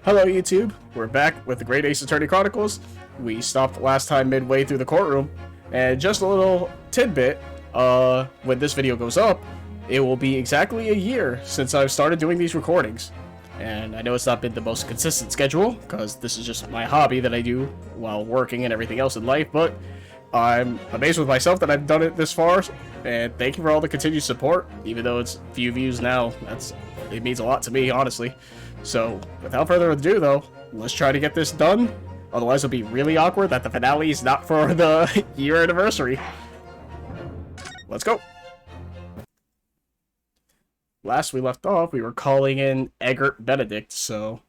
Hello YouTube, we're back with the Great Ace Attorney Chronicles. We stopped last time midway through the courtroom, and just a little tidbit, when this video goes up, it will be exactly a year since I've started doing these recordings. And I know it's not been the most consistent schedule, because this is just my hobby that I do while working and everything else in life, but I'm amazed with myself that I've done it this far, and thank you for all the continued support. Even though it's few views now, it means a lot to me, honestly. So, without further ado, though, let's try to get this done. Otherwise, it'll be really awkward that the finale is not for the year anniversary. Let's go. Last we left off, we were calling in Eggert Benedict, so...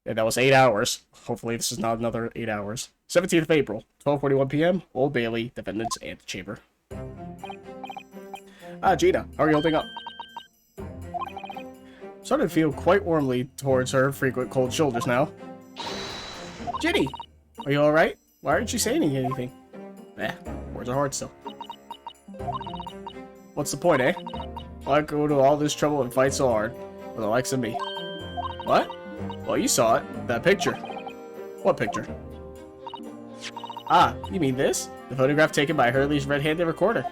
And that was 8 hours. Hopefully this is not another 8 hours. 17th of April, 12:41 p.m., Old Bailey, Defendant's Antechamber. Ah, Gina, how are you holding up? Starting to feel quite warmly towards her frequent cold shoulders now. Ginny, are you alright? Why aren't you saying anything? Words are hard still. What's the point, eh? Why go to all this trouble and fight so hard for the likes of me? What? Well, you saw it. That picture. What picture? Ah, you mean this? The photograph taken by Hurley's red-handed recorder.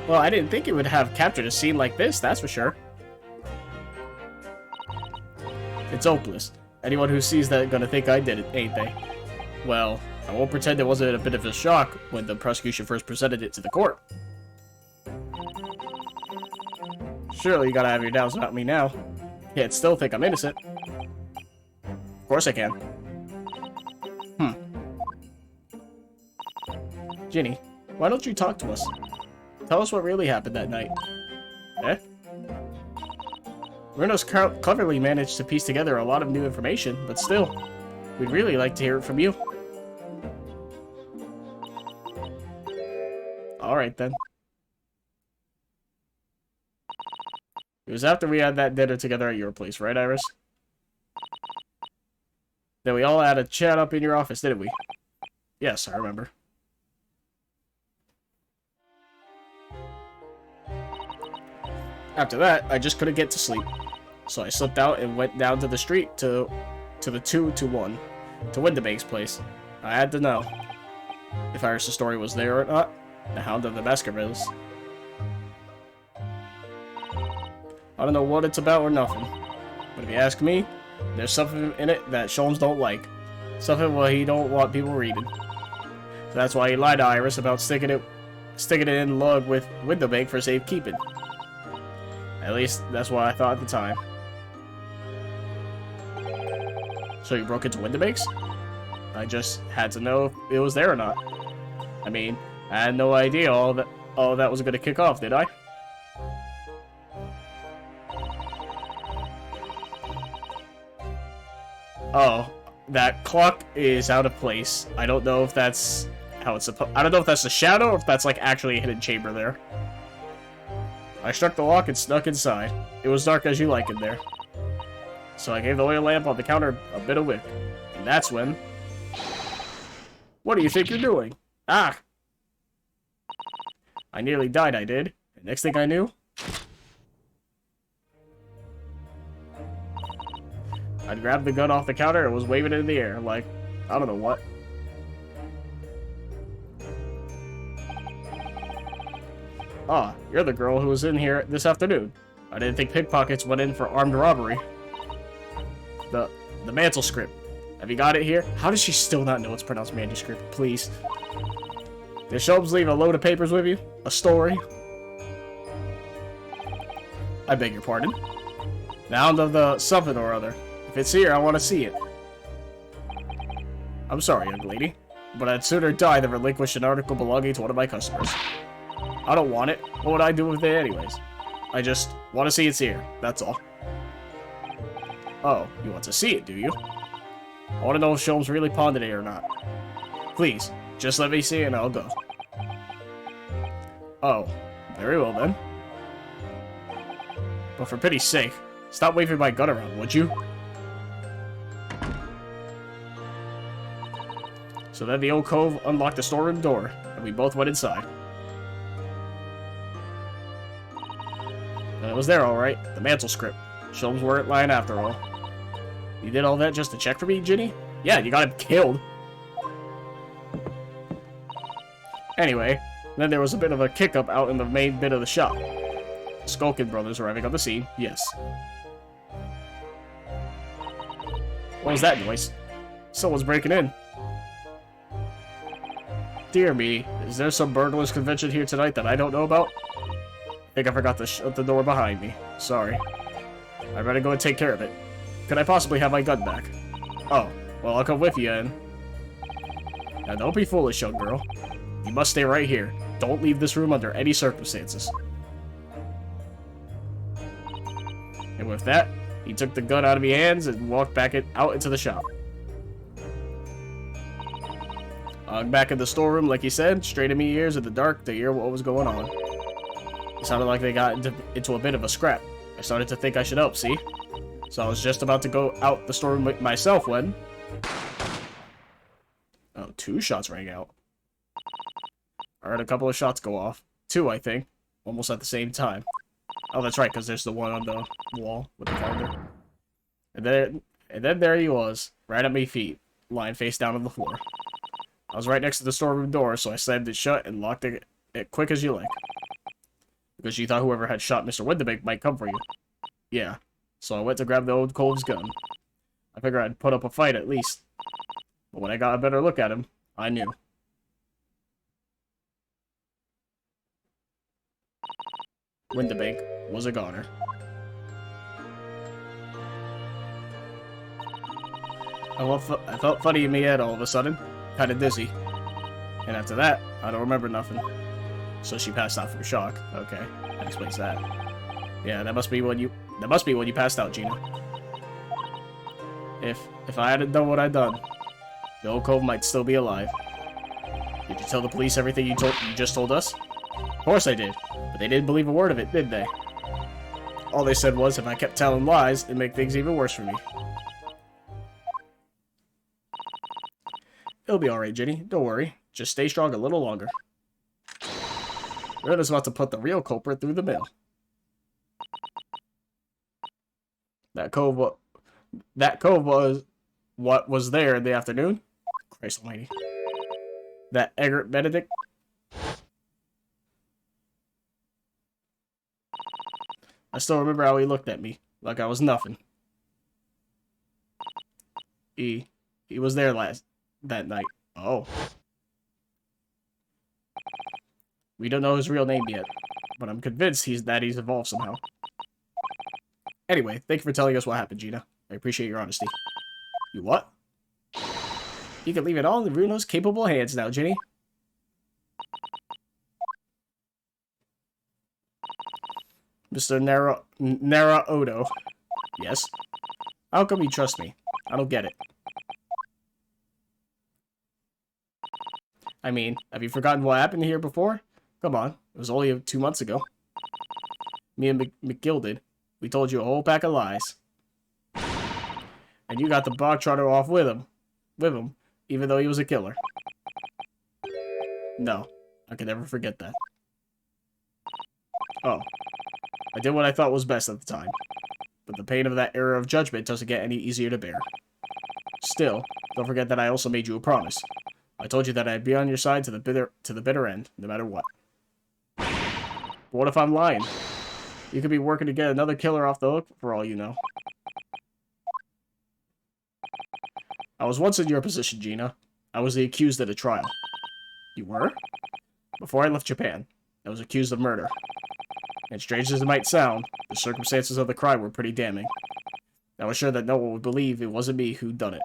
Well, I didn't think it would have captured a scene like this, that's for sure. It's hopeless. Anyone who sees that gonna think I did it, ain't they? Well, I won't pretend it wasn't a bit of a shock when the prosecution first presented it to the court. Surely you gotta have your doubts about me now. Yet still think I'm innocent. Of course I can. Ginny, why don't you talk to us? Tell us what really happened that night. Eh? Runos cleverly managed to piece together a lot of new information, but still, we'd really like to hear it from you. Alright then. It was after we had that dinner together at your place, right, Iris? Then we all had a chat up in your office, didn't we? Yes, I remember. After that, I just couldn't get to sleep. So I slipped out and went down to the street to the 221, to Windibake's place. I had to know if Iris' story was there or not. The Hound of the Baskervilles. I don't know what it's about or nothing. But if you ask me, there's something in it that Sholmes don't like. Something what he don't want people reading. So that's why he lied to Iris about sticking it in the lug with Windobake for safekeeping. At least, that's what I thought at the time. So you broke into Windibake's? I just had to know if it was there or not. I mean, I had no idea all that was going to kick off, did I? Oh, that clock is out of place. I don't know if that's how it's supposed. I don't know if that's a shadow or if that's like actually a hidden chamber there. I struck the lock and snuck inside. It was dark as you like in there. So I gave the oil lamp on the counter a bit of wick. And that's when... What do you think you're doing? Ah! I nearly died, I did. And next thing I knew... I'd grabbed the gun off the counter and was waving it in the air, like, I don't know what. Ah, you're the girl who was in here this afternoon. I didn't think pickpockets went in for armed robbery. The manuscript. Have you got it here? How does she still not know it's pronounced manuscript? Please. Did Sholmes leave a load of papers with you? A story? I beg your pardon? The Hound of the something or other. If it's here, I want to see it. I'm sorry, young lady, but I'd sooner die than relinquish an article belonging to one of my customers. I don't want it. What would I do with it anyways? I just want to see it's here. That's all. Oh, you want to see it, do you? I want to know if Sholmes really pawned it or not. Please, just let me see it and I'll go. Oh, very well then. But for pity's sake, stop waving my gun around, would you? So then the old cove unlocked the storeroom door, and we both went inside. And it was there, alright. The mantle script. Sholmes weren't lying after all. You did all that just to check for me, Ginny? Yeah, you got him killed. Anyway, then there was a bit of a kick-up out in the main bit of the shop. Skulkin brothers arriving on the scene, yes. What was that noise? Someone's breaking in. Dear me, is there some burglars convention here tonight that I don't know about? I think I forgot to shut the door behind me. Sorry. I better go and take care of it. Could I possibly have my gun back? Oh, well, I'll come with you, and... Now, don't be foolish, young girl. You must stay right here. Don't leave this room under any circumstances. And with that, he took the gun out of my hands and walked back out into the shop. Back in the storeroom, like he said, straight in my ears in the dark to hear what was going on. It sounded like they got into a bit of a scrap. I started to think I should help, see? So I was just about to go out the storeroom myself when... Oh, 2 shots rang out. I heard a couple of shots go off. 2, I think. Almost at the same time. Oh, that's right, because there's the one on the wall with the calendar. And then there he was, right at my feet, lying face down on the floor. I was right next to the storeroom door, so I slammed it shut and locked it quick as you like. Because you thought whoever had shot Mr. Windibank might come for you. Yeah. So I went to grab the old cove's gun. I figured I'd put up a fight at least. But when I got a better look at him, I knew. Windibank was a goner. I felt funny in my head all of a sudden. Kinda dizzy. And after that, I don't remember nothing. So she passed out from shock. Okay, that explains that. Yeah, that must be when you passed out, Gina. If I hadn't done what I'd done, the old cove might still be alive. Did you tell the police everything you just told us? Of course I did, but they didn't believe a word of it, did they? All they said was if I kept telling lies, it'd make things even worse for me. It'll be alright, Ginny. Don't worry. Just stay strong a little longer. Runa's about to put the real culprit through the mill. That cove was what was there in the afternoon? Christ almighty. That Egbert Benedict? I still remember how he looked at me, like I was nothing. He was there that night. Oh. We don't know his real name yet, but I'm convinced he's evolved somehow. Anyway, thank you for telling us what happened, Gina. I appreciate your honesty. You what? You can leave it all in Runo's capable hands now, Ginny. Mr. Nara Odo. Yes? How come you trust me? I don't get it. I mean, have you forgotten what happened here before? Come on, it was only 2 months ago. Me and McGilded, we told you a whole pack of lies. And you got the bog-trotter off with him, even though he was a killer. No, I can never forget that. Oh, I did what I thought was best at the time. But the pain of that era of judgment doesn't get any easier to bear. Still, don't forget that I also made you a promise. I told you that I'd be on your side to the bitter end, no matter what. But what if I'm lying? You could be working to get another killer off the hook, for all you know. I was once in your position, Gina. I was the accused at a trial. You were? Before I left Japan, I was accused of murder. And strange as it might sound, the circumstances of the crime were pretty damning. I was sure that no one would believe it wasn't me who'd done it.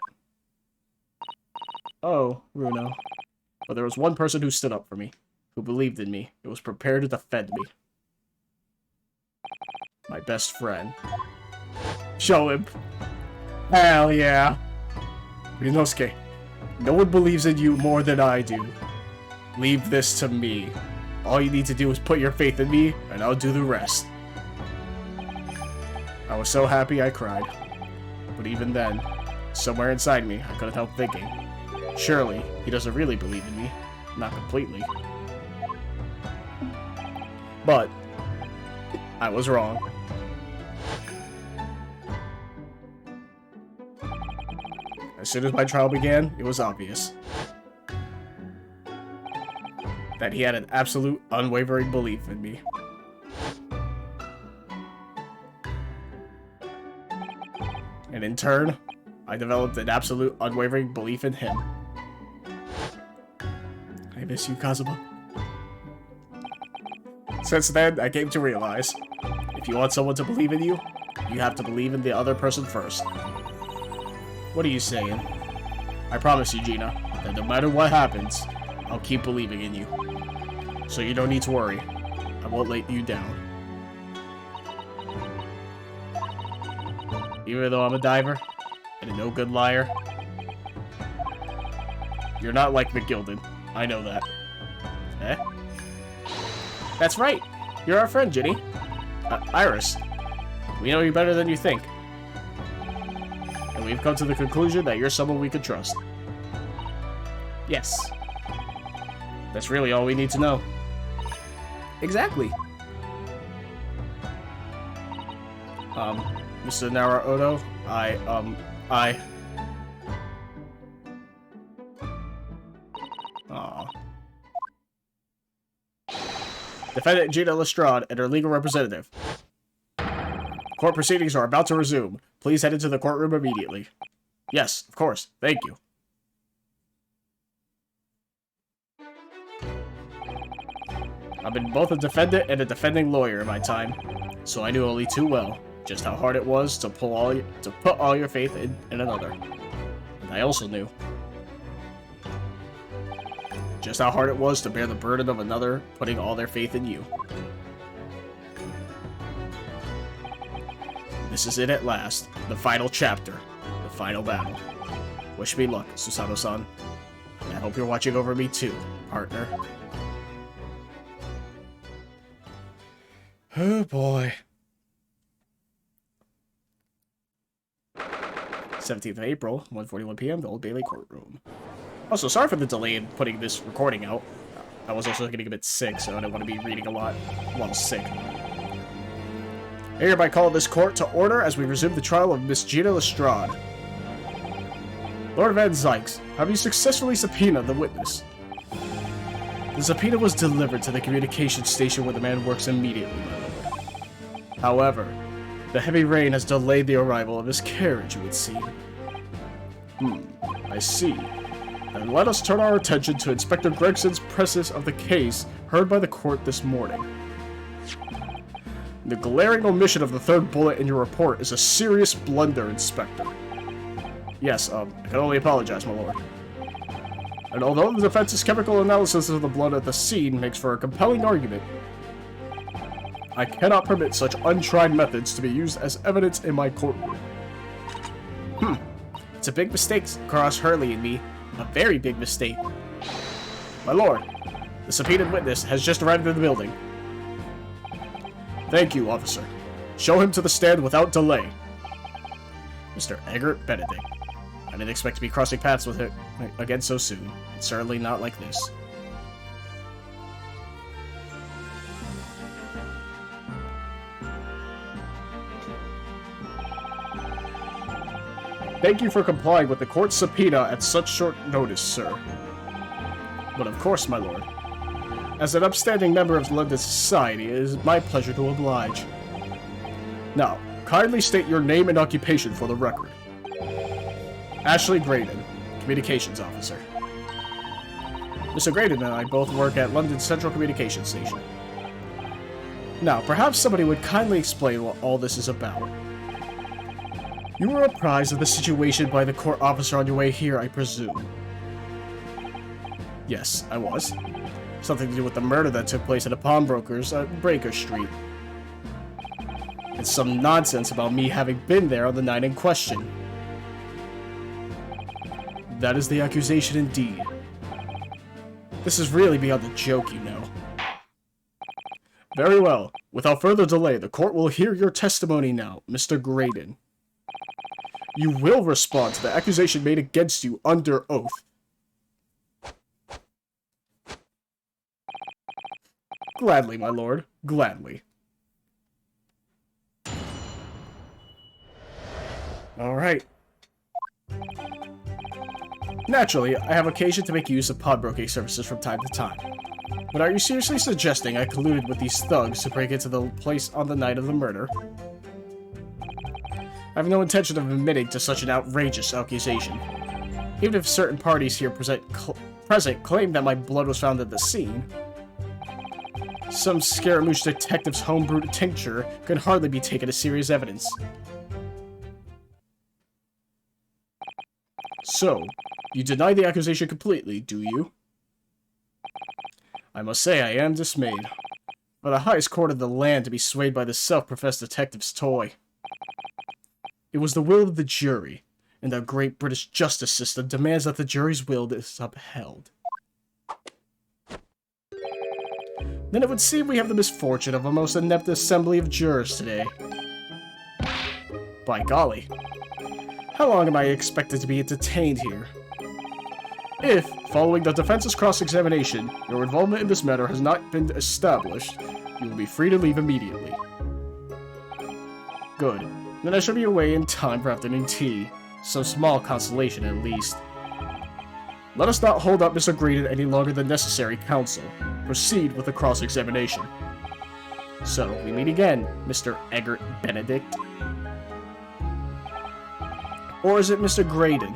Oh, Runo. But there was one person who stood up for me, who believed in me, who was prepared to defend me. My best friend. Show him. Hell yeah. Ryunosuke, no one believes in you more than I do. Leave this to me. All you need to do is put your faith in me, and I'll do the rest. I was so happy I cried. But even then, somewhere inside me, I couldn't help thinking, surely he doesn't really believe in me. Not completely. But I was wrong. As soon as my trial began, it was obvious that he had an absolute, unwavering belief in me. And in turn, I developed an absolute, unwavering belief in him. I miss you, Kazuma. Since then, I came to realize, if you want someone to believe in you, you have to believe in the other person first. What are you saying? I promise you, Gina, that no matter what happens, I'll keep believing in you. So you don't need to worry. I won't let you down. Even though I'm a diver and a no-good liar, you're not like McGilden. I know that. Eh? That's right. You're our friend, Ginny. Iris. We know you better than you think. And we've come to the conclusion that you're someone we could trust. Yes. That's really all we need to know. Exactly. Mr. Naruto, Aw. Defendant Gina Lestrade and her legal representative. Court proceedings are about to resume. Please head into the courtroom immediately. Yes, of course. Thank you. I've been both a defendant and a defending lawyer in my time, so I knew only too well just how hard it was to put all your faith in another. And I also knew just how hard it was to bear the burden of another putting all their faith in you. This is it at last, the final chapter, the final battle. Wish me luck, Susanoo-san. And I hope you're watching over me too, partner. Oh boy. 17th of April, 1:41 p.m., the Old Bailey courtroom. Also, sorry for the delay in putting this recording out. I was also getting a bit sick, so I didn't want to be reading a lot while sick. I hereby call this court to order as we resume the trial of Miss Gina Lestrade. Lord Van Zykes, have you successfully subpoenaed the witness? The subpoena was delivered to the communication station where the man works immediately, my lord. However, the heavy rain has delayed the arrival of his carriage, it would seem. I see. Then let us turn our attention to Inspector Gregson's presses of the case heard by the court this morning. The glaring omission of the third bullet in your report is a serious blunder, Inspector. Yes, I can only apologize, my lord. And although the defense's chemical analysis of the blood at the scene makes for a compelling argument, I cannot permit such untried methods to be used as evidence in my courtroom. It's a big mistake, Cross Hurley and me. A very big mistake. My lord, the subpoenaed witness has just arrived in the building. Thank you, officer. Show him to the stand without delay. Mr. Egbert Benedict. I didn't expect to be crossing paths with him again so soon. It's certainly not like this. Thank you for complying with the court's subpoena at such short notice, sir. But of course, my lord. As an upstanding member of London society, it is my pleasure to oblige. Now, kindly state your name and occupation for the record. Ashley Graydon, Communications Officer. Mr. Graydon and I both work at London's Central Communications Station. Now, perhaps somebody would kindly explain what all this is about. You were apprised of the situation by the court officer on your way here, I presume. Yes, I was. Something to do with the murder that took place at a pawnbroker's at Breaker Street. And some nonsense about me having been there on the night in question. That is the accusation indeed. This is really beyond a joke, you know. Very well. Without further delay, the court will hear your testimony now, Mr. Graydon. You will respond to the accusation made against you under oath. Gladly, my lord. Gladly. Alright. Naturally, I have occasion to make use of pawnbroking services from time to time. But are you seriously suggesting I colluded with these thugs to break into the place on the night of the murder? I have no intention of admitting to such an outrageous accusation. Even if certain parties here present claim that my blood was found at the scene, some Scaramouche detective's homebrewed tincture can hardly be taken as serious evidence. So, you deny the accusation completely, do you? I must say I am dismayed. For the highest court of the land to be swayed by the self-professed detective's toy. It was the will of the jury, and the great British justice system demands that the jury's will is upheld. Then it would seem we have the misfortune of a most inept assembly of jurors today. By golly. How long am I expected to be entertained here? If, following the defense's cross-examination, your involvement in this matter has not been established, you will be free to leave immediately. Good. Then I shall be away in time for afternoon tea. Some small consolation, at least. Let us not hold up Mr. Graydon any longer than necessary, counsel. Proceed with the cross-examination. So, we meet again, Mr. Egbert Benedict. Or is it Mr. Graydon?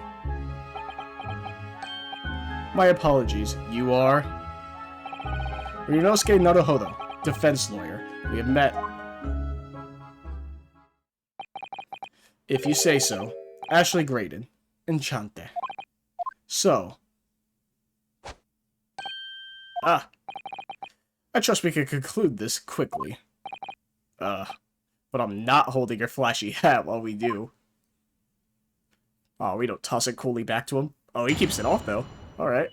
My apologies. You are? Ryunosuke Naruhodo, defense lawyer. We have met. If you say so. Ashley Graydon. Enchante. So. Ah. I trust we can conclude this quickly. But I'm not holding your flashy hat while we do. Oh, we don't toss it coolly back to him. Oh, he keeps it off, though. Alright.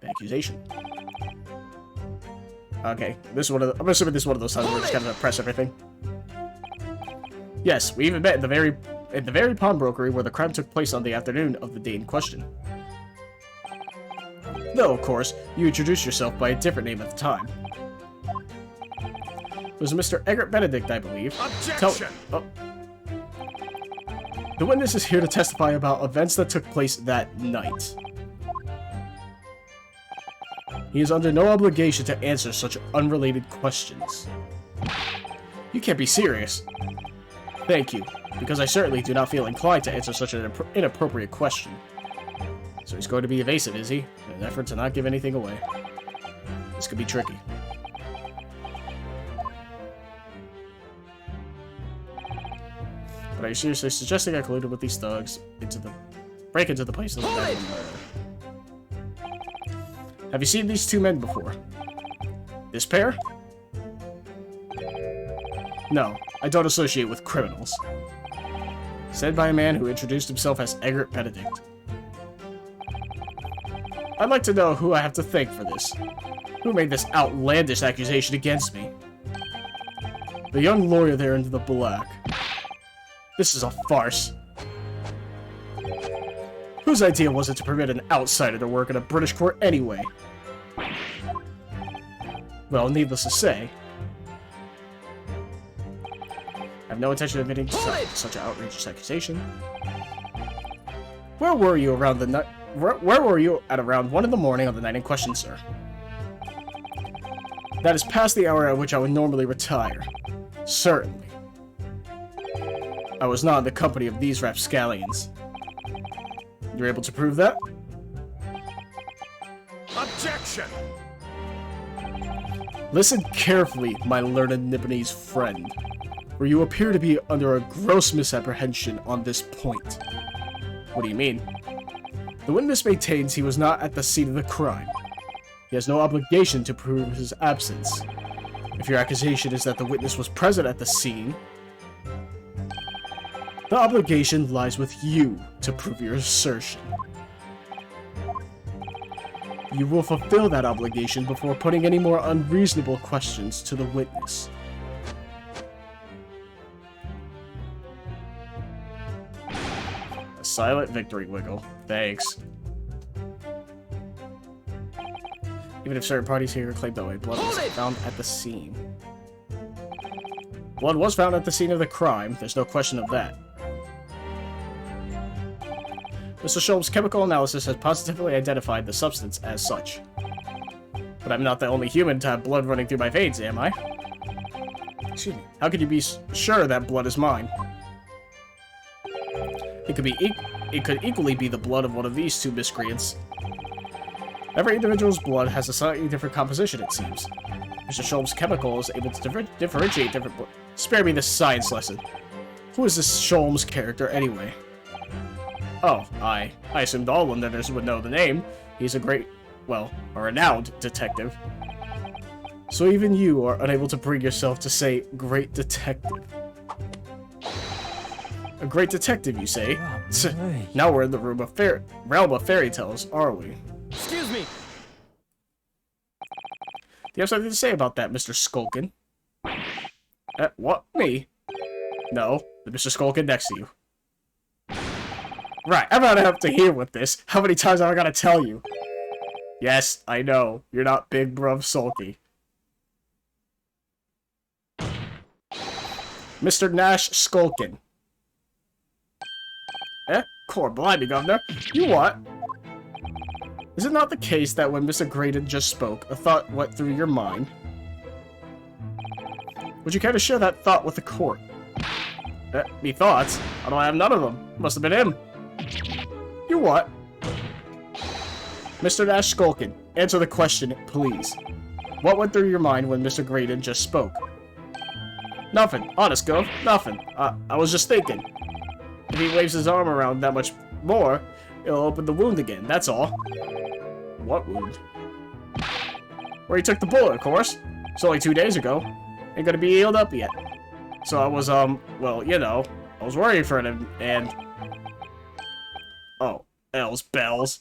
Accusation. Okay, this is one of the, I'm assuming this is one of those times where we're just gonna press everything. Yes, we even met in the very pawnbrokery where the crime took place on the afternoon of the day in question. Though, of course, you introduced yourself by a different name at the time. It was Mr. Egbert Benedict, I believe. Objection! The witness is here to testify about events that took place that night. He is under no obligation to answer such unrelated questions. You can't be serious. Thank you, because I certainly do not feel inclined to answer such an inappropriate question. So he's going to be evasive, is he? In an effort to not give anything away. This could be tricky. But are you seriously suggesting I colluded with these thugs break into the place of the night of the murder? Have you seen these two men before? This pair? No, I don't associate with criminals. Said by a man who introduced himself as Egbert Benedict. I'd like to know who I have to thank for this. Who made this outlandish accusation against me? The young lawyer there in the black. This is a farce. Whose idea was it to permit an outsider to work in a British court anyway? Well, needless to say, I have no intention of admitting to such an outrageous accusation. Where were you around the night? Where were you at around 1 in the morning on the night in question, sir? That is past the hour at which I would normally retire. Certainly. I was not in the company of these rapscallions. You're able to prove that? Objection! Listen carefully, my learned Nipponese friend, for you appear to be under a gross misapprehension on this point. What do you mean? The witness maintains he was not at the scene of the crime. He has no obligation to prove his absence. If your accusation is that the witness was present at the scene, the obligation lies with you to prove your assertion. You will fulfill that obligation before putting any more unreasonable questions to the witness. A silent victory wiggle. Thanks. Even if certain parties here claim that way, blood was found at the scene. Blood was found at the scene of the crime, there's no question of that. Mr. Sholmes' chemical analysis has positively identified the substance as such. But I'm not the only human to have blood running through my veins, am I? Excuse me. How could you be sure that blood is mine? It could equally be the blood of one of these two miscreants. Every individual's blood has a slightly different composition, it seems. Mr. Sholmes' chemical is able to differentiate different blood. Spare me this science lesson. Who is this Sholmes character, anyway? Oh, I assumed all Londoners would know the name. He's a great, well, a renowned detective. So even you are unable to bring yourself to say, great detective. A great detective, you say? Now we're in the realm of fairy tales, are we? Excuse me! Do you have something to say about that, Mr. Skulkin? What? Me? No, the Mr. Skulkin next to you. Right, I'm not up to here with this. How many times have I gotta tell you? Yes, I know. You're not Big Bruv Sulky. Mr. Nash Skulkin. Core blimey, Governor. You what? Is it not the case that when Mr. Graydon just spoke, a thought went through your mind? Would you care to share that thought with the court? Me thoughts? I don't have none of them. Must have been him. You what? Mr. Nash Skulkin, answer the question, please. What went through your mind when Mr. Graydon just spoke? Nothing. Honest, Gov. Nothing. I was just thinking. If he waves his arm around that much more, it'll open the wound again, that's all. What wound? Where he took the bullet, of course. It's only 2 days ago. Ain't gonna be healed up yet. So I was, well, you know, I was worried for him, and... Oh, L's bells.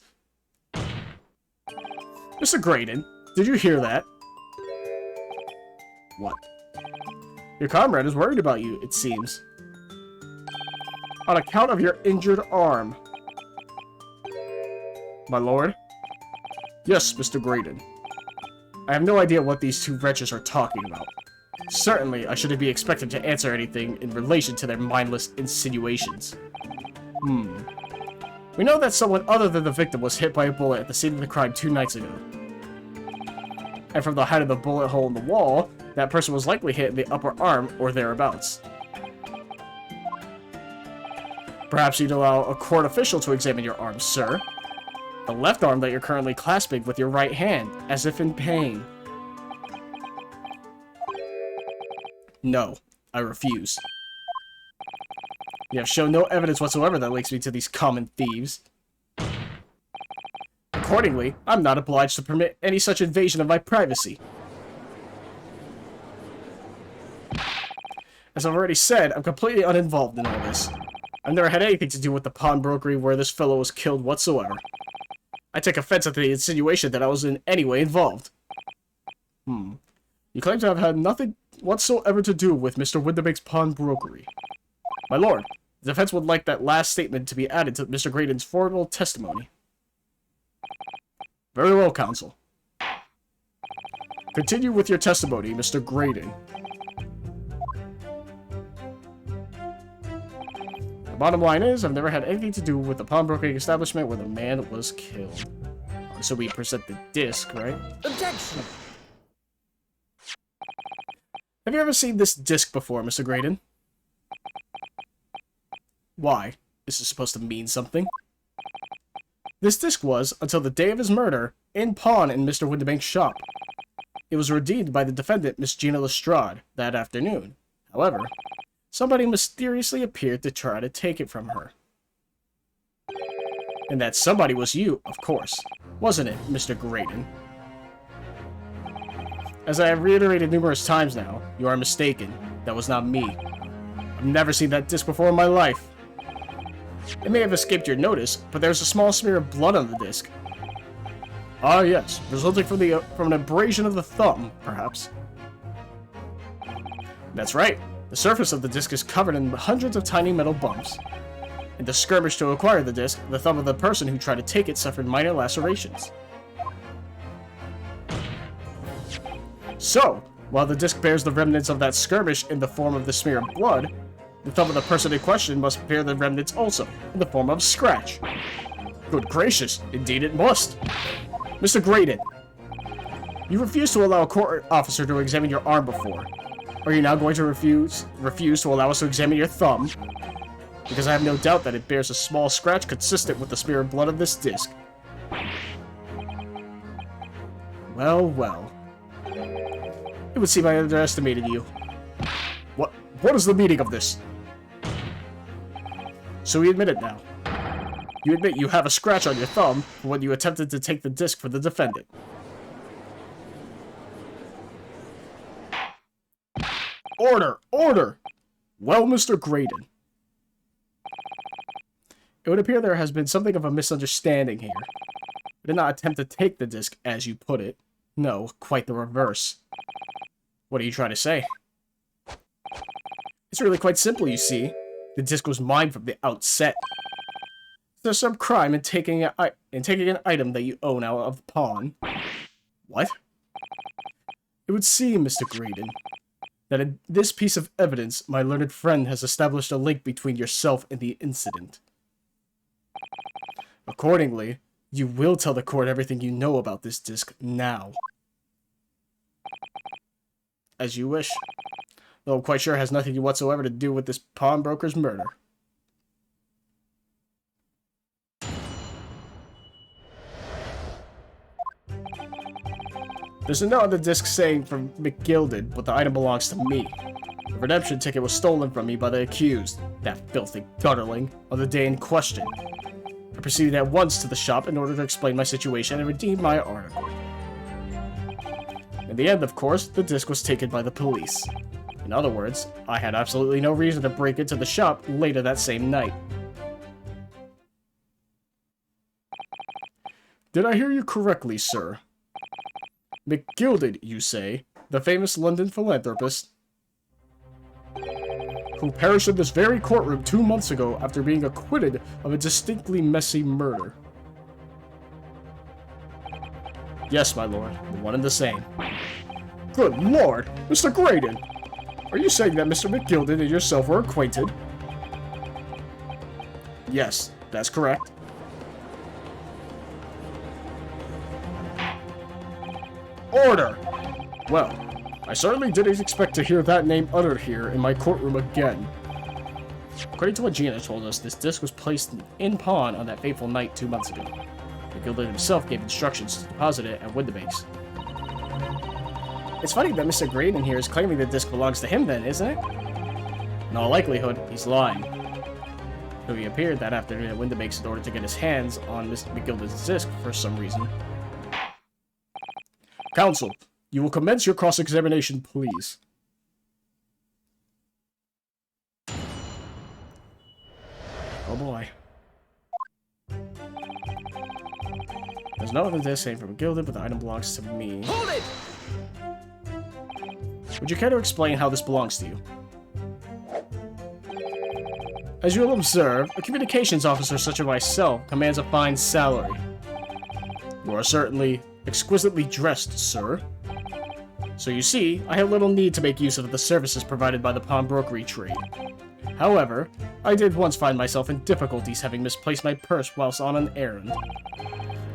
Mr. Graydon, did you hear that? What? Your comrade is worried about you, it seems. On account of your injured arm. My lord? Yes, Mr. Graydon. I have no idea what these two wretches are talking about. Certainly, I shouldn't be expected to answer anything in relation to their mindless insinuations. We know that someone other than the victim was hit by a bullet at the scene of the crime 2 nights ago. And from the height of the bullet hole in the wall, that person was likely hit in the upper arm or thereabouts. Perhaps you'd allow a court official to examine your arm, sir. The left arm that you're currently clasping with your right hand, as if in pain. No, I refuse. You have shown no evidence whatsoever that links me to these common thieves. Accordingly, I'm not obliged to permit any such invasion of my privacy. As I've already said, I'm completely uninvolved in all this. I've never had anything to do with the pawnbrokery where this fellow was killed whatsoever. I take offense at the insinuation that I was in any way involved. You claim to have had nothing whatsoever to do with Mr. Windibake's pawnbrokery. My lord, the defense would like that last statement to be added to Mr. Graydon's formal testimony. Very well, counsel. Continue with your testimony, Mr. Graydon. The bottom line is, I've never had anything to do with the pawnbroking establishment where the man was killed. So we present the disc, right? Objection! Have you ever seen this disc before, Mr. Graydon? Why? This is supposed to mean something. This disc was, until the day of his murder, in pawn in Mr. Windibank's shop. It was redeemed by the defendant, Miss Gina Lestrade, that afternoon. However, somebody mysteriously appeared to try to take it from her. And that somebody was you, of course. Wasn't it, Mr. Graydon? As I have reiterated numerous times now, you are mistaken. That was not me. I've never seen that disc before in my life. It may have escaped your notice, but there's a small smear of blood on the disc. Ah, yes, resulting from an abrasion of the thumb, perhaps. That's right. The surface of the disc is covered in hundreds of tiny metal bumps. In the skirmish to acquire the disc, the thumb of the person who tried to take it suffered minor lacerations. So, while the disc bears the remnants of that skirmish in the form of the smear of blood, the thumb of the person in question must bear the remnants also, in the form of scratch. Good gracious, indeed it must. Mr. Graydon, you refused to allow a court officer to examine your arm before. Are you now going to refuse to allow us to examine your thumb? Because I have no doubt that it bears a small scratch consistent with the smear of blood of this disc. Well, well. It would seem I underestimated you. What is the meaning of this? So we admit it now. You admit you have a scratch on your thumb when you attempted to take the disc for the defendant. Order! Order! Well, Mr. Graydon. It would appear there has been something of a misunderstanding here. I did not attempt to take the disc, as you put it. No, quite the reverse. What are you trying to say? It's really quite simple, you see. The disc was mine from the outset. There's some crime in taking an item that you own out of the pawn. What? It would seem, Mr. Graydon, that in this piece of evidence, my learned friend has established a link between yourself and the incident. Accordingly, you will tell the court everything you know about this disc now. As you wish. Though I'm quite sure it has nothing whatsoever to do with this pawnbroker's murder. There's a note on the disc saying from McGilded, but the item belongs to me. The redemption ticket was stolen from me by the accused, that filthy gutterling, on the day in question. I proceeded at once to the shop in order to explain my situation and redeem my article. In the end, of course, the disc was taken by the police. In other words, I had absolutely no reason to break into the shop later that same night. Did I hear you correctly, sir? McGilded, you say, the famous London philanthropist, who perished in this very courtroom 2 months ago after being acquitted of a distinctly messy murder. Yes, my lord, the one and the same. Good lord, Mr. Graydon! Are you saying that Mr. McGilded and yourself were acquainted? Yes, that's correct. Order! Well, I certainly didn't expect to hear that name uttered here in my courtroom again. According to what Gina told us, this disc was placed in pawn on that fateful night 2 months ago. McGilded himself gave instructions to deposit it at Windibanks. It's funny that Mr. Graydon here is claiming the disc belongs to him then, isn't it? In all likelihood, he's lying. Though he appeared that afternoon at Windibanks in order to get his hands on Mr. McGilded's disc for some reason. Counsel, you will commence your cross-examination, please. Oh boy. There's no other disc saying from McGilded, but the item belongs to me. Hold it! Would you care to explain how this belongs to you? As you will observe, a communications officer such as myself commands a fine salary. You are certainly exquisitely dressed, sir. So you see, I have little need to make use of the services provided by the pawnbrokery trade. However, I did once find myself in difficulties having misplaced my purse whilst on an errand,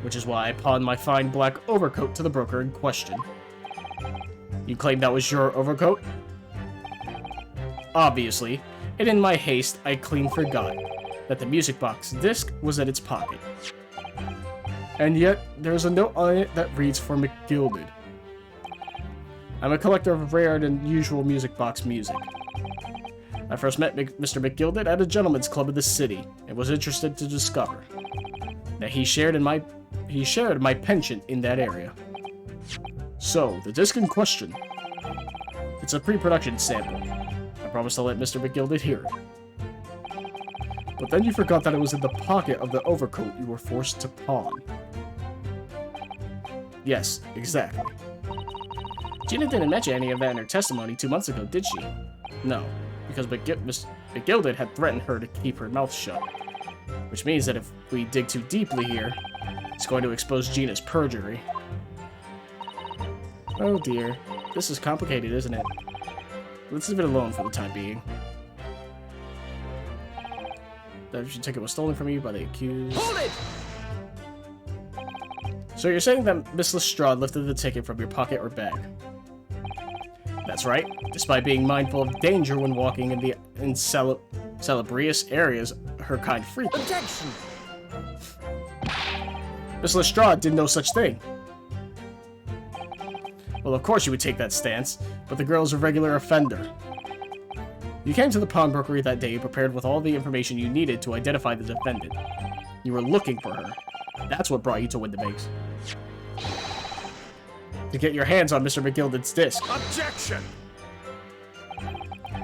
which is why I pawned my fine black overcoat to the broker in question. You claim that was your overcoat? Obviously, and in my haste, I clean forgot that the music box disc was in its pocket. And yet, there's a note on it that reads for McGilded. I'm a collector of rare and unusual music box music. I first met Mr. McGilded at a gentleman's club in the city, and was interested to discover that he shared my penchant in that area. So, the disc in question. It's a pre-production sample. I promised to let Mr. McGilded hear it. But then you forgot that it was in the pocket of the overcoat you were forced to pawn. Yes, exactly. Gina didn't mention any of that in her testimony 2 months ago, did she? No, because Miss McGilded had threatened her to keep her mouth shut. Which means that if we dig too deeply here, it's going to expose Gina's perjury. Oh dear, this is complicated, isn't it? Let's leave it alone for the time being. The ticket was stolen from you by the accused. Hold it! So you're saying that Miss Lestrade lifted the ticket from your pocket or bag? That's right. Despite being mindful of danger when walking in salubrious areas, her kind frequent. Objection! Miss Lestrade did no such thing. Well, of course you would take that stance, but the girl is a regular offender. You came to the pawnbrokery that day prepared with all the information you needed to identify the defendant. You were looking for her. That's what brought you to Windibanks. To get your hands on Mr. McGilden's disc. Objection!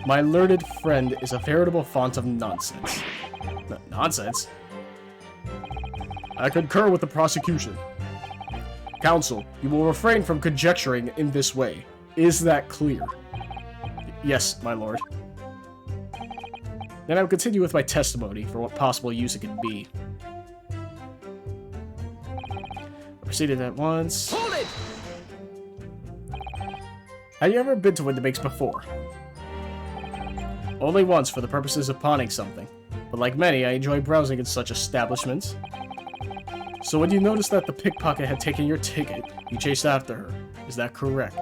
My learned friend is a veritable font of nonsense. Nonsense? I concur with the prosecution. Counsel, you will refrain from conjecturing in this way. Is that clear? Yes, my lord. Then I will continue with my testimony for what possible use it could be. Proceeded at once. Hold it! Have you ever been to Windibanks before? Only once for the purposes of pawning something, but like many, I enjoy browsing in such establishments. So when you noticed that the pickpocket had taken your ticket, you chased after her. Is that correct?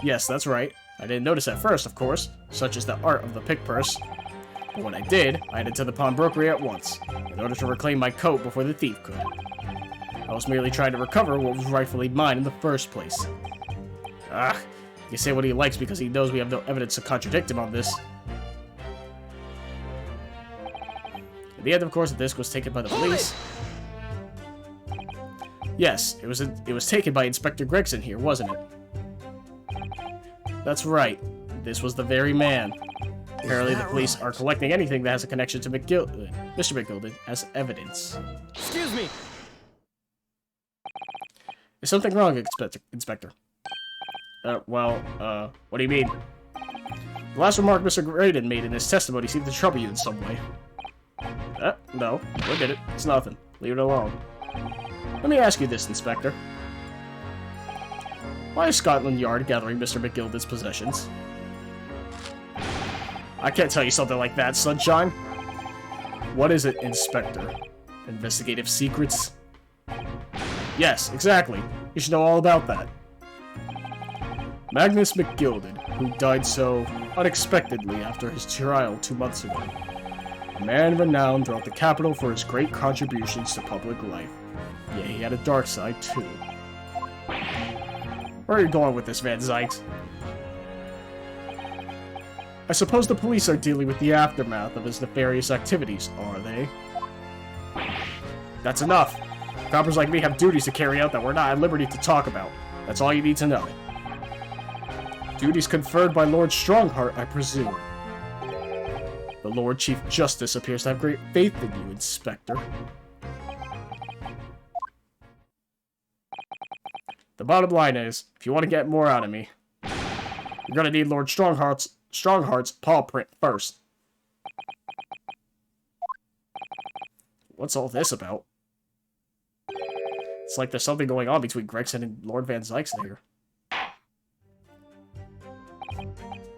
Yes, that's right. I didn't notice at first, of course, such is the art of the pick purse. But when I did, I headed to the pawnbrokery at once, in order to reclaim my coat before the thief could. I was merely trying to recover what was rightfully mine in the first place. Ah, he can say what he likes because he knows we have no evidence to contradict him on this. In the end, of course, the disc was taken by the police. Yes, it was taken by Inspector Gregson here, wasn't it? That's right. This was the very man. Apparently, the police are collecting anything that has a connection to Mr. McGilden as evidence. Excuse me. Is something wrong, Inspector? What do you mean? The last remark Mr. Graydon made in his testimony seemed to trouble you in some way. No. Look at it. It's nothing. Leave it alone. Let me ask you this, Inspector. Why is Scotland Yard gathering Mr. McGilden's possessions? I can't tell you something like that, Sunshine. What is it, Inspector? Investigative secrets? Yes, exactly. You should know all about that. Magnus McGilden, who died so unexpectedly after his trial 2 months ago. A man renowned throughout the capital for his great contributions to public life. Yeah, he had a dark side, too. Where are you going with this, Van Zyte? I suppose the police are dealing with the aftermath of his nefarious activities, are they? That's enough. Coppers like me have duties to carry out that we're not at liberty to talk about. That's all you need to know. Duties conferred by Lord Strongheart, I presume. The Lord Chief Justice appears to have great faith in you, Inspector. The bottom line is, if you want to get more out of me, you're gonna need Lord Strongheart's paw print first. What's all this about? It's like there's something going on between Gregson and Lord Van Zyke here.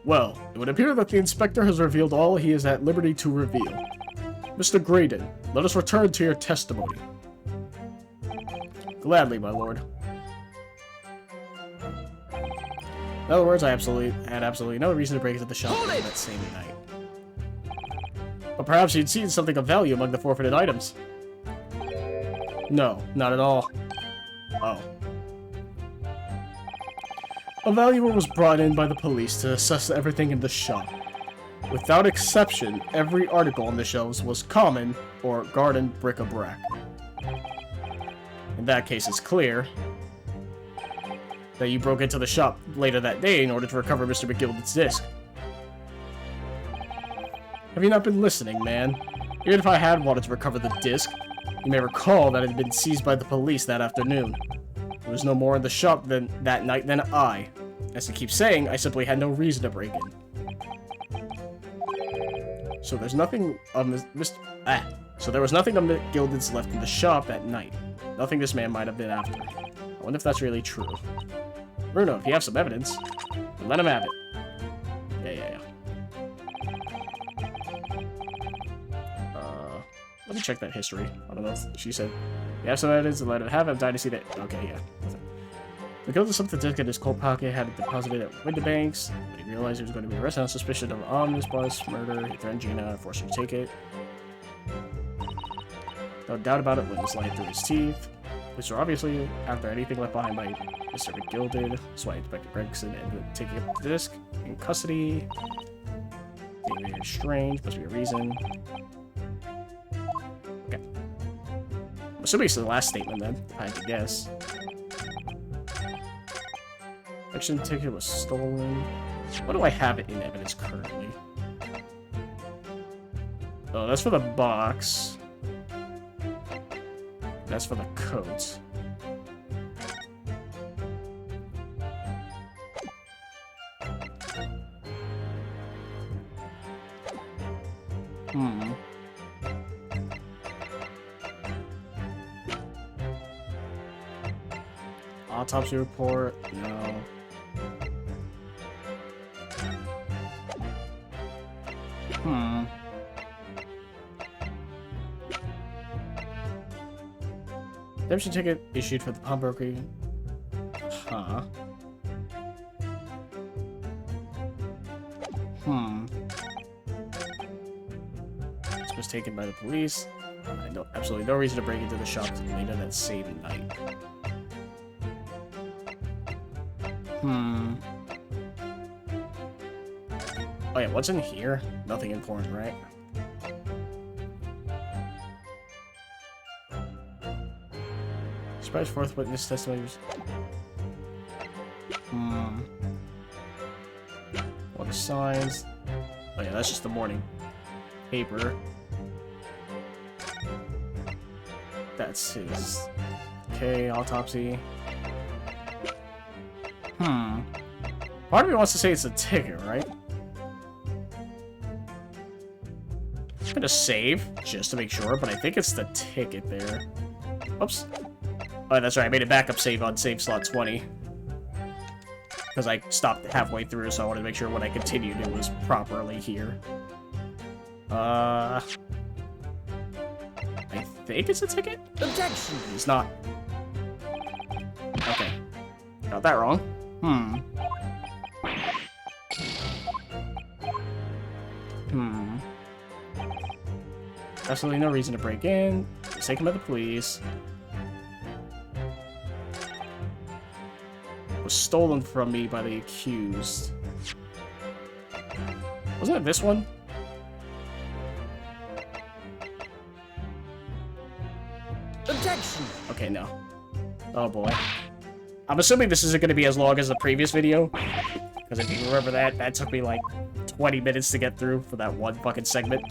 Well, it would appear that the Inspector has revealed all he is at liberty to reveal. Mr. Graydon, let us return to your testimony. Gladly, my lord. In other words, I had absolutely no reason to break into the shop that same night. But perhaps you'd seen something of value among the forfeited items. No, not at all. Oh. A valuer was brought in by the police to assess everything in the shop. Without exception, every article on the shelves was common or garden bric-a-brac. In that case, it's clear that you broke into the shop later that day in order to recover Mr. McGilden's disc. Have you not been listening, man? Even if I had wanted to recover the disc, you may recall that it had been seized by the police that afternoon. There was no more in the shop that night than I. As you keep saying, I simply had no reason to break in. So there's nothing So there was nothing of McGilden's left in the shop that night. Nothing this man might have been after. I wonder if that's really true. Bruno, if you have some evidence, then let him have it. Yeah. Let me check that history. I don't know if she said. You have some evidence to let it have. I'm dying to see that. Okay, yeah. The killer took the ticket in his coat pocket, had it deposited at Windibanks. When he realized he was going to be arrested on suspicion of omnibus murder, he threatened Gina and forced her to take it. No doubt about it, witness lied through his teeth. Which were obviously after anything left behind by Mr. McGilded, so I Inspector Gregson ended up taking up the disc in custody. Being very strange, must be a reason. Okay. I'm assuming it's the last statement then, I have to guess. Action ticket was stolen. What do I have in evidence currently? Oh, that's for the box. That's for the coat. Autopsy report, no. Redemption ticket issued for the pawnbroker. Huh. This was taken by the police. Absolutely no reason to break into the shop later that same night. Oh yeah, what's in here? Nothing important, right? Surprise fourth witness testimony. What are signs? Oh yeah, that's just the morning paper. That's his. Okay, autopsy. Part of me wants to say it's a ticket, right? I'm gonna save just to make sure, but I think it's the ticket there. Oops. Oh, that's right. I made a backup save on save slot 20. Because I stopped halfway through, so I wanted to make sure when I continued it was properly here. I think it's a ticket? Objection! It's not. Okay. Got that wrong. Absolutely no reason to break in. Just take him to the police. Was stolen from me by the accused. Wasn't it this one? Objection! Okay, no. Oh boy. I'm assuming this isn't going to be as long as the previous video. Because if you remember that, that took me like 20 minutes to get through for that one fucking segment.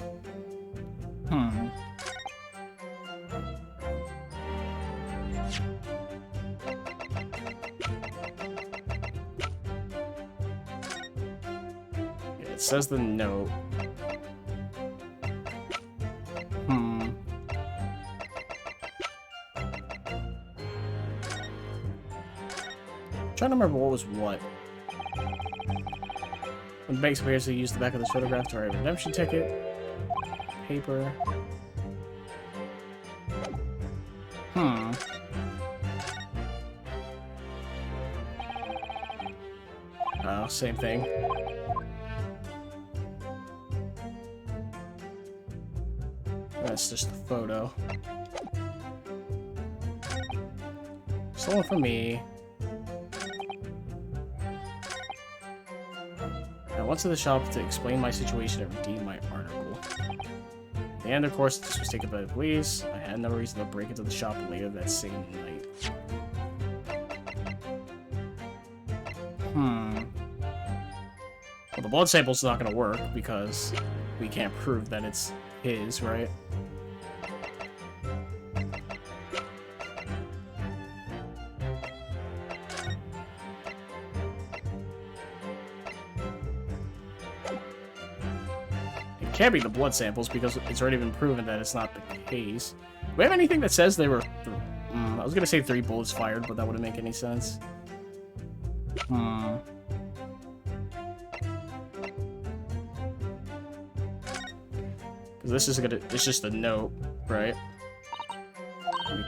It says the note. Trying to remember what was what. When Banks appears to use the back of this photograph to write a redemption ticket. Paper. Oh, same thing. That's just the photo. Stolen from me. I went to the shop to explain my situation and redeem my article. And of course, this was taken by the police. I had no reason to break into the shop later that same night. Well, the blood sample's not gonna work because we can't prove that it's his, right? It can't be the blood samples because it's already been proven that it's not the case. Do we have anything that says they were... I was gonna say 3 bullets fired, but that wouldn't make any sense. Because this is gonna... It's just a note. right?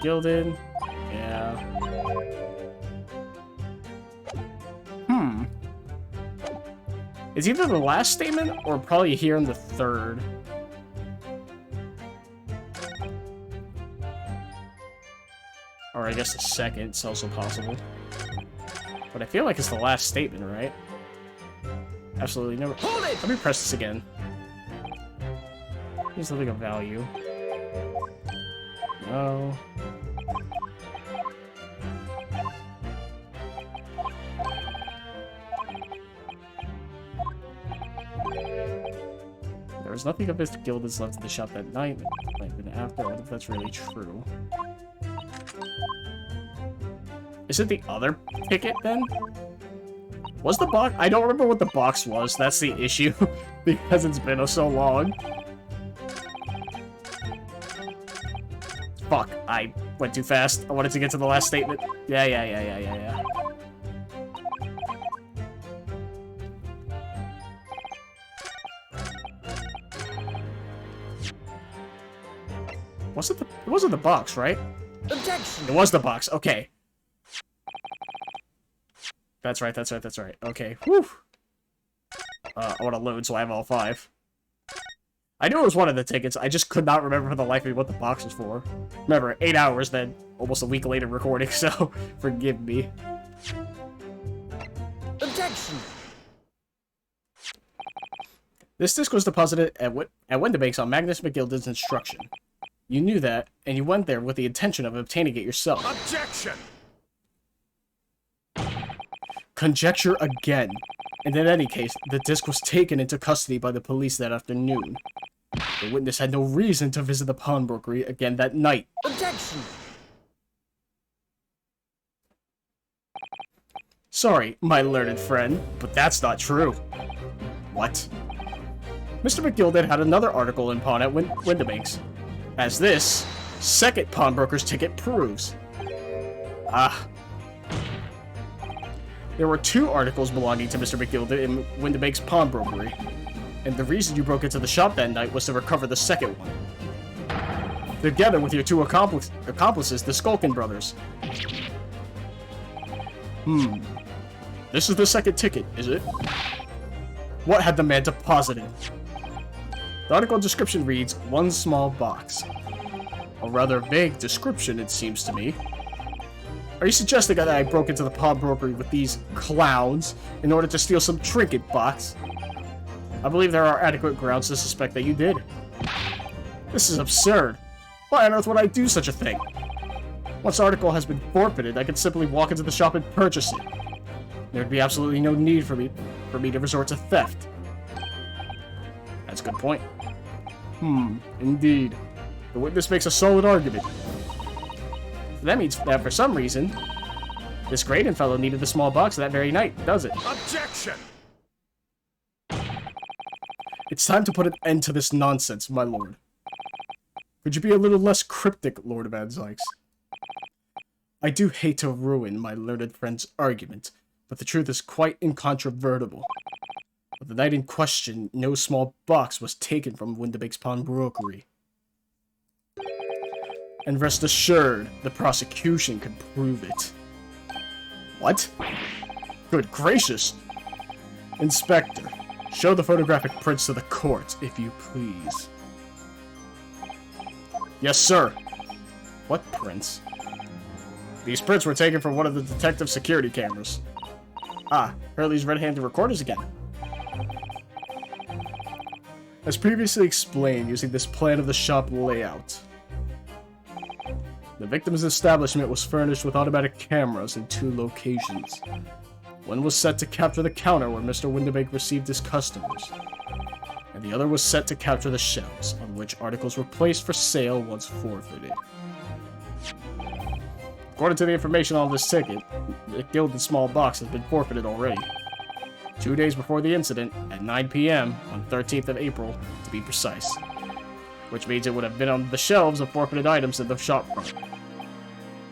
Gilded. Yeah. Hmm. It's either the last statement or probably here in the third. Or I guess the second, it's also possible. But I feel like it's the last statement, right? Absolutely never. Hold it! Let me press this again. Here's something of value. No. There was nothing of Mr. Gilded's left in the shop that night. Might have been after. What if that's really true? Is it the other ticket then? Was the box? I don't remember what the box was. That's the issue. Because it's been so long. Fuck, I went too fast. I wanted to get to the last statement. Yeah. Was it the? It wasn't the box, right? Objection! It was the box. Okay. That's right. Okay. Whew. I want to load, so I have all 5. I knew it was one of the tickets. I just could not remember for the life of me what the box was for. Remember, 8 hours, then almost a week later recording, so forgive me. Objection! This disc was deposited at Windibanks on Magnus McGilded's instruction. You knew that, and you went there with the intention of obtaining it yourself. Objection! Conjecture again. And in any case, the disc was taken into custody by the police that afternoon. The witness had no reason to visit the pawnbrokery again that night. Objection! Sorry, my learned friend, but that's not true. What? Mr. McGilded had another article in pawn at Windibanks, as this second pawnbroker's ticket proves. Ah. There were 2 articles belonging to Mr. McGilded in Windibanks' pawnbrokery, and the reason you broke into the shop that night was to recover the second one. Together with your 2 accomplices, the Skulkin brothers. This is the second ticket, is it? What had the man deposited? The article description reads, 1 small box. A rather vague description, it seems to me. Are you suggesting that I broke into the pawnbrokery with these clowns in order to steal some trinket box? I believe there are adequate grounds to suspect that you did. This is absurd. Why on earth would I do such a thing? Once the article has been forfeited, I could simply walk into the shop and purchase it. There would be absolutely no need for me to resort to theft. That's a good point. Indeed. The witness makes a solid argument. That means that for some reason, this Graydon fellow needed the small box that very night, does it? Objection! It's time to put an end to this nonsense, my lord. Could you be a little less cryptic, Lord Van Zykes? I do hate to ruin my learned friend's argument, but the truth is quite incontrovertible. The night in question, no small box was taken from Windibanks' pawnbrokery. And rest assured, the prosecution can prove it. What? Good gracious! Inspector, show the photographic prints to the court, if you please. Yes, sir. What prints? These prints were taken from one of the detective security cameras. Ah, Hurley's red-handed recorders again. As previously explained, using this plan of the shop layout, the victim's establishment was furnished with automatic cameras in 2 locations. One was set to capture the counter where Mr. Windibank received his customers, and the other was set to capture the shelves on which articles were placed for sale once forfeited. According to the information on this ticket, the Gilded small box has been forfeited already. 2 days before the incident, at 9 p.m. on 13th of April, to be precise. Which means it would have been on the shelves of forfeited items in the shop front.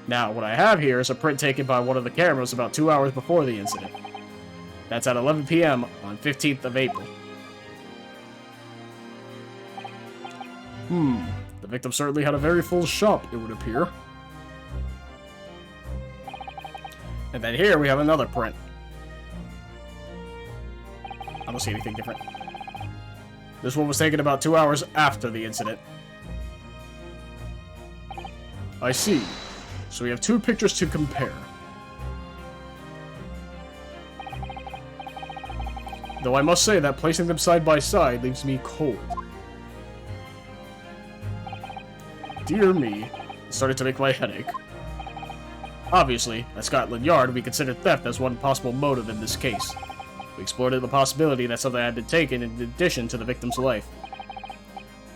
Now, what I have here is a print taken by one of the cameras about 2 hours before the incident. That's at 11 p.m. on 15th of April. The The victim certainly had a very full shop, it would appear. And then here we have another print. I don't see anything different. This one was taken about 2 hours after the incident. I see. So we have two pictures to compare. Though I must say that placing them side by side leaves me cold. Dear me, it started to make my head ache. Obviously, at Scotland Yard, we considered theft as one possible motive in this case. We explored the possibility that something had been taken in addition to the victim's life.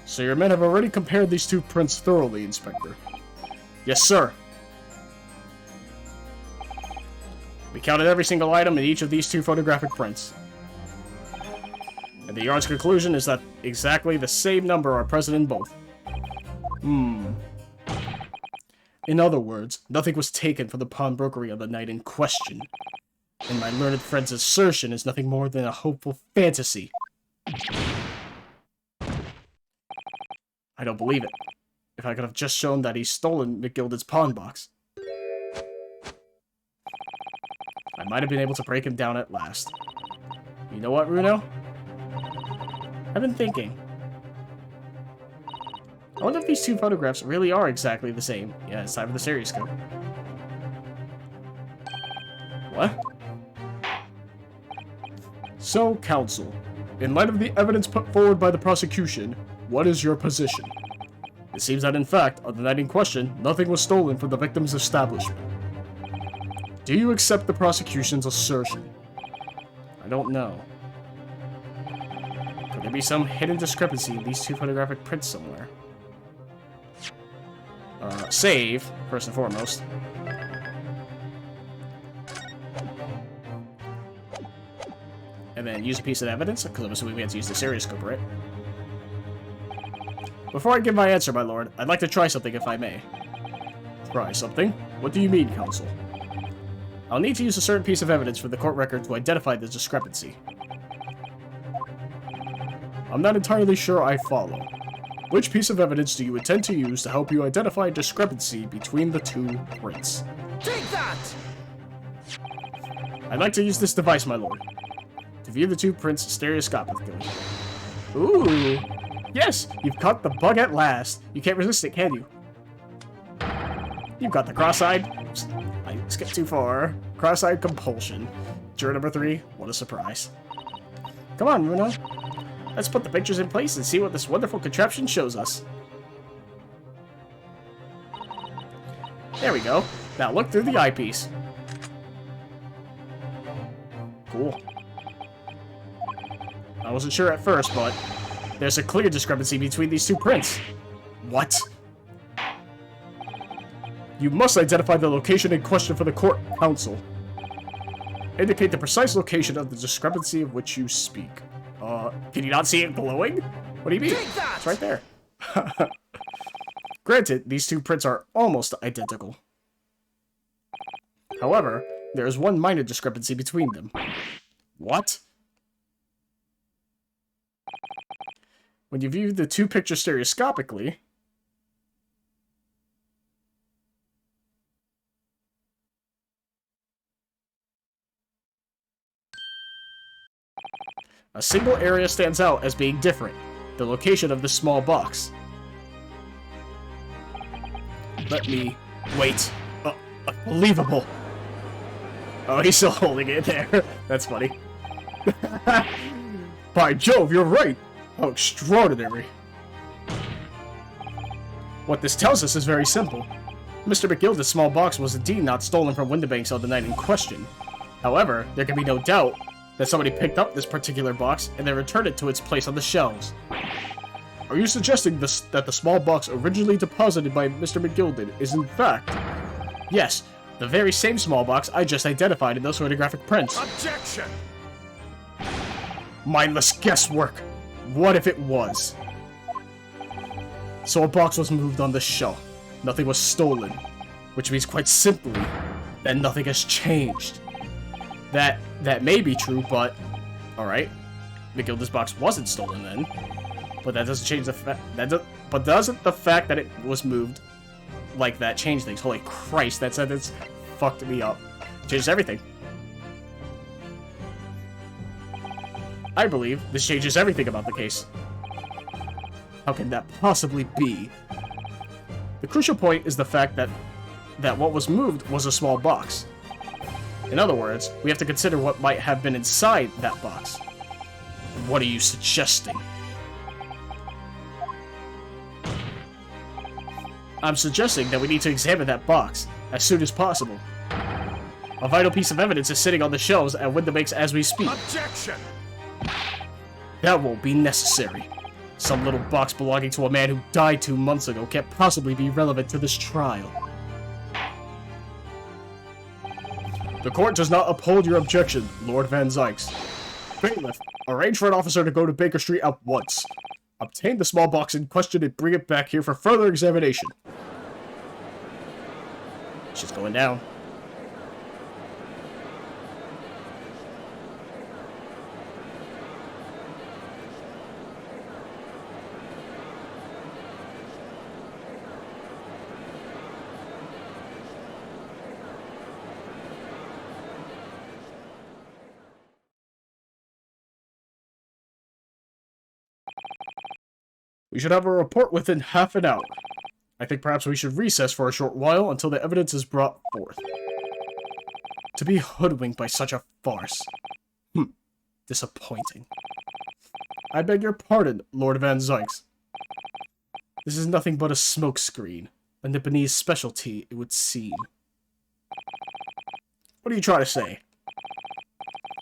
So your men have already compared these two prints thoroughly, Inspector. Yes, sir. We counted every single item in each of these two photographic prints. And the Yard's conclusion is that exactly the same number are present in both. In other words, nothing was taken from the pawnbrokery on the night in question. And my learned friend's assertion is nothing more than a hopeful fantasy. I don't believe it. If I could have just shown that he's stolen McGilden's pawn box, I might have been able to break him down at last. You know what, Runo? I've been thinking. I wonder if these two photographs really are exactly the same. Yeah, it's time for the stereoscope. What? So, counsel, in light of the evidence put forward by the prosecution, what is your position? It seems that in fact, on the night in question, nothing was stolen from the victim's establishment. Do you accept the prosecution's assertion? I don't know. Could there be some hidden discrepancy in these two photographic prints somewhere? Save, first and foremost. And then use a piece of evidence, because I'm assuming we had to use the stereoscope, right? Before I give my answer, my lord, I'd like to try something if I may. Try something? What do you mean, counsel? I'll need to use a certain piece of evidence for the court record to identify the discrepancy. I'm not entirely sure I follow. Which piece of evidence do you intend to use to help you identify a discrepancy between the two prints? Take that! I'd like to use this device, my lord, to view the two prints stereoscopically. Ooh! Yes! You've caught the bug at last! You can't resist it, can you? You've got the cross-eyed... I skipped too far. Cross-eyed compulsion. Juror number 3, what a surprise. Come on, Runo. Let's put the pictures in place and see what this wonderful contraption shows us. There we go. Now look through the eyepiece. Cool. I wasn't sure at first, but there's a clear discrepancy between these two prints. What? You must identify the location in question for the court, counsel. Indicate the precise location of the discrepancy of which you speak. Can you not see it glowing? What do you mean? Take that! It's right there. Granted, these two prints are almost identical. However, there is one minor discrepancy between them. What? When you view the two pictures stereoscopically, a single area stands out as being different, the location of the small box. Let me... wait. Unbelievable. Oh, he's still holding it there. That's funny. By Jove, you're right. How extraordinary. What this tells us is very simple. Mr. McGilden's small box was indeed not stolen from Windibanks on the night in question. However, there can be no doubt that somebody picked up this particular box and then returned it to its place on the shelves. Are you suggesting that the small box originally deposited by Mr. McGilden is in fact... Yes, the very same small box I just identified in those photographic prints. Objection! Mindless guesswork. What if it was? So a box was moved on the shelf. Nothing was stolen. Which means quite simply that nothing has changed. That may be true, but... Alright. McGilden's box wasn't stolen then. But that doesn't change the fact but doesn't the fact that it was moved like that change things? Holy Christ, that sentence fucked me up. Changes everything. I believe this changes everything about the case. How can that possibly be? The crucial point is the fact that what was moved was a small box. In other words, we have to consider what might have been inside that box. What are you suggesting? I'm suggesting that we need to examine that box as soon as possible. A vital piece of evidence is sitting on the shelves at Windibanks as we speak. Objection! That won't be necessary. Some little box belonging to a man who died 2 months ago can't possibly be relevant to this trial. The court does not uphold your objection, Lord Van Zykes. Bailiff, arrange for an officer to go to Baker Street at once. Obtain the small box in question and bring it back here for further examination. She's going down. We should have a report within half an hour. I think perhaps we should recess for a short while until the evidence is brought forth. To be hoodwinked by such a farce. Disappointing. I beg your pardon, Lord Van Zykes. This is nothing but a smokescreen. A Nipponese specialty, it would seem. What are you trying to say?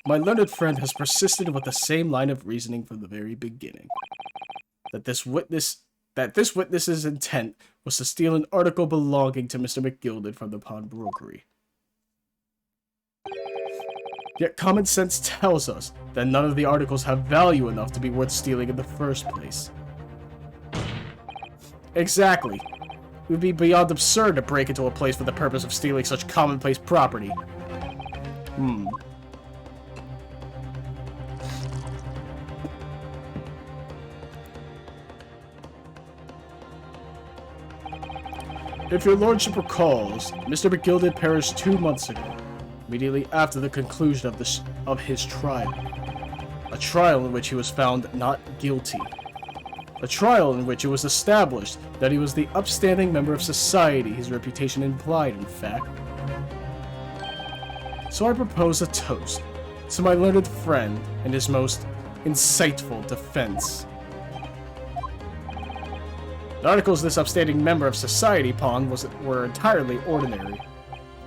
My learned friend has persisted with the same line of reasoning from the very beginning. That this witness's intent was to steal an article belonging to Mr. McGilded from the pawnbrokery. Yet common sense tells us that none of the articles have value enough to be worth stealing in the first place. Exactly. It would be beyond absurd to break into a place for the purpose of stealing such commonplace property. If your lordship recalls, Mr. McGilded perished 2 months ago, immediately after the conclusion of his trial. A trial in which he was found not guilty. A trial in which it was established that he was the upstanding member of society his reputation implied, in fact. So I propose a toast to my learned friend and his most insightful defense. The articles this upstanding member of society pawned were entirely ordinary.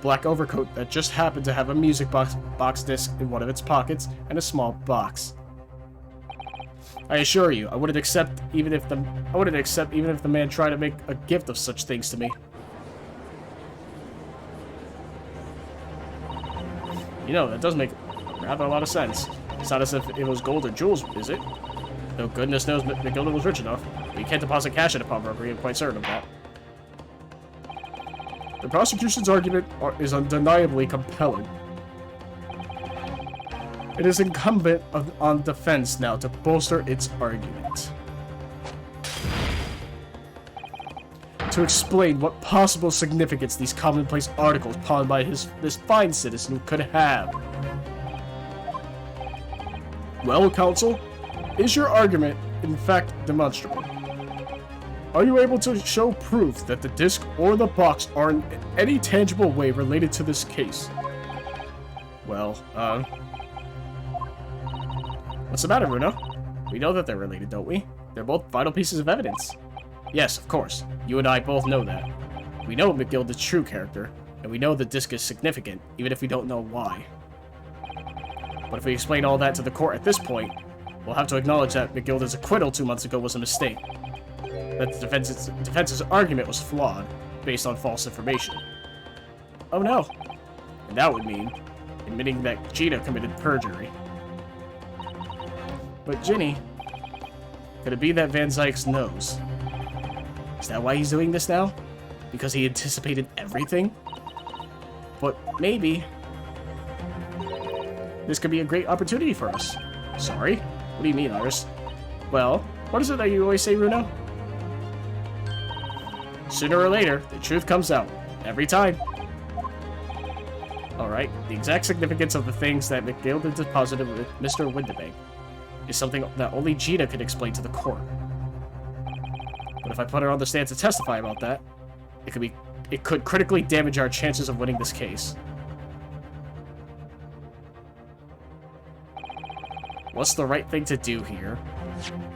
Black overcoat that just happened to have a music box disc in one of its pockets and a small box. I assure you, I wouldn't accept even if the man tried to make a gift of such things to me. You know, that does make rather a lot of sense. It's not as if it was gold or jewels, is it? Though goodness knows McGilded was rich enough. But you can't deposit cash in a pawnbrokery, I'm quite certain of that. The prosecution's argument is undeniably compelling. It is incumbent on defense now to bolster its argument. To explain what possible significance these commonplace articles pawned by this fine citizen could have. Well, counsel, is your argument in fact demonstrable? Are you able to show proof that the disc or the box are in any tangible way related to this case? Well, what's the matter, Bruno? We know that they're related, don't we? They're both vital pieces of evidence. Yes, of course. You and I both know that. We know McGilded's true character, and we know the disc is significant, even if we don't know why. But if we explain all that to the court at this point, we'll have to acknowledge that McGilded's acquittal 2 months ago was a mistake. That the defense's argument was flawed, based on false information. Oh no. And that would mean admitting that Gina committed perjury. But Ginny, could it be that Van Zykes knows? Is that why he's doing this now? Because he anticipated everything? But maybe this could be a great opportunity for us. Sorry? What do you mean, Iris? Well, What is it that you always say, Runo? Sooner or later, the truth comes out. Every time. Alright, the exact significance of the things that McGilden deposited with Mr. Windibank is something that only Gina could explain to the court. But if I put her on the stand to testify about that, it could critically damage our chances of winning this case. What's the right thing to do here?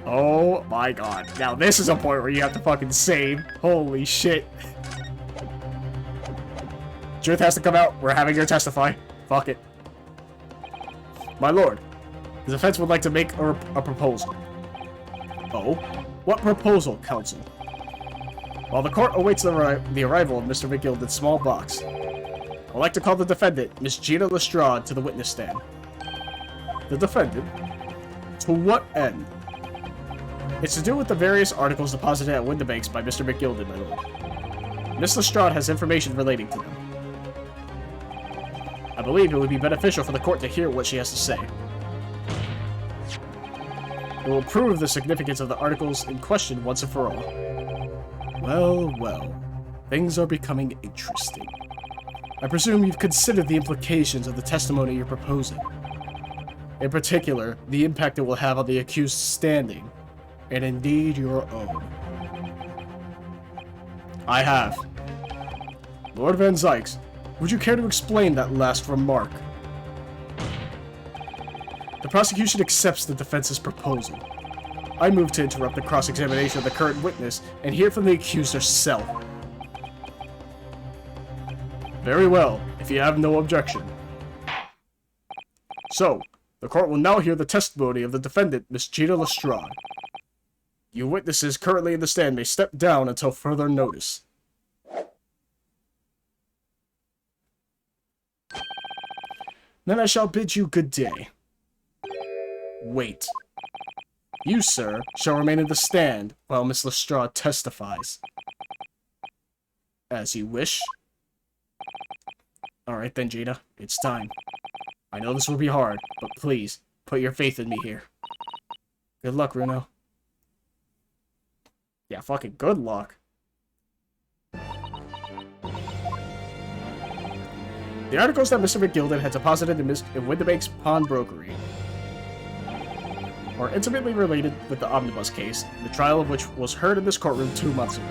Oh my god. Now this is a point where you have to fucking save. Holy shit. Truth has to come out. We're having her testify. Fuck it. My lord, the defense would like to make a proposal. Oh? What proposal, counsel? While the court awaits the arrival of Mr. McGilden's small box, I'd like to call the defendant, Miss Gina Lestrade, to the witness stand. The defendant? To what end? It's to do with the various articles deposited at Windibanks by Mr. McGilden, my lord. Miss Lestrade has information relating to them. I believe it would be beneficial for the court to hear what she has to say. It will prove the significance of the articles in question once and for all. Well, well. Things are becoming interesting. I presume you've considered the implications of the testimony you're proposing. In particular, the impact it will have on the accused's standing, and indeed your own. I have. Lord Van Zykes, would you care to explain that last remark? The prosecution accepts the defense's proposal. I move to interrupt the cross-examination of the current witness and hear from the accused herself. Very well, if you have no objection. So, the court will now hear the testimony of the defendant, Miss Gina Lestrade. You witnesses currently in the stand may step down until further notice. Then I shall bid you good day. Wait. You, sir, shall remain in the stand while Miss Lestrade testifies. As you wish. Alright then, Gina. It's time. I know this will be hard, but please, put your faith in me here. Good luck, Runo. Yeah, fucking good luck. The articles that Mr. McGilden had deposited in Windibank's pawnbrokery are intimately related with the omnibus case, the trial of which was heard in this courtroom 2 months ago.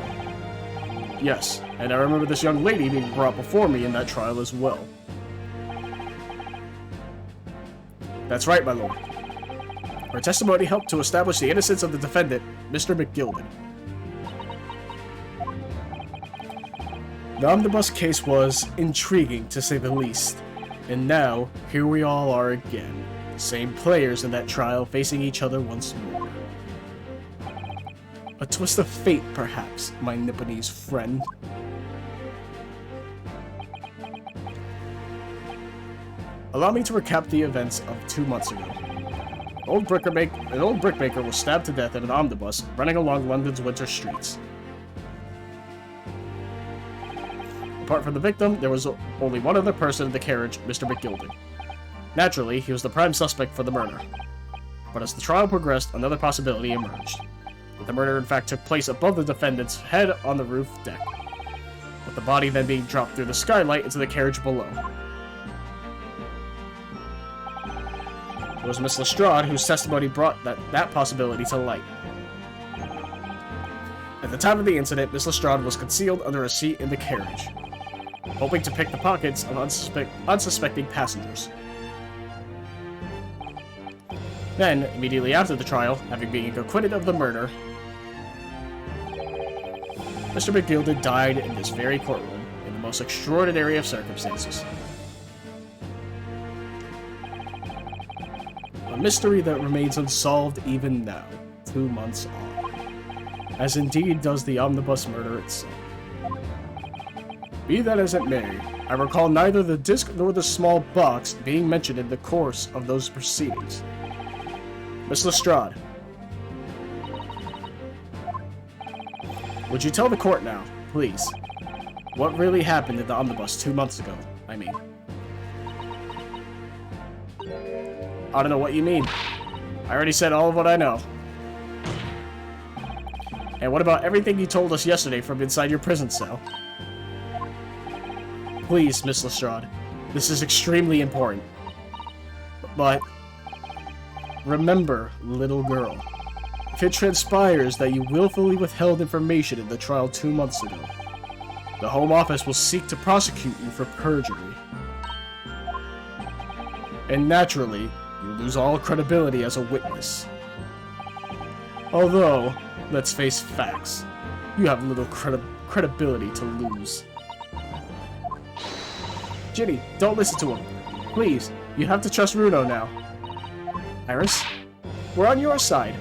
Yes, and I remember this young lady being brought before me in that trial as well. That's right, my lord. Her testimony helped to establish the innocence of the defendant, Mr. McGilden. The omnibus case was intriguing, to say the least. And now, here we all are again. The same players in that trial facing each other once more. A twist of fate, perhaps, my Nipponese friend. Allow me to recap the events of 2 months ago. An old brickmaker was stabbed to death in an omnibus running along London's winter streets. Apart from the victim, there was only one other person in the carriage, Mr. McGilden. Naturally, he was the prime suspect for the murder. But as the trial progressed, another possibility emerged. That the murder in fact took place above the defendant's head on the roof deck, with the body then being dropped through the skylight into the carriage below. It was Miss Lestrade whose testimony brought that possibility to light. At the time of the incident, Miss Lestrade was concealed under a seat in the carriage, hoping to pick the pockets of unsuspecting passengers. Then, immediately after the trial, having been acquitted of the murder, Mr. McGilden died in this very courtroom in the most extraordinary of circumstances. A mystery that remains unsolved even now, 2 months on, as indeed does the omnibus murder itself. Be that as it may, I recall neither the disc nor the small box being mentioned in the course of those proceedings. Miss Lestrade, would you tell the court now, please, what really happened in the omnibus 2 months ago, I mean? I don't know what you mean. I already said all of what I know. And what about everything you told us yesterday from inside your prison cell? Please, Miss Lestrade. This is extremely important. But remember, little girl, if it transpires that you willfully withheld information in the trial 2 months ago, the Home Office will seek to prosecute you for perjury. And naturally, you lose all credibility as a witness. Although, let's face facts, you have little credibility to lose. Ginny, don't listen to him. Please, you have to trust Runo now. Iris, we're on your side.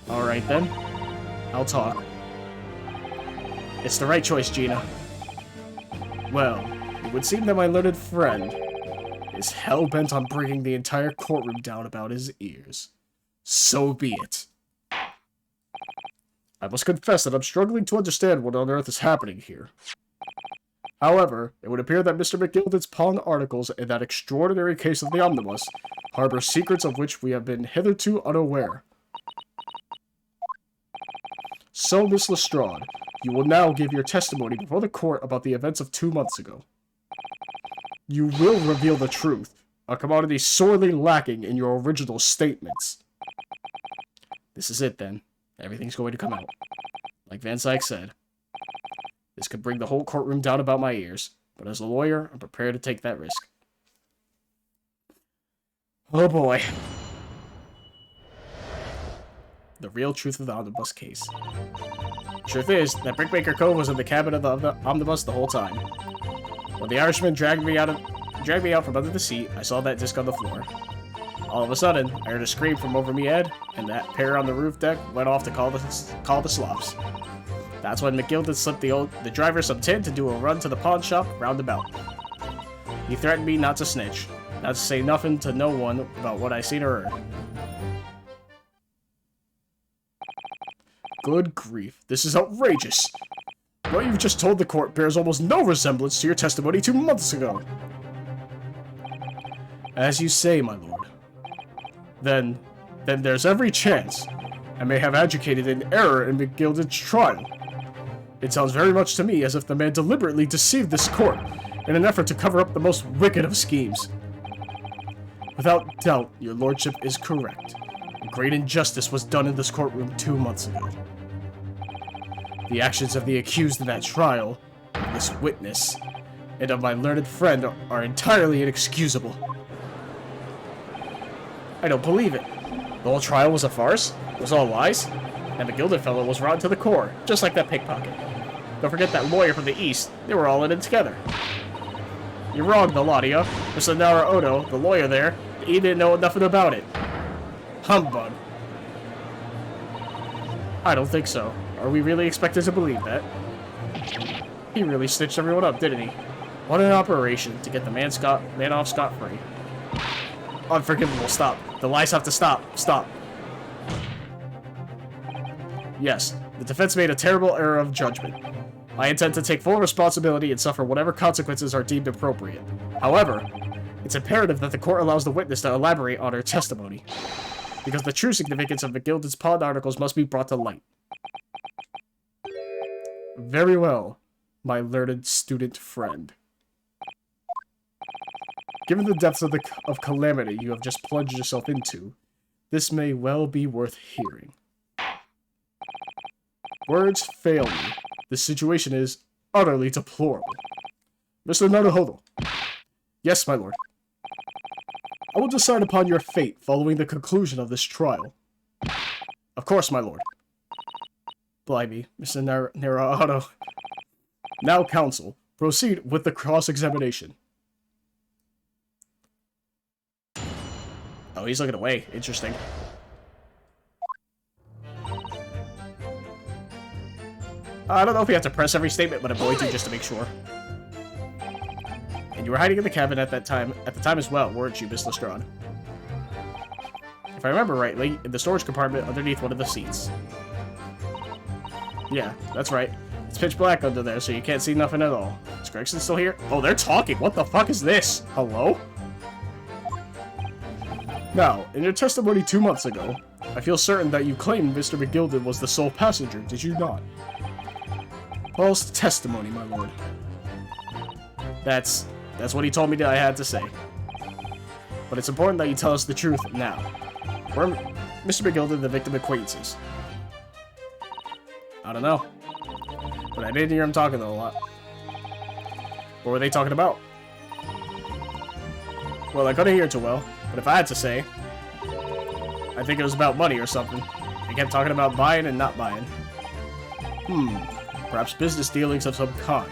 Alright then, I'll talk. It's the right choice, Gina. Well, it would seem that my learned friend is hell-bent on bringing the entire courtroom down about his ears. So be it. I must confess that I'm struggling to understand what on earth is happening here. However, it would appear that Mr. McGilden's pawn articles in that extraordinary case of the omnibus harbor secrets of which we have been hitherto unaware. So, Miss Lestrade, you will now give your testimony before the court about the events of 2 months ago. You will reveal the truth, a commodity sorely lacking in your original statements. This is it, then. Everything's going to come out. Like Van Syke said, this could bring the whole courtroom down about my ears, but as a lawyer, I'm prepared to take that risk. Oh boy. The real truth of the omnibus case. Truth is, that Brickmaker Cove was in the cabin of the omnibus the whole time. When the Irishman dragged me out from under the seat, I saw that disc on the floor. All of a sudden, I heard a scream from over me head, and that pair on the roof deck went off to call the slops. That's when McGilden slipped the driver some tin to do a run to the pawn shop roundabout. He threatened me not to snitch, not to say nothing to no one about what I seen or heard. Good grief, this is outrageous. What you've just told the court bears almost no resemblance to your testimony 2 months ago. As you say, my lord. Then there's every chance I may have adjudicated an error in McGilden's trial. It sounds very much to me as if the man deliberately deceived this court in an effort to cover up the most wicked of schemes. Without doubt, your lordship is correct. A great injustice was done in this courtroom 2 months ago. The actions of the accused in that trial, of this witness, and of my learned friend are entirely inexcusable. I don't believe it. The whole trial was a farce? It was all lies? And the Gilded fellow was rotten to the core, just like that pickpocket. Don't forget that lawyer from the East. They were all in it together. You're wrong, the lot of you. Mr. Nara Odo, the lawyer there, he didn't know nothing about it. Humbug. I don't think so. Are we really expected to believe that? He really stitched everyone up, didn't he? What an operation to get the man off scot-free. Unforgivable, stop. The lies have to stop. Stop. Yes, the defense made a terrible error of judgment. I intend to take full responsibility and suffer whatever consequences are deemed appropriate. However, it's imperative that the court allows the witness to elaborate on her testimony, because the true significance of McGilden's pawn articles must be brought to light. Very well, my learned student friend. Given the depths of calamity you have just plunged yourself into, this may well be worth hearing. Words fail me. This situation is utterly deplorable. Mr. Naruhodo. Yes, my lord. I will decide upon your fate following the conclusion of this trial. Of course, my lord. Blimey, Mr. Naruhodo. Now, counsel, proceed with the cross-examination. Oh, he's looking away. Interesting. I don't know if you have to press every statement, but I'm going to just to make sure. And you were hiding in the cabin at the time as well, weren't you, Miss Lestrade? If I remember rightly, in the storage compartment underneath one of the seats. Yeah, that's right. It's pitch black under there, so you can't see nothing at all. Is Gregson still here? Oh, they're talking. What the fuck is this? Hello? Now, in your testimony 2 months ago, I feel certain that you claimed Mr. McGilded was the sole passenger, did you not? False testimony, my lord. That's what he told me that I had to say. But it's important that you tell us the truth now. Were Mr. McGilded the victim acquaintances? I don't know. But I did hear him talking a lot. What were they talking about? Well, I couldn't hear too well, but if I had to say, I think it was about money or something. They kept talking about buying and not buying. Perhaps business dealings of some kind.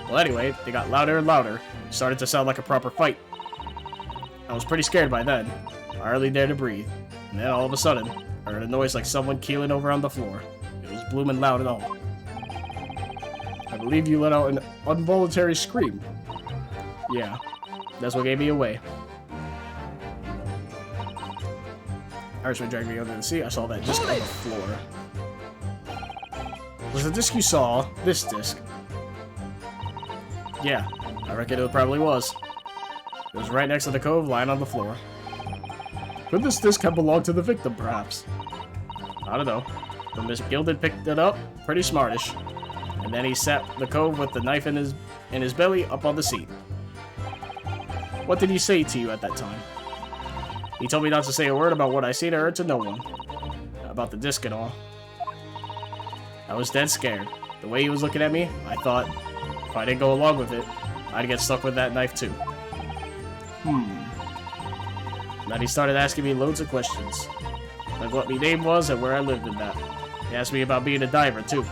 Well, anyway, they got louder and louder. It started to sound like a proper fight. I was pretty scared by then. I hardly dared to breathe. And then all of a sudden, I heard a noise like someone keeling over on the floor. It was blooming loud and all. I believe you let out an involuntary scream. Yeah, that's what gave me away. Irishman dragged me under the seat. I saw that disc on the floor. Was the disc you saw this disc? Yeah, I reckon it probably was. It was right next to the cove, lying on the floor. Could this disc have belonged to the victim, perhaps? I don't know. But Mr. Gilded picked it up, pretty smartish. And then he sat the cove with the knife in his belly up on the seat. What did he say to you at that time? He told me not to say a word about what I seen or heard to no one. About the disc and all. I was dead scared. The way he was looking at me, I thought, if I didn't go along with it, I'd get stuck with that knife too. Then he started asking me loads of questions. Like what my name was and where I lived and that. He asked me about being a diver too.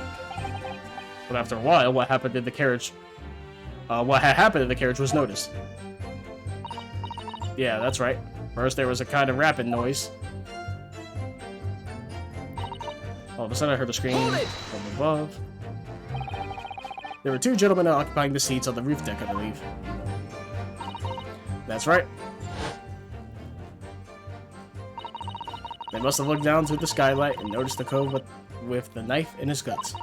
But after a while, what happened in the carriage... what had happened in the carriage was noticed. Yeah, that's right. First there was a kind of rapping noise. All of a sudden I heard a scream from above. There were two gentlemen occupying the seats on the roof deck, I believe. That's right. They must have looked down through the skylight and noticed the cove with the knife in his guts.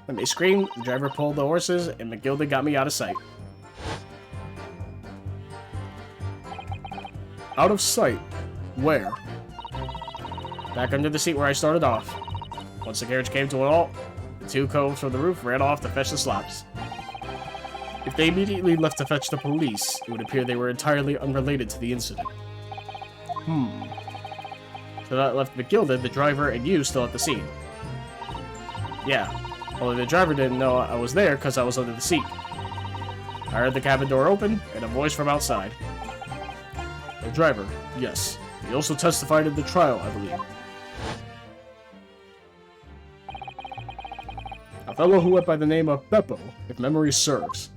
When they screamed, the driver pulled the horses, and McGilded got me out of sight. Out of sight? Where? Back under the seat where I started off. Once the carriage came to a halt, the two coves from the roof ran off to fetch the slops. If they immediately left to fetch the police, it would appear they were entirely unrelated to the incident. So that left McGilded, the driver, and you still at the scene. Yeah, only the driver didn't know I was there because I was under the seat. I heard the cabin door open, and a voice from outside. The driver, yes. He also testified in the trial, I believe. A fellow who went by the name of Beppo, if memory serves.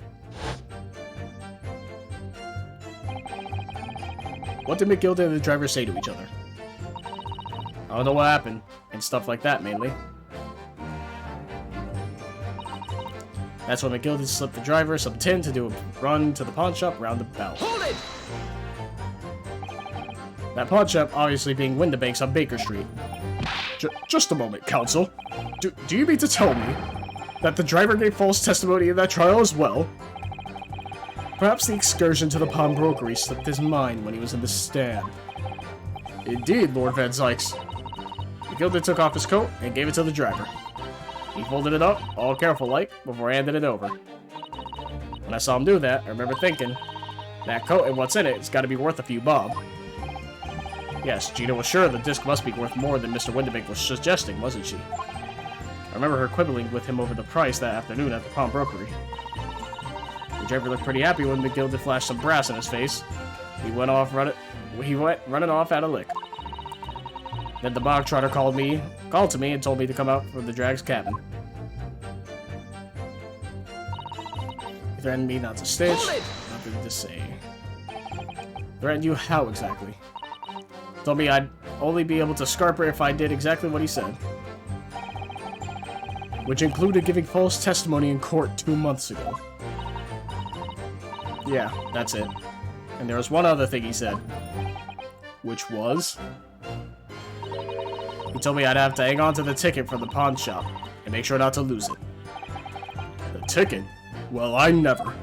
What did McGilded and the driver say to each other? I don't know what happened, and stuff like that, mainly. That's when McGilded slipped the driver some tin to do a run to the pawn shop roundabout. Hold it! That pawn shop obviously being Windibanks on Baker Street. Just a moment, counsel. Do you mean to tell me that the driver gave false testimony in that trial as well? Perhaps the excursion to the pawnbrokery slipped his mind when he was in the stand. Indeed, Lord Van Zykes. McGilded took off his coat and gave it to the driver. He folded it up, all careful-like, before handing it over. When I saw him do that, I remember thinking, that coat and what's in it has got to be worth a few bob. Yes, Gina was sure the disc must be worth more than Mr. Windibank was suggesting, wasn't she? I remember her quibbling with him over the price that afternoon at the pawnbrokery. The driver looked pretty happy when McGilded flashed some brass in his face. He went running off at a lick. Then the bog trotter called to me and told me to come out from the drag's cabin. He threatened me not to stitch, nothing to say. Threatened you how exactly? Told me I'd only be able to scarper if I did exactly what he said. Which included giving false testimony in court 2 months ago. Yeah, that's it. And there was one other thing he said. Which was... He told me I'd have to hang on to the ticket from the pawn shop and make sure not to lose it. The ticket? Well, I never.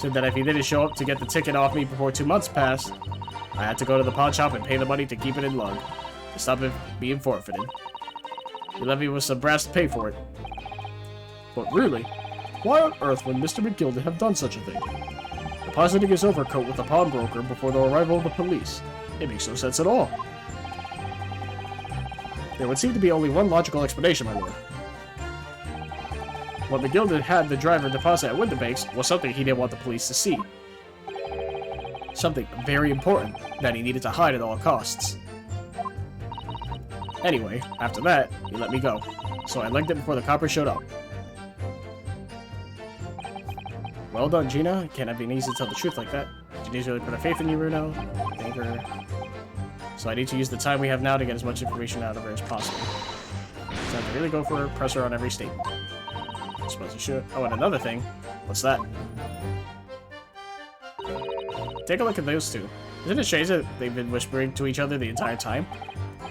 Said that if he didn't show up to get the ticket off me before 2 months passed, I had to go to the pawn shop and pay the money to keep it in lug, to stop it being forfeited. He left me with some brass to pay for it. But really, why on earth would Mr. McGilden have done such a thing? Depositing his overcoat with the pawnbroker before the arrival of the police. It makes no sense at all. There would seem to be only one logical explanation, my lord. What McGilden had the driver deposit at Windibanks was something he didn't want the police to see. Something very important that he needed to hide at all costs. Anyway, after that, he let me go, so I legged it before the coppers showed up. Well done, Gina. It can't have been easy to tell the truth like that. Gina's really put her faith in you, Bruno. Thank her. So I need to use the time we have now to get as much information out of her as possible. So I have to really go for her, press her on every statement. I suppose I should. Oh, and another thing. What's that? Take a look at those two. Isn't it strange that they've been whispering to each other the entire time?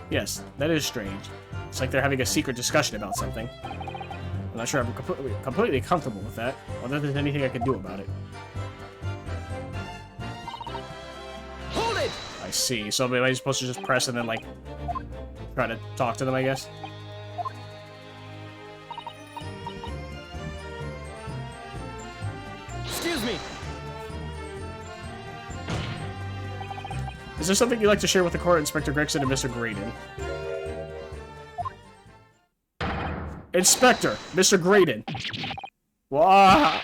Yes, that is strange. It's like they're having a secret discussion about something. I'm not sure I'm completely comfortable with that, whether there's anything I can do about it. Hold it! I see. So am I supposed to just press and then, like, try to talk to them, I guess? Excuse me. Is there something you'd like to share with the court, Inspector Gregson and Mr. Graydon? Inspector, Mr. Graydon. Wow.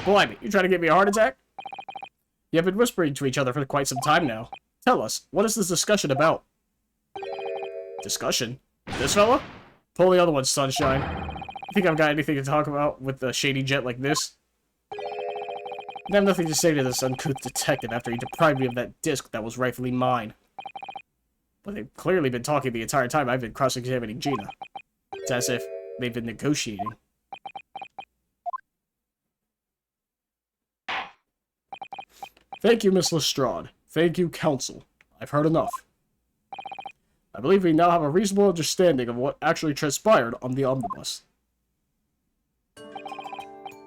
Blimey, you trying to give me a heart attack? You have been whispering to each other for quite some time now. Tell us, what is this discussion about? Discussion? This fella? Pull the other one, Sunshine. You think I've got anything to talk about with a shady jet like this? I have nothing to say to this uncouth detective after he deprived me of that disc that was rightfully mine. But they've clearly been talking the entire time I've been cross-examining Gina. It's as if they've been negotiating. Thank you, Miss Lestrade. Thank you, Counsel. I've heard enough. I believe we now have a reasonable understanding of what actually transpired on the omnibus.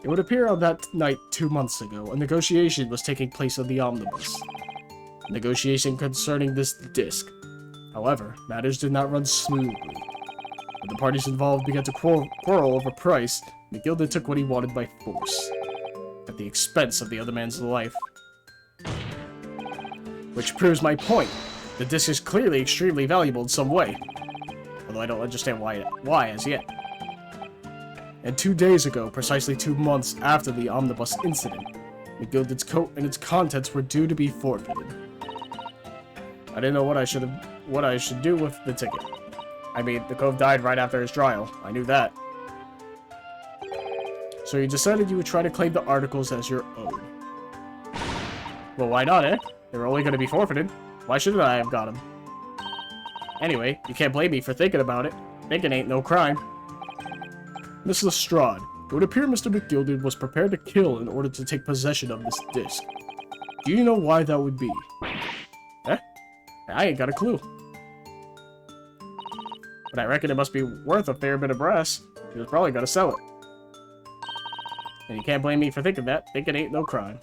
It would appear on that night 2 months ago, a negotiation was taking place on the omnibus. A negotiation concerning this disc. However, matters did not run smoothly. When the parties involved began to quarrel over price, McGilden took what he wanted by force, at the expense of the other man's life. Which proves my point. The disc is clearly extremely valuable in some way, although I don't understand why as yet. And 2 days ago, precisely 2 months after the omnibus incident, McGilden's coat and its contents were due to be forfeited. I didn't know what I should do with the ticket. I mean, the Cove died right after his trial. I knew that. So you decided you would try to claim the articles as your own. Well, why not, eh? They were only going to be forfeited. Why shouldn't I have got them? Anyway, you can't blame me for thinking about it. Thinking ain't no crime. Miss Lestrade, it would appear Mr. McGilden was prepared to kill in order to take possession of this disc. Do you know why that would be? Eh? I ain't got a clue. But I reckon it must be worth a fair bit of brass. He was probably gonna sell it. And you can't blame me for thinking that. Thinking ain't no crime.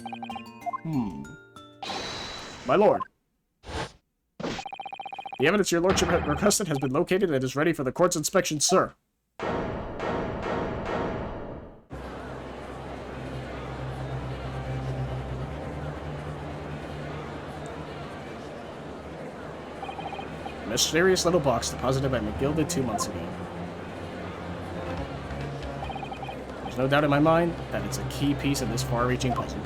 My lord. The evidence your lordship requested has been located and is ready for the court's inspection, sir. A mysterious little box deposited by McGilden 2 months ago. There's no doubt in my mind that it's a key piece of this far-reaching puzzle.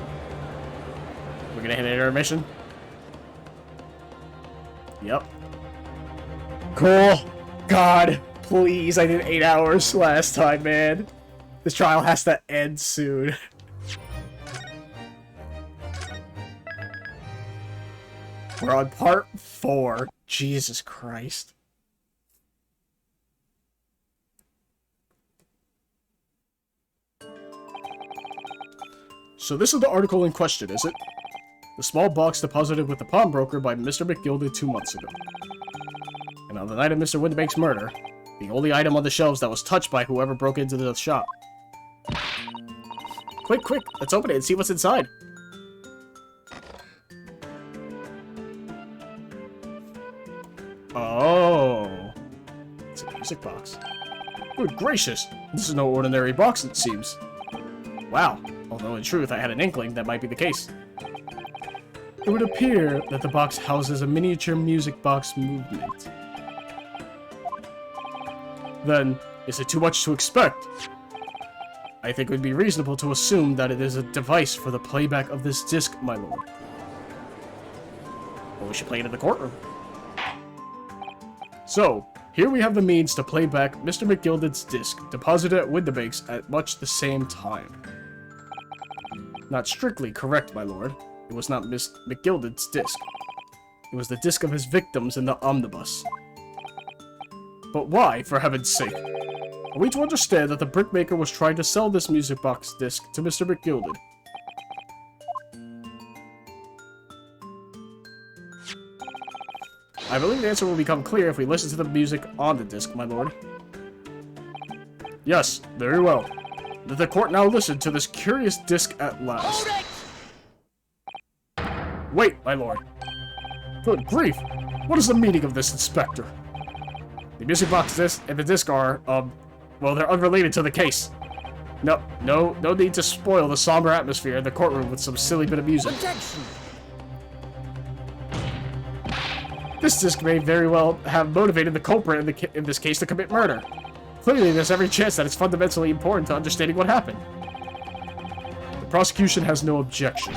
We're gonna hit intermission? Yep. Cool. God, please, I did 8 hours last time, man. This trial has to end soon. We're on part 4. Jesus Christ. So this is the article in question, is it? The small box deposited with the pawnbroker by Mr. McGilden 2 months ago. And on the night of Mr. Windibank's murder, the only item on the shelves that was touched by whoever broke into the shop. Quick, quick, let's open it and see what's inside. Oh. It's a music box. Good gracious. This is no ordinary box, it seems. Wow. Although in truth, I had an inkling that might be the case. It would appear that the box houses a miniature music box movement. Then, is it too much to expect? I think it would be reasonable to assume that it is a device for the playback of this disc, my lord. Well, we should play it in the courtroom. So, here we have the means to play back Mr. McGilded's disc, deposited at Windibanks at much the same time. Not strictly correct, my lord. It was not Miss McGilded's disc. It was the disc of his victims in the omnibus. But why, for heaven's sake? Are we to understand that the brickmaker was trying to sell this music box disc to Mr. McGilded? I believe the answer will become clear if we listen to the music on the disc, my lord. Yes, very well. Let the court now listen to this curious disc at last. Hold it! Wait, my lord. Good grief! What is the meaning of this, Inspector? The music box disc and the disc are, well, they're unrelated to the case. No need to spoil the somber atmosphere in the courtroom with some silly bit of music. Objection! This disc may very well have motivated the culprit in this case to commit murder. Clearly, there's every chance that it's fundamentally important to understanding what happened. The prosecution has no objection.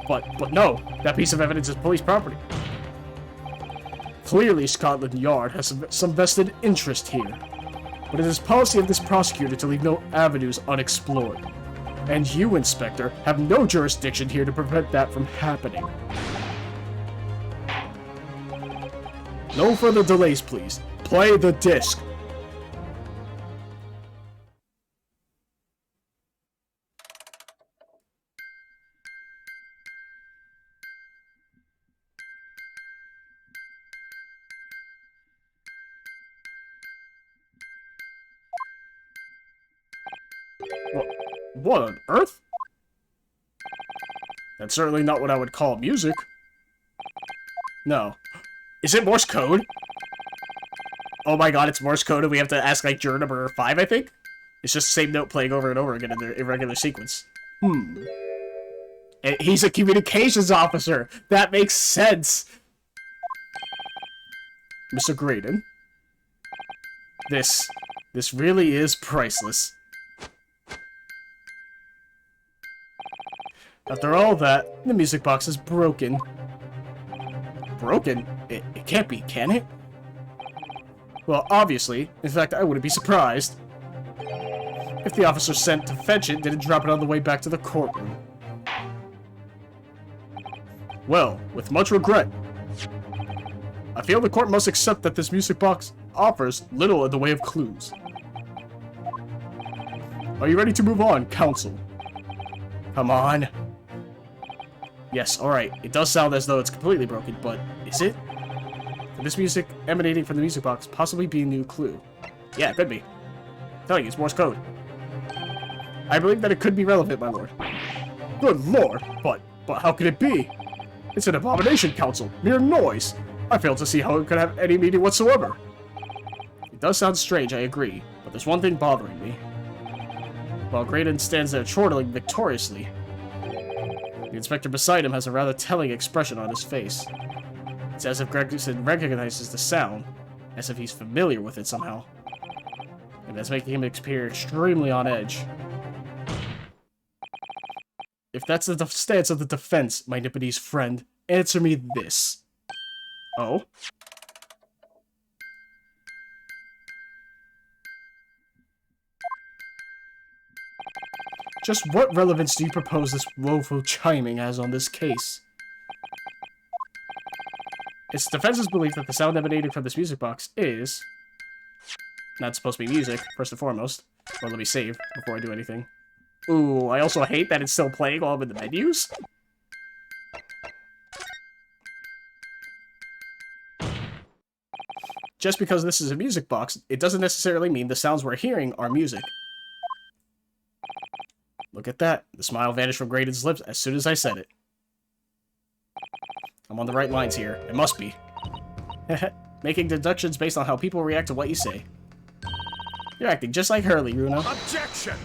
But no, that piece of evidence is police property. Clearly, Scotland Yard has some vested interest here. But it is policy of this prosecutor to leave no avenues unexplored. And you, Inspector, have no jurisdiction here to prevent that from happening. No further delays, please. Play the disc. What on earth? That's certainly not what I would call music. No. Is it Morse code? Oh my god, it's Morse code and we have to ask like juror number 5, I think? It's just the same note playing over and over again in the irregular sequence. And he's a communications officer! That makes sense! Mr. Graydon? This really is priceless. After all that, the music box is broken. Broken? It can't be, can it? Well, obviously. In fact, I wouldn't be surprised if the officer sent to fetch it didn't drop it on the way back to the courtroom. Well, with much regret, I feel the court must accept that this music box offers little in the way of clues. Are you ready to move on, counsel? Come on. Yes, alright. It does sound as though it's completely broken, but is it? Could this music emanating from the music box possibly be a new clue? Yeah, it could be. I'm telling you, it's Morse code. I believe that it could be relevant, my lord. Good lord, but how could it be? It's an abomination, counsel. Mere noise. I fail to see how it could have any meaning whatsoever. It does sound strange, I agree, but there's one thing bothering me. While Graydon stands there chortling victoriously, the inspector beside him has a rather telling expression on his face. It's as if Gregson recognizes the sound, as if he's familiar with it somehow. And that's making him appear extremely on edge. If that's the stance of the defense, my Nipponese friend, answer me this. Oh? Just what relevance do you propose this woeful chiming has on this case? It's the defense's belief that the sound emanating from this music box is not supposed to be music, first and foremost. Well, let me save before I do anything. Ooh, I also hate that it's still playing while I'm in the menus. Just because this is a music box, it doesn't necessarily mean the sounds we're hearing are music. Look at that. The smile vanished from Graydon's lips as soon as I said it. I'm on the right lines here. It must be. making deductions based on how people react to what you say. You're acting just like Hurley, Runo. Objection!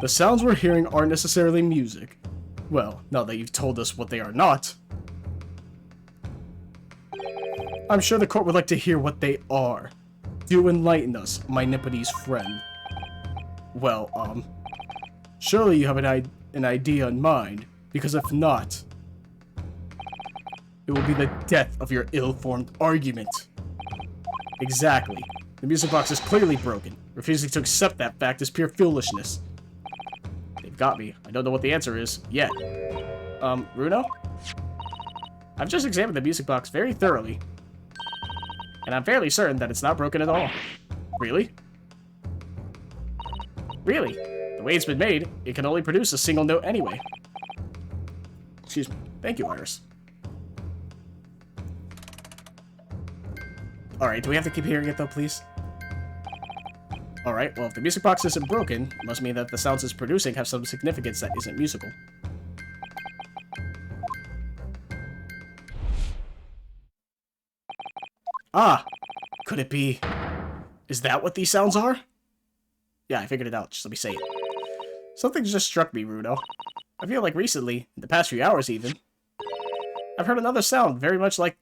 The sounds we're hearing aren't necessarily music. Well, now that you've told us what they are not, I'm sure the court would like to hear what they are. Do enlighten us, my Nipponese friend. Well, surely you have an idea in mind, because if not, it will be the death of your ill-formed argument. Exactly. The music box is clearly broken. Refusing to accept that fact is pure foolishness. They've got me. I don't know what the answer is yet. Runo? I've just examined the music box very thoroughly, and I'm fairly certain that it's not broken at all. Really? Really? The way it's been made, it can only produce a single note anyway. Excuse me. Thank you, Iris. Alright, do we have to keep hearing it though, please? Alright, well if the music box isn't broken, it must mean that the sounds it's producing have some significance that isn't musical. Ah! Could it be... Is that what these sounds are? Yeah, I figured it out. Just let me say it. Something just struck me, Runo. I feel like recently, in the past few hours even, I've heard another sound very much like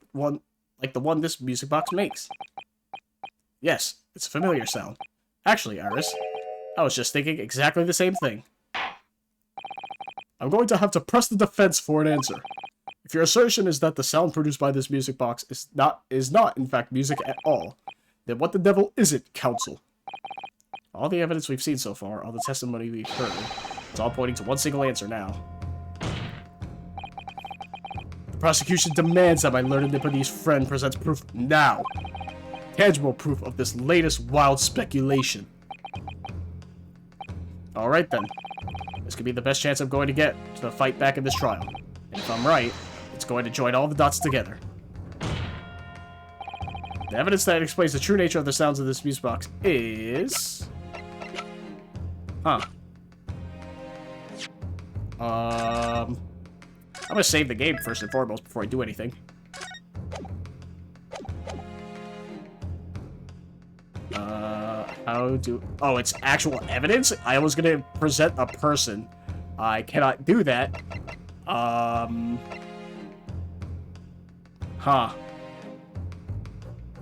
the one this music box makes. Yes, it's a familiar sound. Actually, Iris, I was just thinking exactly the same thing. I'm going to have to press the defense for an answer. If your assertion is that the sound produced by this music box is not in fact music at all, then what the devil is it, counsel? All the evidence we've seen so far, all the testimony we've heard, it's all pointing to one single answer now. The prosecution demands that my learned Nipponese friend presents proof now. Tangible proof of this latest wild speculation. Alright then. This could be the best chance I'm going to get to fight back in this trial. And if I'm right, it's going to join all the dots together. The evidence that explains the true nature of the sounds of this music box is... Huh. I'm gonna save the game first and foremost before I do anything. How do... Oh, it's actual evidence? I was gonna present a person. I cannot do that. Huh.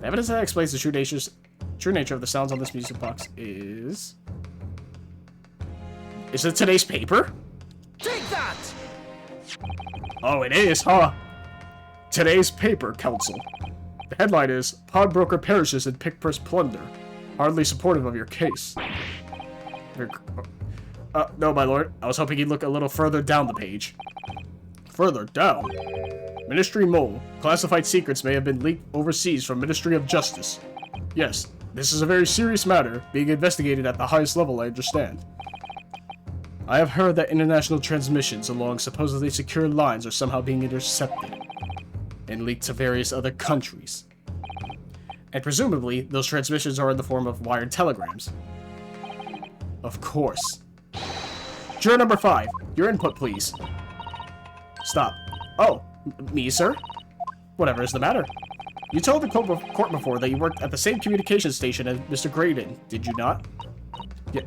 The evidence that explains the true nature of the sounds on this music box is... Is it today's paper? Take that! Oh, it is, huh? Today's paper, counsel. The headline is, Pawnbroker perishes in pick-purse plunder. Hardly supportive of your case. No, my lord. I was hoping you'd look a little further down the page. Further down? Ministry Mole. Classified secrets may have been leaked overseas from Ministry of Justice. Yes, this is a very serious matter, being investigated at the highest level, I understand. I have heard that international transmissions along supposedly secure lines are somehow being intercepted and leaked to various other countries. And presumably, those transmissions are in the form of wired telegrams. Of course. Juror number 5, your input, please. Stop. Oh, me, sir? Whatever is the matter? You told the court before that you worked at the same communications station as Mr. Graydon, did you not?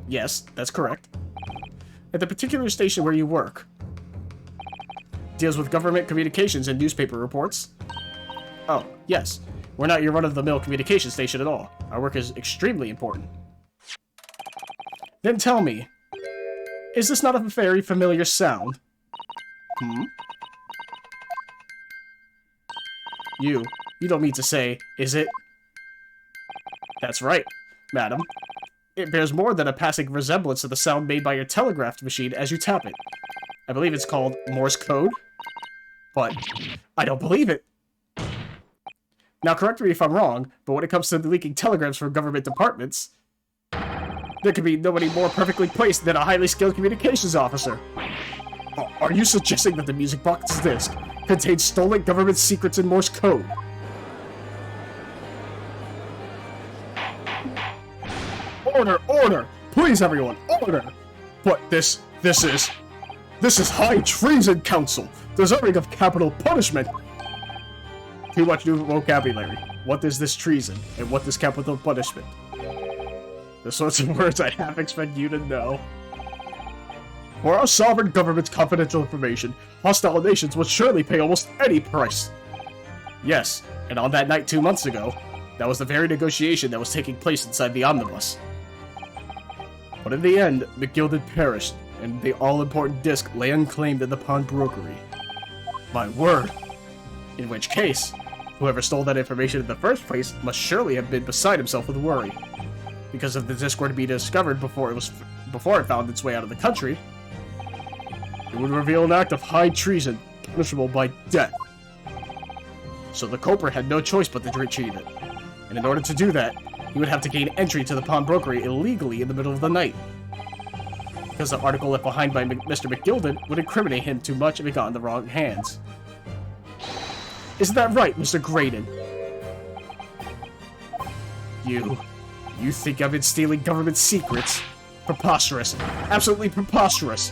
Yes, that's correct. At the particular station where you work deals with government communications and newspaper reports? Oh, yes. We're not your run-of-the-mill communication station at all. Our work is extremely important. Then tell me, is this not a very familiar sound? You don't mean to say, is it? That's right, madam. It bears more than a passing resemblance to the sound made by your telegraph machine as you tap it. I believe it's called Morse code. But I don't believe it. Now, correct me if I'm wrong, but when it comes to leaking telegrams from government departments, there could be nobody more perfectly placed than a highly skilled communications officer. Are you suggesting that the music box disc contains stolen government secrets in Morse code? Order! Order! Please, everyone, order! But this is high treason, counsel, deserving of capital punishment. Too much new vocabulary. What is this treason? And what is capital punishment? The sorts of words I half expect you to know. For our sovereign government's confidential information, hostile nations would surely pay almost any price. Yes, and on that night 2 months ago, that was the very negotiation that was taking place inside the omnibus. But in the end, McGilded perished, and the all-important disc lay unclaimed in the pawnbrokery. My word! In which case, whoever stole that information in the first place must surely have been beside himself with worry. Because if the disc were to be discovered before it found its way out of the country, it would reveal an act of high treason, punishable by death. So the culprit had no choice but to retrieve it. And in order to do that, he would have to gain entry to the pawnbrokery illegally in the middle of the night. Because the article left behind by Mr. McGilded would incriminate him too much if it got in the wrong hands. Isn't that right, Mr. Graydon? You think I've been stealing government secrets? Preposterous. Absolutely preposterous.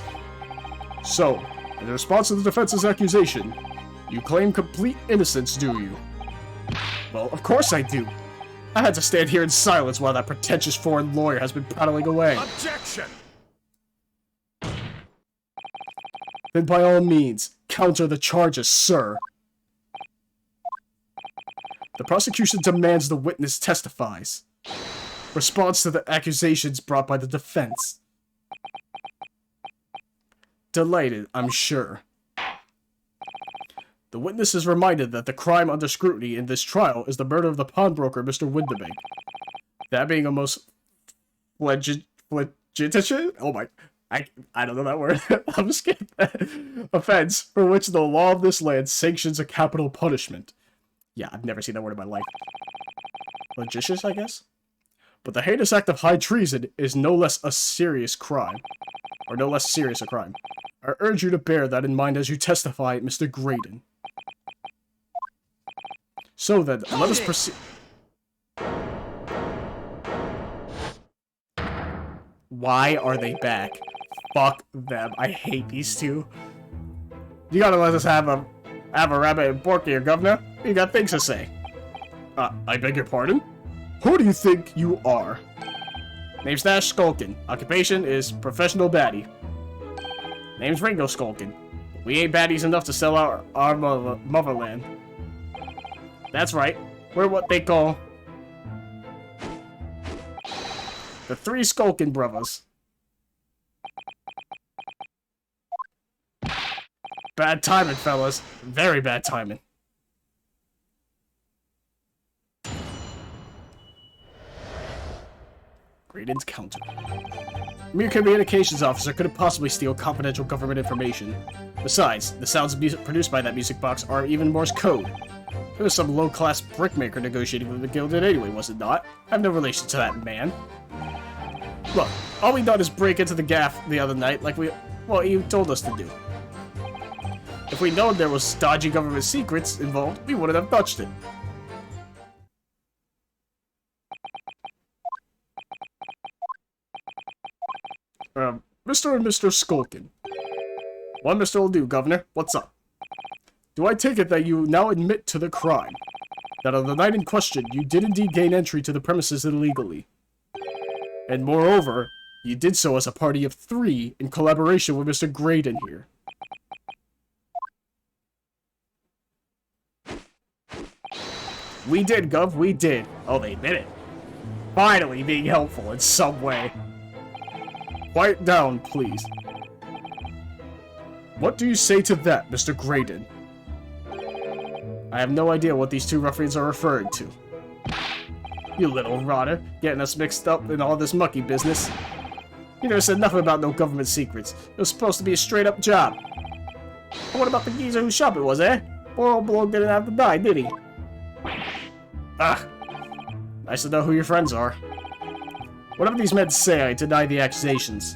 So, in response to the defense's accusation, you claim complete innocence, do you? Well, of course I do. I had to stand here in silence while that pretentious foreign lawyer has been prattling away. Objection! Then by all means, counter the charges, sir. The prosecution demands the witness testifies. Response to the accusations brought by the defense. Delighted, I'm sure. The witness is reminded that the crime under scrutiny in this trial is the murder of the pawnbroker, Mr. Windibank. That being a most flagitious? Oh my... I don't know that word. I'm skipping offense for which the law of this land sanctions a capital punishment. Yeah, I've never seen that word in my life. Flagitious, I guess? But the heinous act of high treason is no less a serious crime. Or no less serious a crime. I urge you to bear that in mind as you testify, Mr. Graydon. So then, let us proceed. Why are they back? Fuck them. I hate these two. You gotta let us have a rabbit and pork here, Governor. You got things to say. I beg your pardon? Who do you think you are? Name's Nash Skulkin. Occupation is professional baddie. Name's Ringo Skulkin. We ain't baddies enough to sell our motherland. That's right. We're what they call the Three Skulkin Brothers. Bad timing, fellas. Very bad timing. Graydon's counter. Mere communications officer couldn't possibly steal confidential government information. Besides, the sounds produced by that music box are even Morse code. It was some low-class brickmaker negotiating with McGilded anyway, was it not? I have no relation to that man. Look, all we done is break into the gaff the other night like you told us to do. If we'd known there was dodgy government secrets involved, we wouldn't have touched it. Mr. and Mr. Skulkin. One Mr. will do, Governor. What's up? Do I take it that you now admit to the crime? That on the night in question, you did indeed gain entry to the premises illegally? And moreover, you did so as a party of 3 in collaboration with Mr. Graydon here. We did, Gov, we did. Oh, they admit it. Finally being helpful in some way. Quiet down, please. What do you say to that, Mr. Graydon? I have no idea what these two ruffians are referring to. You little rotter, getting us mixed up in all this mucky business. You never said nothing about no government secrets. It was supposed to be a straight-up job. But what about the geezer whose shop it was, eh? Poor old bloke didn't have to die, did he? Ah, nice to know who your friends are. Whatever these men say, I deny the accusations.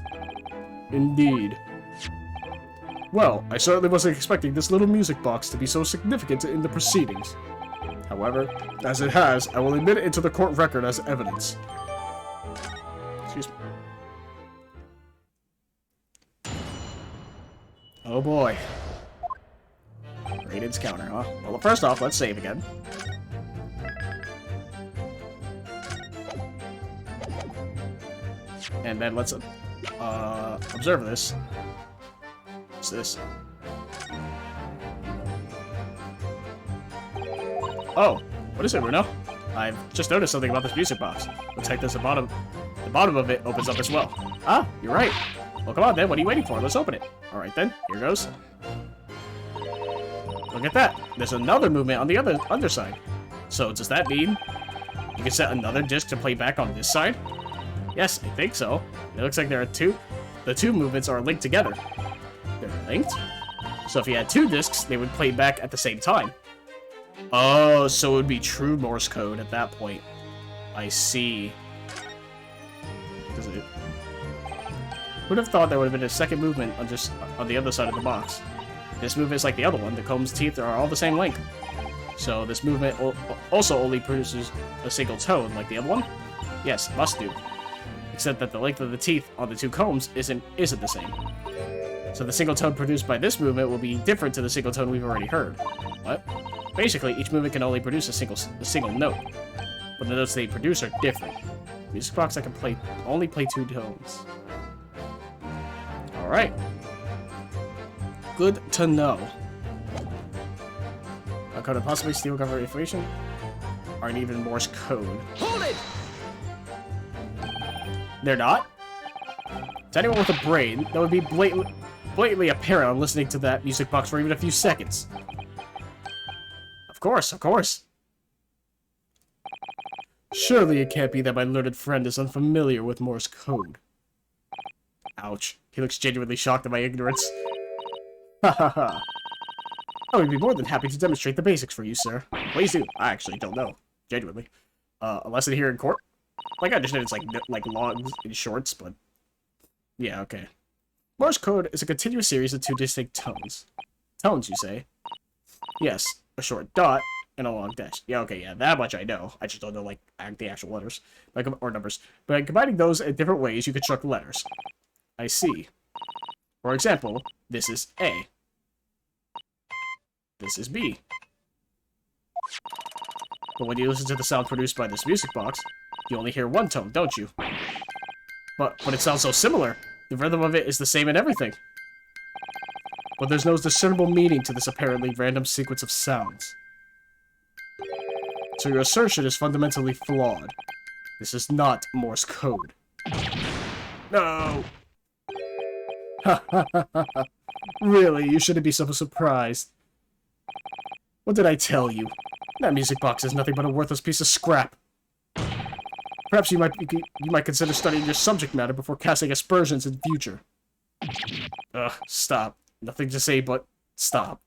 Indeed. Well, I certainly wasn't expecting this little music box to be so significant in the proceedings. However, as it has, I will admit it into the court record as evidence. Excuse me. Oh boy. Raiden's counter, huh? Well, first off, let's save again. And then let's observe this. What's this? Oh, what is it, Bruno? I've just noticed something about this music box. Looks like there's the bottom of it opens up as well. Ah, you're right. Well, come on then. What are you waiting for? Let's open it. All right then. Here goes. Look at that. There's another movement on the other underside. So does that mean you can set another disc to play back on this side? Yes, I think so. It looks like there are two. The two movements are linked together. They're linked? So if you had two discs, they would play back at the same time. Oh, so it would be true Morse code at that point. I see. Does it? Who'd have thought there would have been a second movement on just on the other side of the box? This movement is like the other one. The comb's teeth are all the same length. So this movement also only produces a single tone, like the other one? Yes, must do. Except that the length of the teeth on the two combs isn't the same. So the single tone produced by this movement will be different to the single tone we've already heard. What? Basically, each movement can only produce a single note, but the notes they produce are different. Music box that can only play two tones. All right. Good to know. How could it possibly steal government information? Aren't even Morse code. Hold it! They're not? To anyone with a brain, that would be blatantly apparent on listening to that music box for even a few seconds. Of course, of course. Surely it can't be that my learned friend is unfamiliar with Morse code. Ouch. He looks genuinely shocked at my ignorance. Ha ha ha. I would be more than happy to demonstrate the basics for you, sir. Please do. I actually don't know. Genuinely. A lesson here in court? Like, I understand it's like longs and shorts, but... yeah, okay. Morse code is a continuous series of two distinct tones. Tones, you say? Yes, a short dot and a long dash. Yeah, okay, yeah, that much I know. I just don't know, like, the actual letters. Or numbers. By combining those in different ways, you construct letters. I see. For example, this is A. This is B. But when you listen to the sound produced by this music box, you only hear one tone, don't you? But it sounds so similar. The rhythm of it is the same in everything. But there's no discernible meaning to this apparently random sequence of sounds. So your assertion is fundamentally flawed. This is not Morse code. No! Ha ha ha ha. Really, you shouldn't be so surprised. What did I tell you? That music box is nothing but a worthless piece of scrap. Perhaps you might consider studying your subject matter before casting aspersions in future. Ugh, stop. Nothing to say but stop.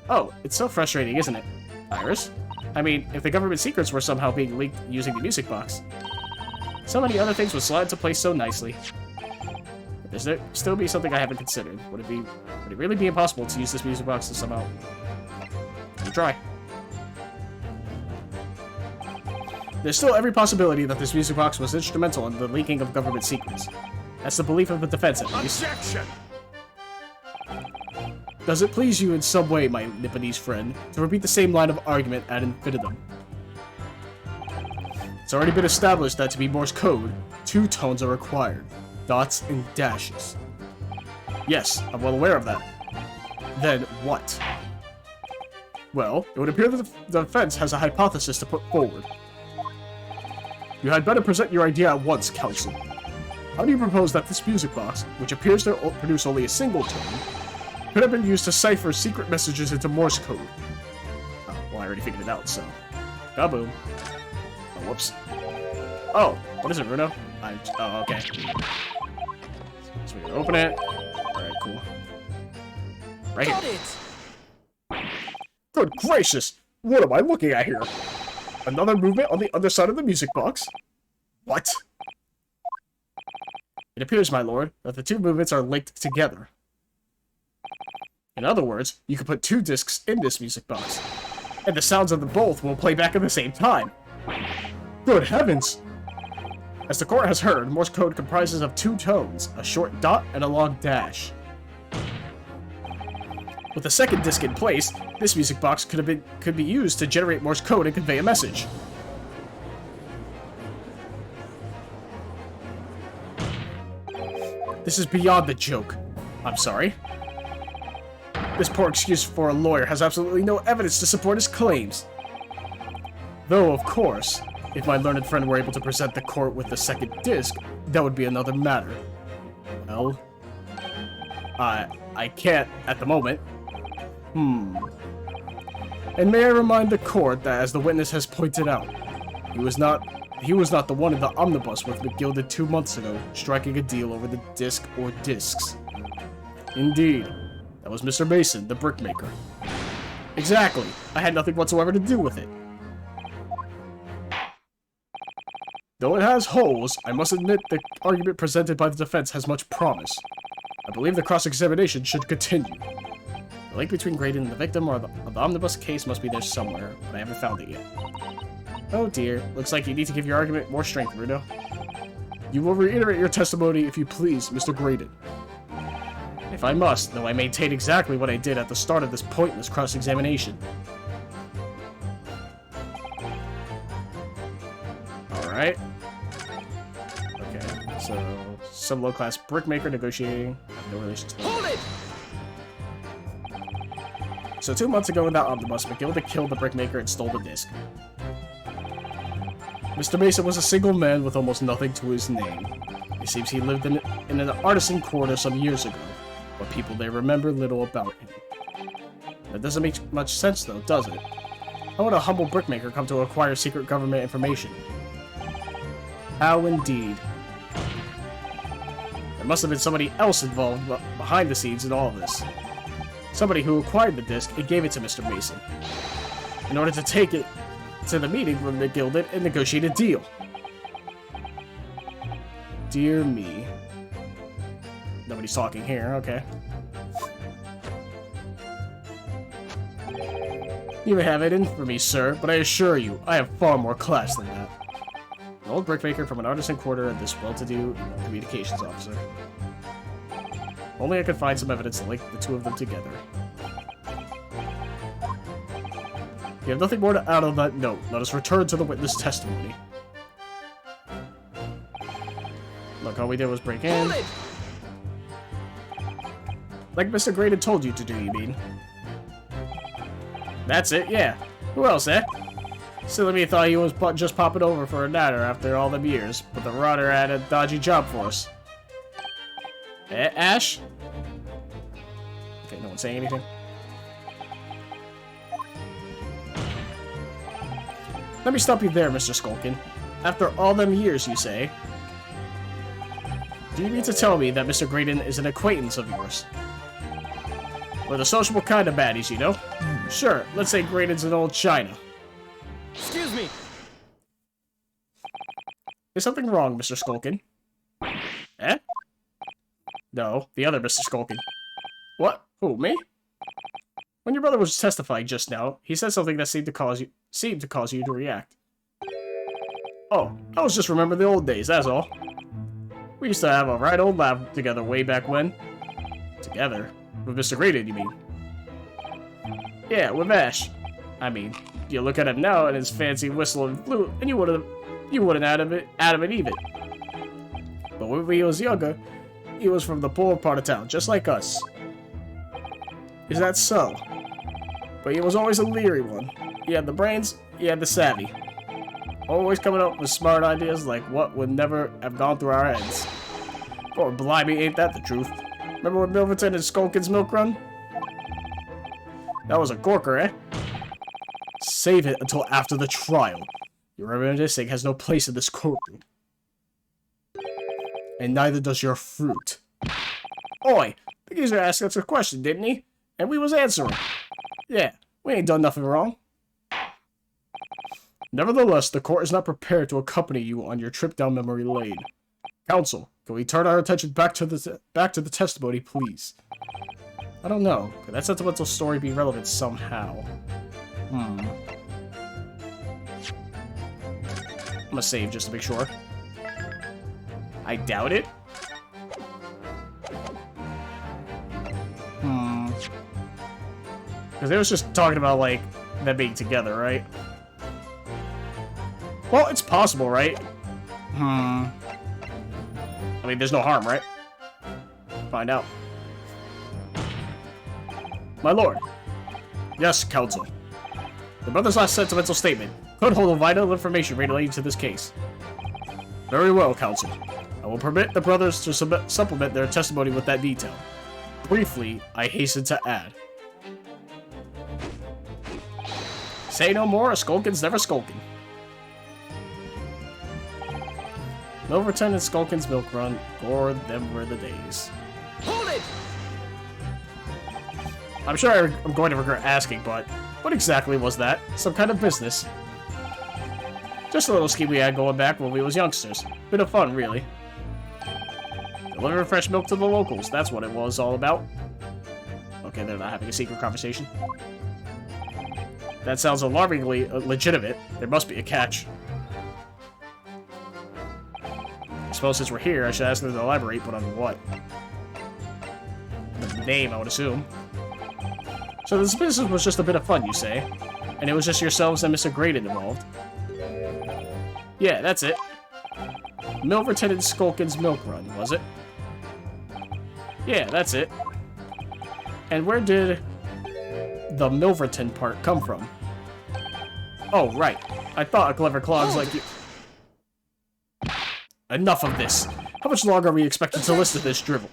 Oh, it's so frustrating, isn't it? Iris? I mean, if the government secrets were somehow being leaked using the music box, so many other things would slide into place so nicely. But there still be something I haven't considered. Would it really be impossible to use this music box to somehow... try. There's still every possibility that this music box was instrumental in the leaking of government secrets. That's the belief of the defense, at least. Objection! Does it please you in some way, my Nipponese friend, to repeat the same line of argument ad infinitum? It's already been established that to be Morse code, two tones are required. Dots and dashes. Yes, I'm well aware of that. Then what? Well, it would appear that the defense has a hypothesis to put forward. You had better present your idea at once, counsel. How do you propose that this music box, which appears to produce only a single tone, could have been used to cipher secret messages into Morse code? Oh, well, I already figured it out, so... kaboom. Oh, whoops. Oh, what is it, Bruno? Oh, okay. So we can open it. Alright, cool. Right Got here. it! Good gracious! What am I looking at here? Another movement on the other side of the music box? What? It appears, my lord, that the two movements are linked together. In other words, you can put two discs in this music box, and the sounds of them both will play back at the same time. Good heavens! As the court has heard, Morse code comprises of two tones, a short dot and a long dash. With a second disc in place, this music box could be used to generate Morse code and convey a message. This is beyond the joke. I'm sorry. This poor excuse for a lawyer has absolutely no evidence to support his claims. Though, of course, if my learned friend were able to present the court with the second disc, that would be another matter. Well, I can't at the moment. And may I remind the court that, as the witness has pointed out, he was not the one in the omnibus with McGilded 2 months ago, striking a deal over the disc or discs. Indeed, that was Mr. Mason, the brickmaker. Exactly. I had nothing whatsoever to do with it. Though it has holes, I must admit the argument presented by the defense has much promise. I believe the cross-examination should continue. The link between Graydon and the victim or the omnibus case must be there somewhere, but I haven't found it yet. Oh dear, looks like you need to give your argument more strength, Rudo. You will reiterate your testimony if you please, Mr. Graydon. If I must, though I maintain exactly what I did at the start of this pointless cross-examination. Alright. Okay, so some low-class brickmaker negotiating. No relation to Hold it! So 2 months ago in that omnibus, McGilda killed the brickmaker and stole the disc. Mr. Mason was a single man with almost nothing to his name. It seems he lived in an artisan quarter some years ago, but people there remember little about him. That doesn't make much sense though, does it? How would a humble brickmaker come to acquire secret government information? How indeed. There must have been somebody else involved behind the scenes in all of this. Somebody who acquired the disc and gave it to Mr. Mason, in order to take it to the meeting with McGilded and negotiate a deal. Dear me. Nobody's talking here, okay. You may have it in for me, sir, but I assure you, I have far more class than that. An old brickmaker from an artisan quarter and this well-to-do communications officer. Only I could find some evidence to link the two of them together. You have nothing more to add on that note. Let us return to the witness testimony. Look, all we did was break in. Like Mr. Graydon told you to do, you mean? That's it, yeah. Who else, eh? Silly me thought he was just popping over for a natter after all them years, but the rotter had a dodgy job for us. Eh, Ash? Okay, no one saying anything? Let me stop you there, Mr. Skulkin. After all them years, you say? Do you mean to tell me that Mr. Graydon is an acquaintance of yours? We're the sociable kind of baddies, you know? Sure, let's say Graydon's an old China. Excuse me. Is something wrong, Mr. Skulkin? Eh? No, the other Mr. Skulkin. What? Who, me? When your brother was testifying just now, he said something that seemed to cause you to react. Oh, I was just remembering the old days, that's all. We used to have a right old laugh together way back when. Together? With Mr. Graydon, you mean? Yeah, with Ash. I mean, you look at him now and his fancy whistle and flute, and you wouldn't add him even. But when he was younger, he was from the poor part of town, just like us. Is that so? But he was always a leery one. He had the brains, he had the savvy. Always coming up with smart ideas like what would never have gone through our heads. Or blimey, ain't that the truth? Remember when Milverton and Skulkin's milk run? That was a corker, eh? Save it until after the trial. Your reminiscing has no place in this courtroom. And neither does your fruit. Oi! The geezer asked us a question, didn't he? And we was answering. Yeah, we ain't done nothing wrong. Nevertheless, the court is not prepared to accompany you on your trip down memory lane. Counsel, can we turn our attention back to the testimony, please? I don't know. Could that sentimental story be relevant somehow? I'm gonna save just to make sure. I doubt it. Because it was just talking about, like, them being together, right? Well, it's possible, right? I mean, there's no harm, right? Find out. My lord. Yes, counsel. The brother's last sentimental statement could hold vital information relating to this case. Very well, counsel. I will permit the brothers to supplement their testimony with that detail. Briefly, I hasten to add. Say no more, a skulkin's never skulkin'. Milverton and Skulkin's milk run, or them were the days. Hold it! I'm sure I'm going to regret asking, but what exactly was that? Some kind of business? Just a little scheme we had going back when we was youngsters. Bit of fun, really. Delivering fresh milk to the locals, that's what it was all about. Okay, they're not having a secret conversation. That sounds alarmingly legitimate. There must be a catch. I suppose since we're here, I should ask them to elaborate, but on what? The name, I would assume. So this business was just a bit of fun, you say? And it was just yourselves and Mr. Graydon involved? Yeah, that's it. Milverton and Skulkin's milk run, was it? Yeah, that's it. And where did the Milverton part come from? Oh, right. I thought a clever clogs like you... Enough of this. How much longer are we expected to listen to this drivel?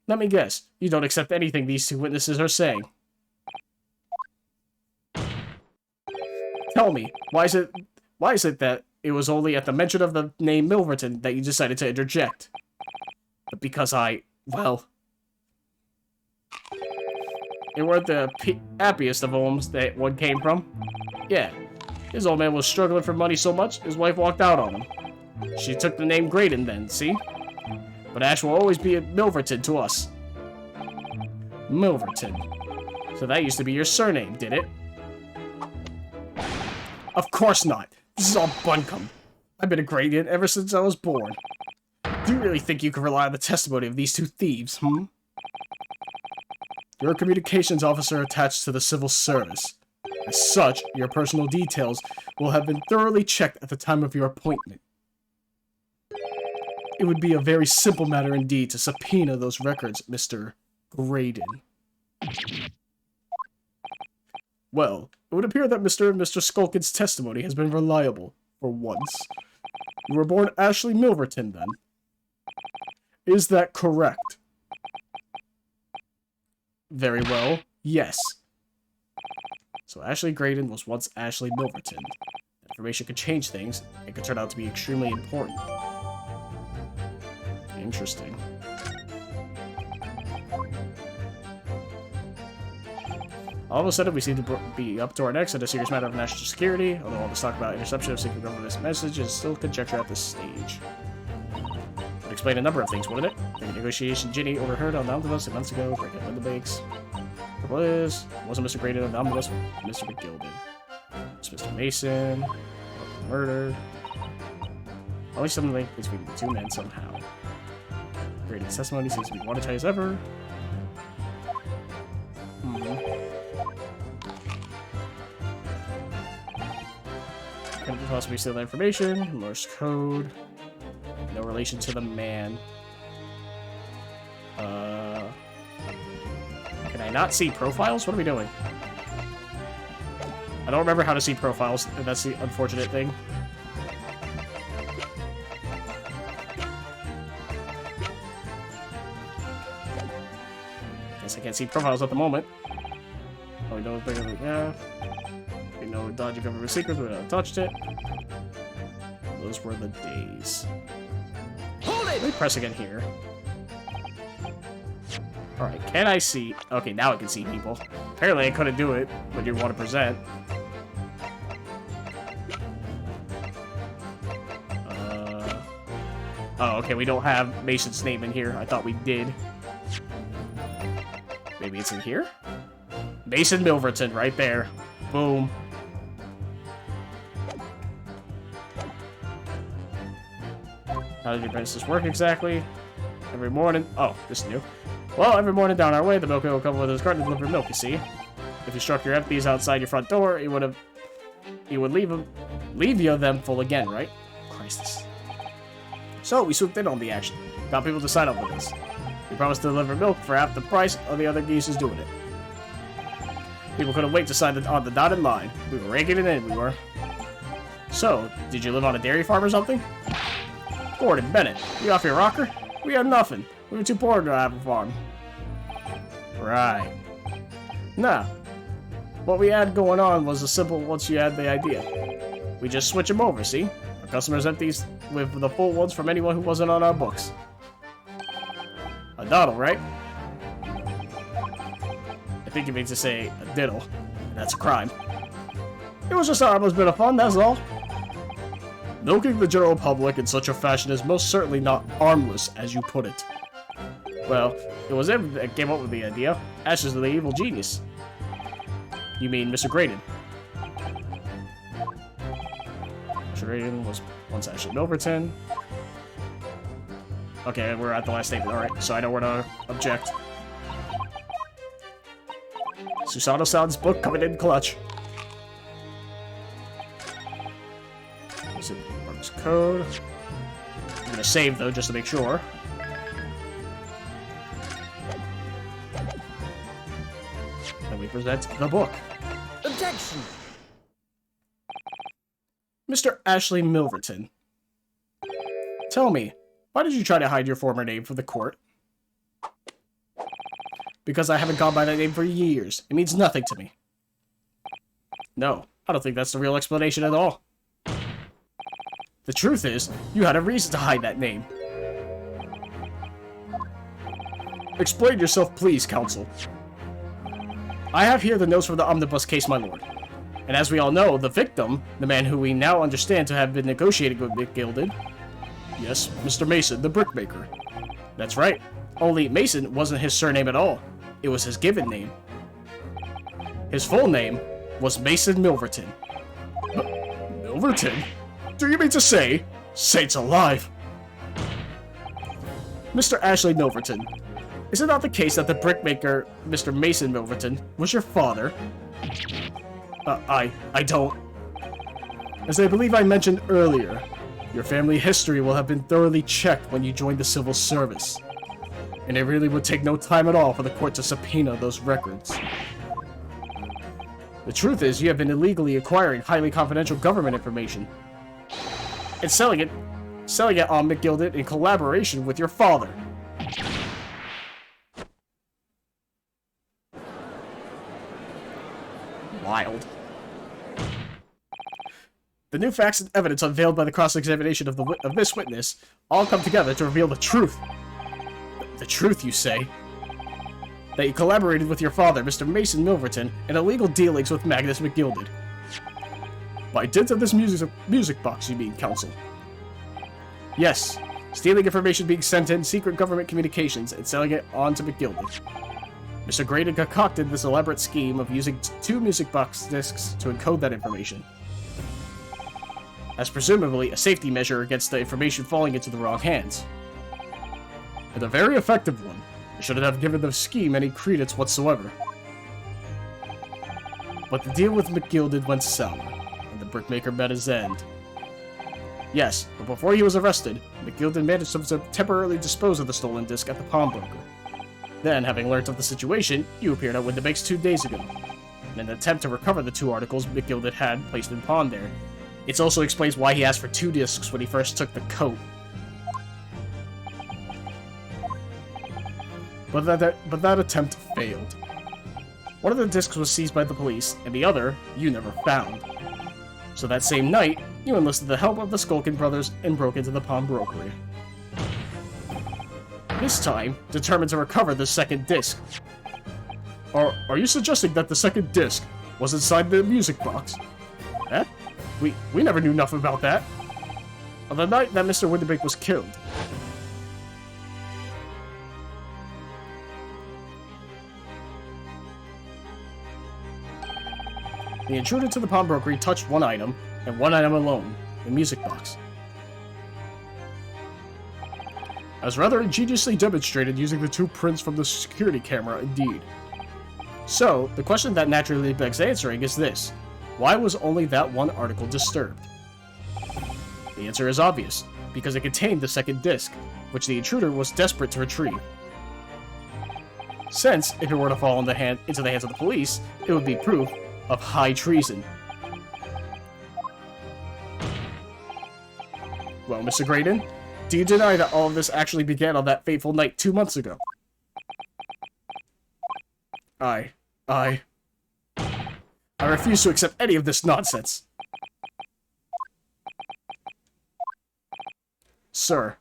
Let me guess. You don't accept anything these two witnesses are saying. Tell me, why is it that it was only at the mention of the name Milverton that you decided to interject? Because well... It weren't the happiest of homes that one came from. Yeah. His old man was struggling for money so much, his wife walked out on him. She took the name Graydon then, see? But Ash will always be a Milverton to us. Milverton. So that used to be your surname, did it? Of course not. This is all buncombe. I've been a Graydon ever since I was born. Do you really think you can rely on the testimony of these two thieves, You're a communications officer attached to the civil service. As such, your personal details will have been thoroughly checked at the time of your appointment. It would be a very simple matter indeed to subpoena those records, Mr. Graydon. Well, it would appear that Mr. and Mr. Skulkin's testimony has been reliable, for once. You were born Ashley Milverton, then. Is that correct? Very well, yes. So Ashley Graydon was once Ashley Milverton. That information could change things. It could turn out to be extremely important. Interesting. All of a sudden, we seem to be up to our necks in a serious matter of national security, although all this talk about interception of secret government message is still conjecture at this stage. Would explain a number of things, wouldn't it? The negotiation Ginny overheard on the omnibus months ago, breaking the bakes. Wasn't Mr. Graydon on the omnibus with Mr. McGilden. It's Mr. Mason, murdered. Only some link between the two men somehow. Graydon's testimony seems to be watertight as ever. Could possibly steal that information. Morse code. No relation to the man. Can I not see profiles? What are we doing? I don't remember how to see profiles, and that's the unfortunate thing. Guess I can't see profiles at the moment. Oh, we know it's bigger than we know dodgy government secrets, we haven't touched it. Those were the days. Hold it! Let me press again here. Alright, can I see? Okay, now I can see people. Apparently I couldn't do it when you want to present. Oh, okay, we don't have Mason's name in here. I thought we did. Maybe it's in here? Mason Milverton, right there. Boom. How did your apprentices work exactly? Every morning. Oh, this is new. Well, every morning down our way, the milkman will come with his cart to deliver milk, you see. If you struck your empties outside your front door, he would leave you them full again, right? Christ, this. So, we swooped in on the action. Got people to sign up with us. We promised to deliver milk for half the price of the other geese doing it. People couldn't wait to sign on the dotted line. We were raking it in, we were. So, did you live on a dairy farm or something? Gordon Bennett, you off your rocker? We had nothing. We were too poor to have a farm. Right. Nah. What we had going on was a simple once you had the idea. We just switch them over, see? Our customers empties with the full ones from anyone who wasn't on our books. A doddle, right? I think you mean to say a diddle. And that's a crime. It was just a harmless bit of fun, that's all. Milking the general public in such a fashion is most certainly not harmless, as you put it. Well, it was him that came up with the idea. Ash is the evil genius. You mean Mr. Graydon? Mr. Graydon was once Ashley Milverton. Okay, we're at the last statement, alright, so I know where to object. Susanoo Sound's book coming in clutch. Is it Mark's code? I'm gonna save though, just to make sure. And we present the book. Objection! Mr. Ashley Milverton. Tell me, why did you try to hide your former name from the court? Because I haven't gone by that name for years. It means nothing to me. No, I don't think that's the real explanation at all. The truth is, you had a reason to hide that name. Explain yourself, please, counsel. I have here the notes from the omnibus case, my lord. And as we all know, the victim, the man who we now understand to have been negotiating with McGilded, yes, Mr. Mason, the brickmaker. That's right. Only Mason wasn't his surname at all. It was his given name. His full name was Mason Milverton. Milverton? Do you mean to say? Saints alive! Mr. Ashley Milverton, is it not the case that the brickmaker, Mr. Mason Milverton, was your father? I don't. As I believe I mentioned earlier, your family history will have been thoroughly checked when you joined the civil service. And it really would take no time at all for the court to subpoena those records. The truth is, you have been illegally acquiring highly confidential government information and selling it on McGilded in collaboration with your father. Wild. The new facts and evidence unveiled by the cross-examination of this witness all come together to reveal the truth. The truth, you say? That you collaborated with your father, Mr. Mason Milverton, in illegal dealings with Magnus McGilded. By dint of this music box, you mean, counsel? Yes, stealing information being sent in secret government communications and selling it on to McGilded. Mr. Graydon concocted this elaborate scheme of using 2 music box discs to encode that information, as presumably a safety measure against the information falling into the wrong hands. And a very effective one. I shouldn't have given the scheme any credence whatsoever. But the deal with McGilded went sour, and the brickmaker met his end. Yes, but before he was arrested, McGilded managed to temporarily dispose of the stolen disc at the pawnbroker. Then, having learnt of the situation, you appeared at Windibanks 2 days ago, in an attempt to recover the 2 articles McGilded had placed in pawn there. It also explains why he asked for 2 discs when he first took the coat. But that attempt failed. One of the discs was seized by the police, and the other you never found. So that same night, you enlisted the help of the Skulkin brothers and broke into the pawnbrokery. This time, determined to recover the second disc. Are you suggesting that the second disc was inside the music box? Eh? We never knew enough about that. On the night that Mr. Windibank was killed. The intruder to the pawnbrokery touched 1 item, and 1 item alone, the music box. As rather ingeniously demonstrated using the 2 prints from the security camera, indeed. So, the question that naturally begs answering is this. Why was only that one article disturbed? The answer is obvious, because it contained the second disc, which the intruder was desperate to retrieve. Since, if it were to fall into the hands of the police, it would be proof of high treason. Well, Mr. Graydon, do you deny that all of this actually began on that fateful night 2 months ago? I refuse to accept any of this nonsense. Sir.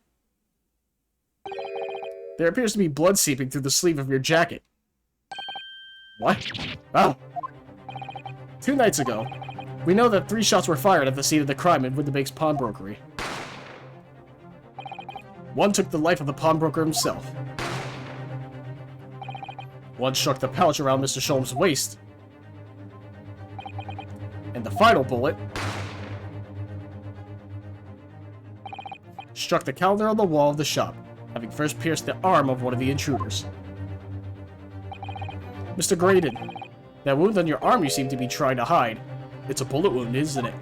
There appears to be blood seeping through the sleeve of your jacket. What? Oh. 2 nights ago, we know that 3 shots were fired at the scene of the crime in Windibake's pawnbrokery. One took the life of the pawnbroker himself. One struck the pouch around Mr. Sholmes' waist. And the final bullet struck the calendar on the wall of the shop, having first pierced the arm of one of the intruders. Mr. Graydon, that wound on your arm you seem to be trying to hide. It's a bullet wound, isn't it?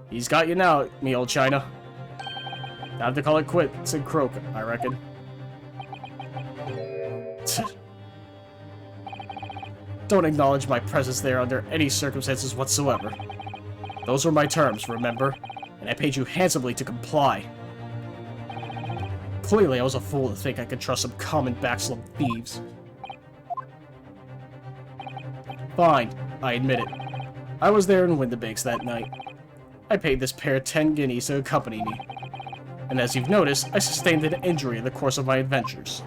He's got you now, me old China. Time to call it quits and croak, I reckon. Don't acknowledge my presence there under any circumstances whatsoever. Those were my terms, remember? And I paid you handsomely to comply. Clearly, I was a fool to think I could trust some common backslum thieves. Fine, I admit it. I was there in Windibake's that night. I paid this pair 10 guineas to accompany me. And as you've noticed, I sustained an injury in the course of my adventures.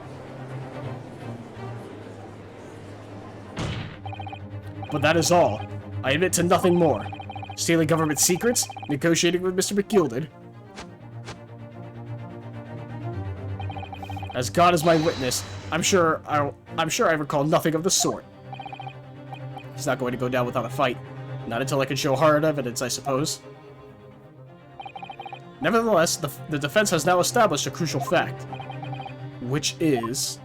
But that is all. I admit to nothing more. Stealing government secrets? Negotiating with Mr. McGilded? As God is my witness, I'm sure I recall nothing of the sort. He's not going to go down without a fight. Not until I can show hard evidence, I suppose. Nevertheless, the defense has now established a crucial fact. Which is...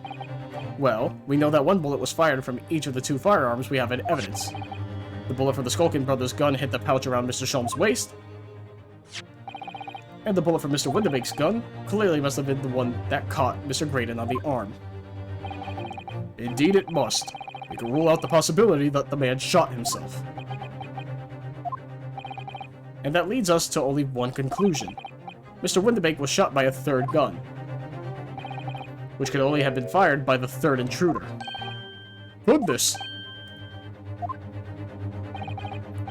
Well, we know that one bullet was fired from each of the 2 firearms we have in evidence. The bullet from the Skulkin brothers' gun hit the pouch around Mr. Sholmes' waist. And the bullet from Mr. Windibake's gun clearly must have been the one that caught Mr. Graydon on the arm. Indeed it must. We can rule out the possibility that the man shot himself. And that leads us to only one conclusion. Mr. Windibake was shot by a 3rd gun, which could only have been fired by the 3rd intruder. Goodness!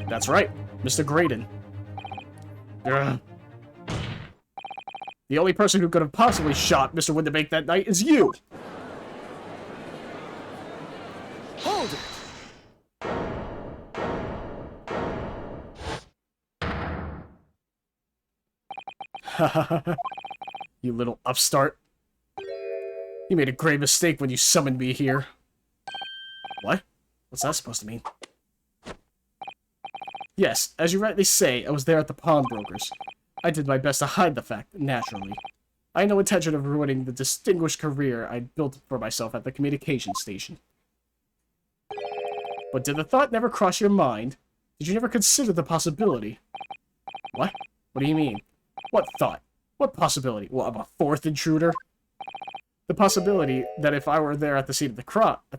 That's right, Mr. Graydon. Ugh. The only person who could have possibly shot Mr. Windibake that night is you! Hold it! You little upstart. You made a grave mistake when you summoned me here. What? What's that supposed to mean? Yes, as you rightly say, I was there at the pawnbroker's. I did my best to hide the fact, naturally. I had no intention of ruining the distinguished career I built for myself at the communications station. But did the thought never cross your mind? Did you never consider the possibility? What? What do you mean? What thought? What possibility? Well, I'm a 4th intruder? The possibility that if I were there at the scene of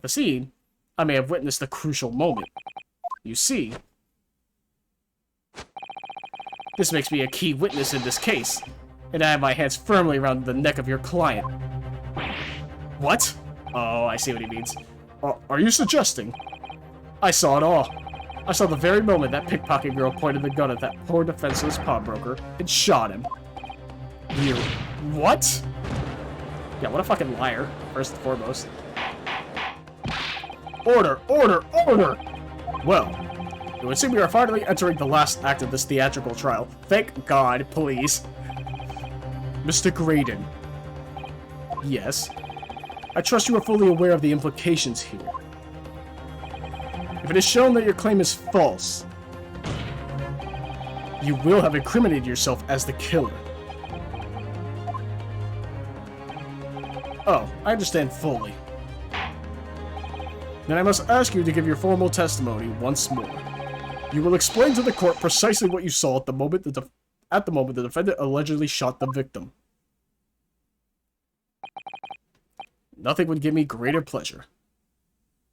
the scene, I may have witnessed the crucial moment. You see, this makes me a key witness in this case, and I have my hands firmly around the neck of your client. What? Oh, I see what he means. Are you suggesting? I saw it all. I saw the very moment that pickpocket girl pointed the gun at that poor defenseless pawnbroker and shot him. You... What? Yeah, what a fucking liar, first and foremost. Order! Order! Order! Well, it would seem we are finally entering the last act of this theatrical trial. Thank God, please. Mr. Graydon. Yes? I trust you are fully aware of the implications here. If it is shown that your claim is false, you will have incriminated yourself as the killer. Oh, I understand fully. Then I must ask you to give your formal testimony once more. You will explain to the court precisely what you saw at the moment the defendant allegedly shot the victim. Nothing would give me greater pleasure.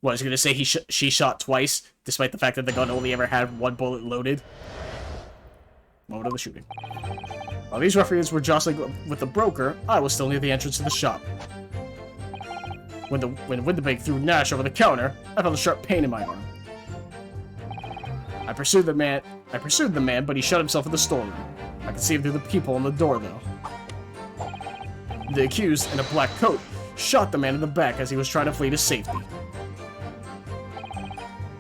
What, I was gonna say she shot twice, despite the fact that the gun only ever had one bullet loaded? Moment of the shooting. While these ruffians were jostling with the broker, I was still near the entrance to the shop. When Windibank threw Nash over the counter, I felt a sharp pain in my arm. I pursued the man, but he shut himself in the storeroom. I could see him through the peephole in the door, though. The accused, in a black coat, shot the man in the back as he was trying to flee to safety.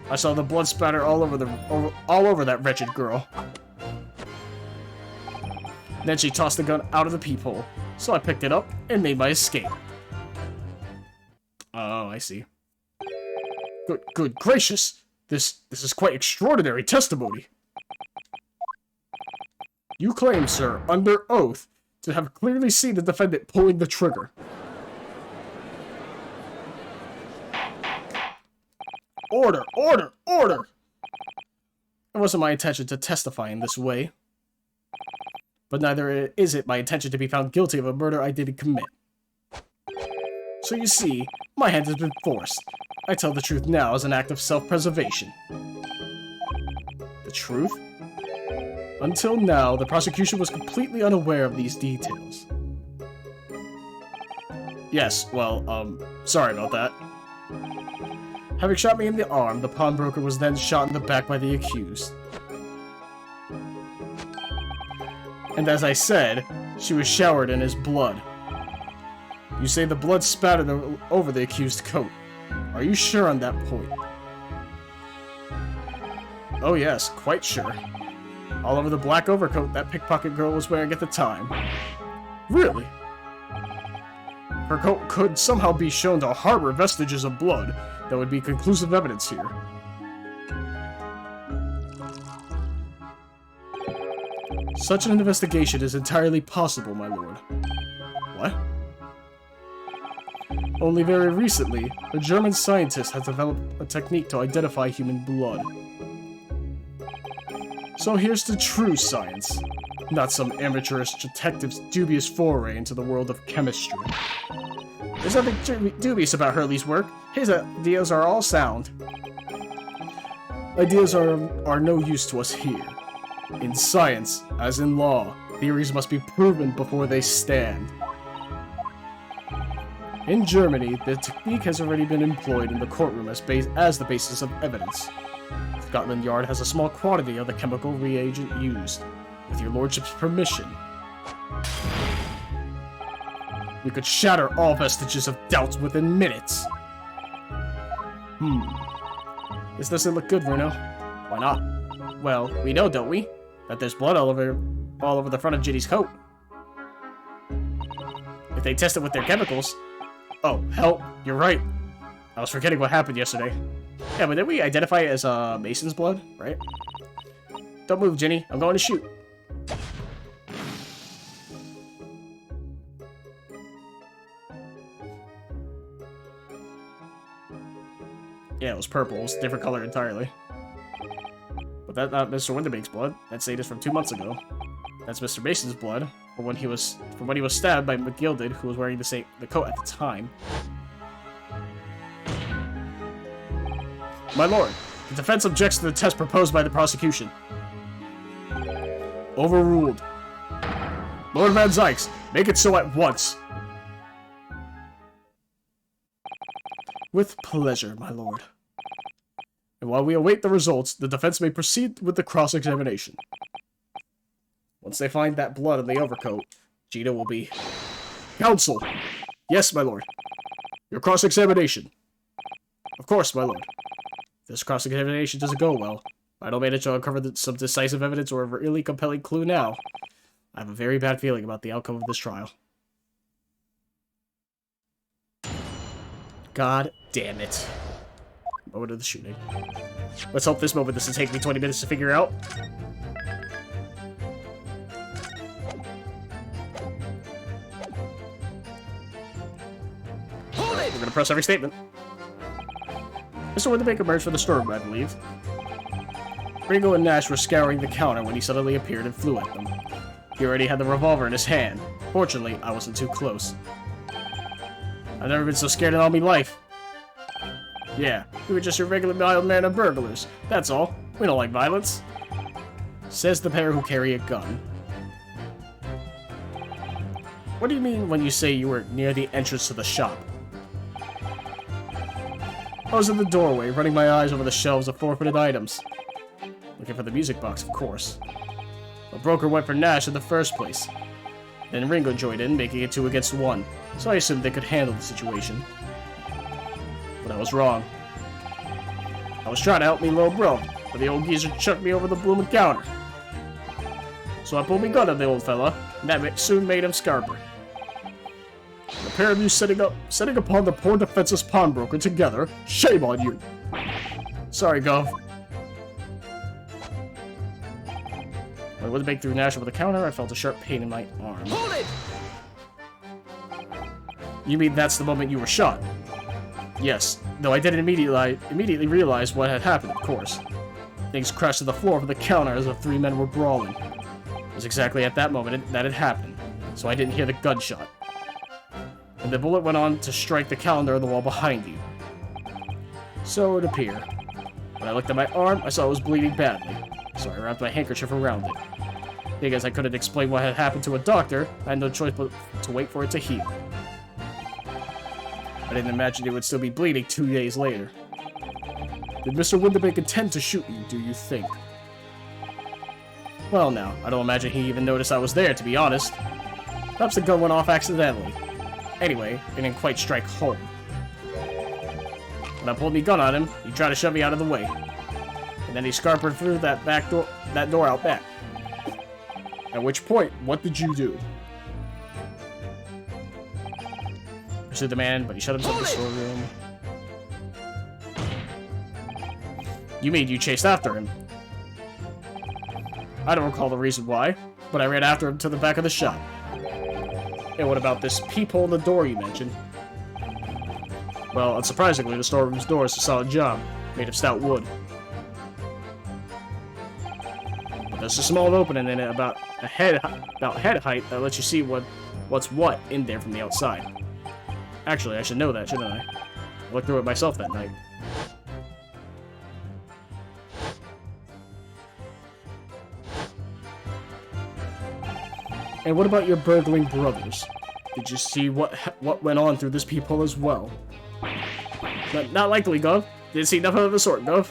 I saw the blood spatter all over that wretched girl. Then she tossed the gun out of the peephole, so I picked it up and made my escape. Oh, I see. Good gracious! This is quite extraordinary testimony. You claim, sir, under oath, to have clearly seen the defendant pulling the trigger. Order! Order! Order! It wasn't my intention to testify in this way. But neither is it my intention to be found guilty of a murder I didn't commit. So you see, my hand has been forced. I tell the truth now as an act of self-preservation. The truth? Until now, the prosecution was completely unaware of these details. Yes, well, sorry about that. Having shot me in the arm, the pawnbroker was then shot in the back by the accused. And as I said, she was showered in his blood. You say the blood spattered over the accused's coat. Are you sure on that point? Oh yes, quite sure. All over the black overcoat that pickpocket girl was wearing at the time. Really? Her coat could somehow be shown to harbor vestiges of blood. That would be conclusive evidence here. Such an investigation is entirely possible, my lord. What? Only very recently, a German scientist has developed a technique to identify human blood. So here's to true science, not some amateurish detective's dubious foray into the world of chemistry. There's nothing dubious about Hurley's work. His ideas are all sound. Ideas are no use to us here. In science, as in law, theories must be proven before they stand. In Germany, the technique has already been employed in the courtroom as the basis of evidence. Scotland Yard has a small quantity of the chemical reagent used. With your lordship's permission, we could shatter all vestiges of doubts within minutes. This doesn't look good, Bruno. Why not? Well, we know, don't we, that there's blood all over the front of Ginny's coat. If they test it with their chemicals... Oh, hell, you're right. I was forgetting what happened yesterday. Yeah, but didn't we identify it as Mason's blood, right? Don't move, Ginny. I'm going to shoot. Yeah, it was purple. It was a different color entirely. But that's not Mr. Windibank's blood. That sadist from 2 months ago. That's Mr. Mason's blood from when he was stabbed by McGilded, who was wearing the coat at the time. My lord, the defense objects to the test proposed by the prosecution. Overruled. Lord Van Zykes, make it so at once. With pleasure, my lord. And while we await the results, the defense may proceed with the cross-examination. Once they find that blood on the overcoat, Gina will be... Counsel! Yes, my lord. Your cross-examination. Of course, my lord. If this cross-examination doesn't go well, I don't manage to uncover some decisive evidence or a really compelling clue now. I have a very bad feeling about the outcome of this trial. God damn it. Moment of the shooting. Let's hope this moment doesn't take me 20 minutes to figure out. to press every statement. Mr. Windibank emerged from the storeroom, I believe. Ringo and Nash were scouring the counter when he suddenly appeared and flew at them. He already had the revolver in his hand. Fortunately, I wasn't too close. I've never been so scared in all my life. Yeah, we were just your regular mild man of burglars. That's all. We don't like violence. Says the pair who carry a gun. What do you mean when you say you were near the entrance to the shop? I was in the doorway, running my eyes over the shelves of forfeited items. Looking for the music box, of course. The broker went for Nash in the first place. Then Ringo joined in, making it 2 against 1, so I assumed they could handle the situation. But I was wrong. I was trying to help me little bro, but the old geezer chucked me over the blooming counter. So I pulled me gun on the old fella, and that soon made him scarper. The pair of you setting upon the poor defenseless pawnbroker together, shame on you! Sorry, Gov. When I went to make through Nash over the counter, I felt a sharp pain in my arm. Hold it! You mean that's the moment you were shot? Yes, though I didn't immediately realize what had happened, of course. Things crashed to the floor of the counter as the 3 men were brawling. It was exactly at that moment that it happened, so I didn't hear the gunshot. And the bullet went on to strike the calendar on the wall behind you. So it appeared. When I looked at my arm, I saw it was bleeding badly, so I wrapped my handkerchief around it. Being as I couldn't explain what had happened to a doctor, I had no choice but to wait for it to heal. I didn't imagine it would still be bleeding 2 days later. Did Mr. Windibank intend to shoot you, do you think? Well, now, I don't imagine he even noticed I was there, to be honest. Perhaps the gun went off accidentally. Anyway, it didn't quite strike home. When I pulled my gun on him, he tried to shove me out of the way. And then he scarpered through that door out back. At which point, what did you do? Pursued the man, but he shut himself in the storeroom. You mean you chased after him? I don't recall the reason why, but I ran after him to the back of the shop. And what about this peephole in the door you mentioned? Well, unsurprisingly, the storeroom's door is a solid job, made of stout wood. There's a small opening in it about head height that lets you see what's what in there from the outside. Actually, I should know that, shouldn't I? I looked through it myself that night. And what about your burgling brothers? Did you see what went on through this peephole as well? Not likely, Gov. Didn't see nothing of the sort, Gov.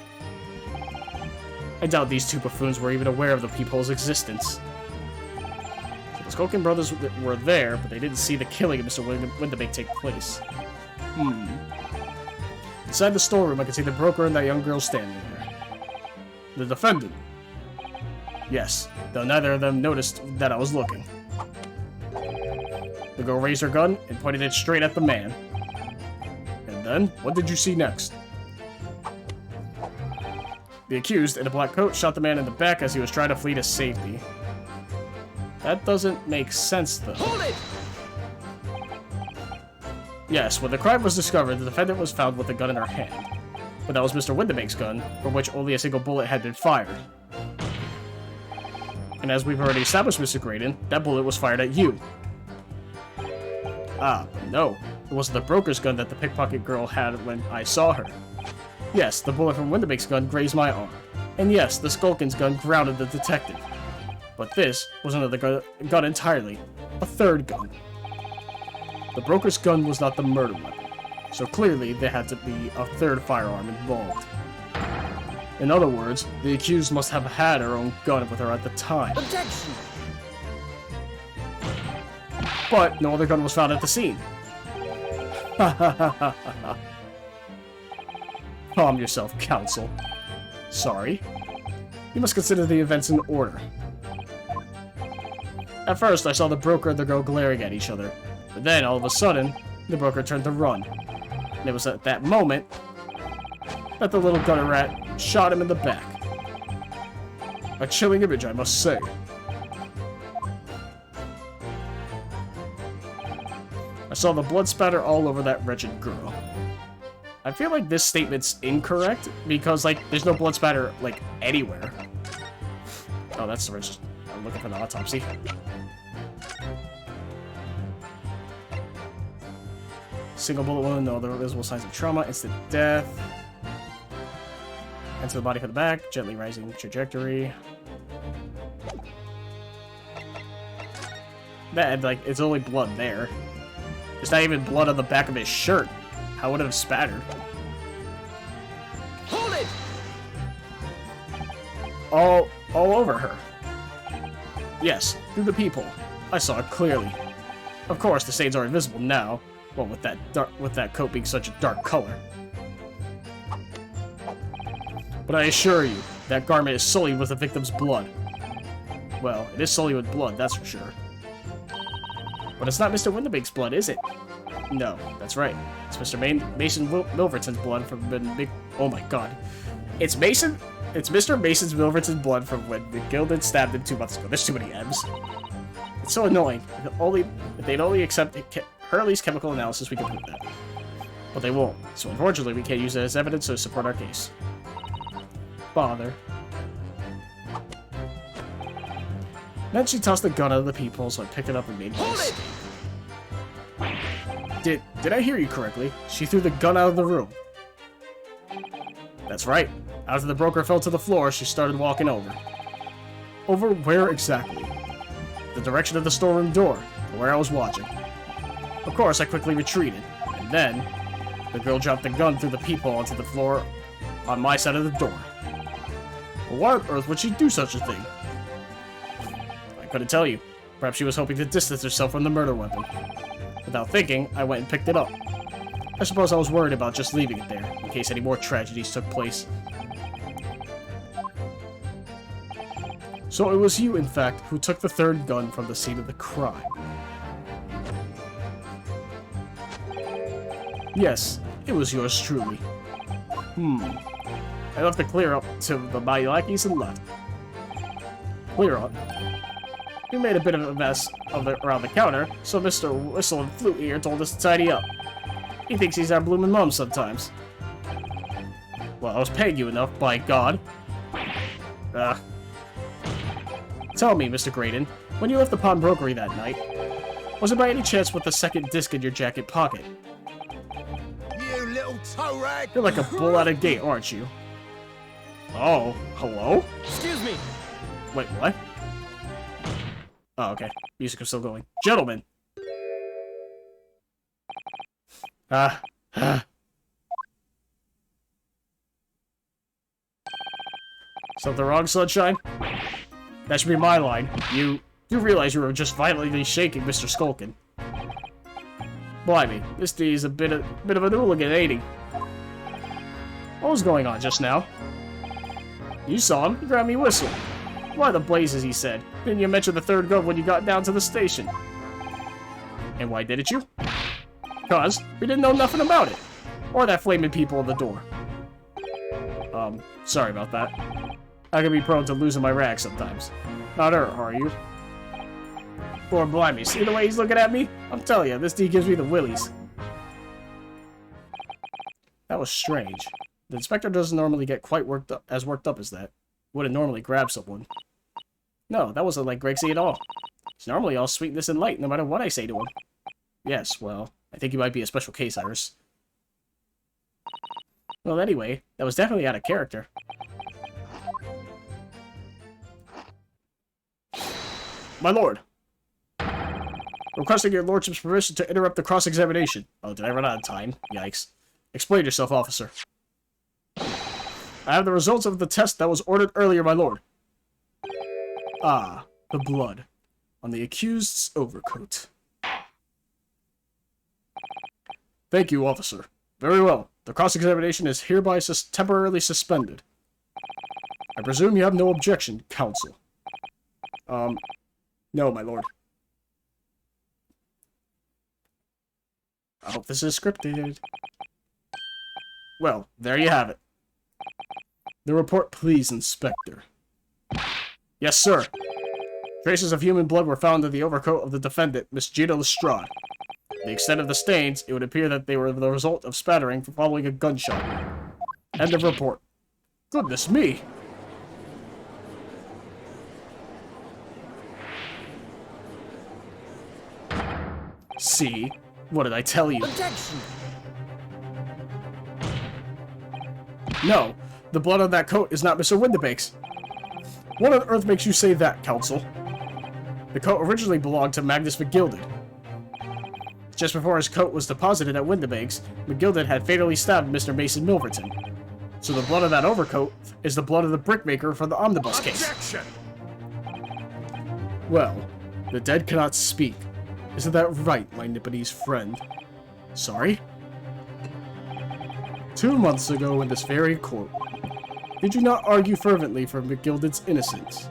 I doubt these 2 buffoons were even aware of the peephole's existence. So the Skulkin brothers were there, but they didn't see the killing of Mr. Windibank take place. Inside the storeroom, I could see the broker and that young girl standing there. The defendant. Yes, though neither of them noticed that I was looking. The girl raised her gun and pointed it straight at the man. And then, what did you see next? The accused, in a black coat, shot the man in the back as he was trying to flee to safety. That doesn't make sense, though. Hold it! Yes, when the crime was discovered, the defendant was found with a gun in her hand. But that was Mr. Windibank's gun, from which only a single bullet had been fired. And as we've already established, Mr. Graydon, that bullet was fired at you. Ah, but no. It wasn't the broker's gun that the pickpocket girl had when I saw her. Yes, the bullet from Windibank's gun grazed my arm. And yes, the Skulkin's gun grounded the detective. But this was another gun entirely. A third gun. The broker's gun was not the murder weapon, so clearly there had to be a third firearm involved. In other words, the accused must have had her own gun with her at the time. Objection! But no other gun was found at the scene. Calm yourself, counsel. Sorry. You must consider the events in order. At first, I saw the broker and the girl glaring at each other. But then, all of a sudden, the broker turned to run. And it was at that moment that the little gutter rat shot him in the back. A chilling image, I must say. I saw the blood spatter all over that wretched girl. I feel like this statement's incorrect because, like, there's no blood spatter, like, anywhere. Oh, that's the register. I'm looking for the autopsy. Single bullet wound, no other visible signs of trauma, instant death. Enter the body from the back, gently rising trajectory. That, like, it's only blood there. There's not even blood on the back of his shirt. How would it have spattered? Hold it! All over her. Yes, through the peephole. I saw it clearly. Of course, the stains are invisible now. Well, with that coat being such a dark color. But I assure you, that garment is sullied with the victim's blood. Well, it is sullied with blood, that's for sure. But it's not Mr. Windibake's blood, is it? No, that's right. It's Mr. Mason Milverton's blood from when Big... Oh my god. It's Mr. Mason Milverton's blood from when the Gilded stabbed him 2 months ago. There's too many M's. It's so annoying. If they'd only accept Hurley's chemical analysis, we could prove that. But they won't. So unfortunately, we can't use it as evidence to support our case. Bother. Then she tossed the gun out of the peephole, so I picked it up and made my escape. Did I hear you correctly? She threw the gun out of the room. That's right. After the broker fell to the floor, she started walking over. Over where exactly? The direction of the storeroom door, where I was watching. Of course, I quickly retreated, and then the girl dropped the gun through the peephole onto the floor on my side of the door. Well, why on earth would she do such a thing? I couldn't tell you. Perhaps she was hoping to distance herself from the murder weapon. Without thinking, I went and picked it up. I suppose I was worried about just leaving it there, in case any more tragedies took place. So it was you, in fact, who took the third gun from the scene of the crime. Yes, it was yours truly. I left the clear up to my lackeys and left. Clear up? We made a bit of a mess around the counter, so Mr. Whistle and Flute here told us to tidy up. He thinks he's our bloomin' mum sometimes. Well, I was paying you enough, by God. Tell me, Mr. Graydon, when you left the pawnbrokery that night, was it by any chance with the second disc in your jacket pocket? You little toe rag! You're like a bull at a gate, aren't you? Oh, hello? Excuse me! Wait, what? Oh, okay. Music is still going. Gentlemen! Something wrong, Sunshine? That should be my line. You realize you were just violently shaking Mr. Skulkin. Blimey, this D's a bit of a hooligan, ain't he? What was going on just now? You saw him. He grabbed me whistle. Why the blazes, he said. Didn't you mention the third gun when you got down to the station? And why didn't you? Cause we didn't know nothing about it. Or that flaming people at the door. Sorry about that. I can be prone to losing my rag sometimes. Not her, are you? Poor blimey, see the way he's looking at me? I'm telling you, this D gives me the willies. That was strange. The inspector doesn't normally get quite worked up as that. Wouldn't normally grab someone. No, that wasn't like Gregsy at all. He's normally all sweetness and light, no matter what I say to him. Yes, well, I think you might be a special case, Iris. Well, anyway, that was definitely out of character. My lord! Requesting your lordship's permission to interrupt the cross-examination. Oh, did I run out of time? Yikes. Explain yourself, officer. I have the results of the test that was ordered earlier, my lord. Ah, the blood on the accused's overcoat. Thank you, officer. Very well. The cross-examination is hereby temporarily suspended. I presume you have no objection, counsel. No, my lord. I hope this is scripted. Well, there you have it. The report, please, Inspector. Yes, sir. Traces of human blood were found in the overcoat of the defendant, Miss Gina Lestrade. The extent of the stains, it would appear that they were the result of spattering following a gunshot. End of report. Goodness me! See? What did I tell you? Objection! No, the blood on that coat is not Mr. Windibake's. What on earth makes you say that, Counsel? The coat originally belonged to Magnus McGilded. Just before his coat was deposited at Windibake's, McGilded had fatally stabbed Mr. Mason Milverton. So the blood of that overcoat is the blood of the brickmaker from the omnibus case. Objection! Well, the dead cannot speak. Isn't that right, my Nipponese friend? Sorry? 2 months ago in this very court, did you not argue fervently for McGilded's innocence?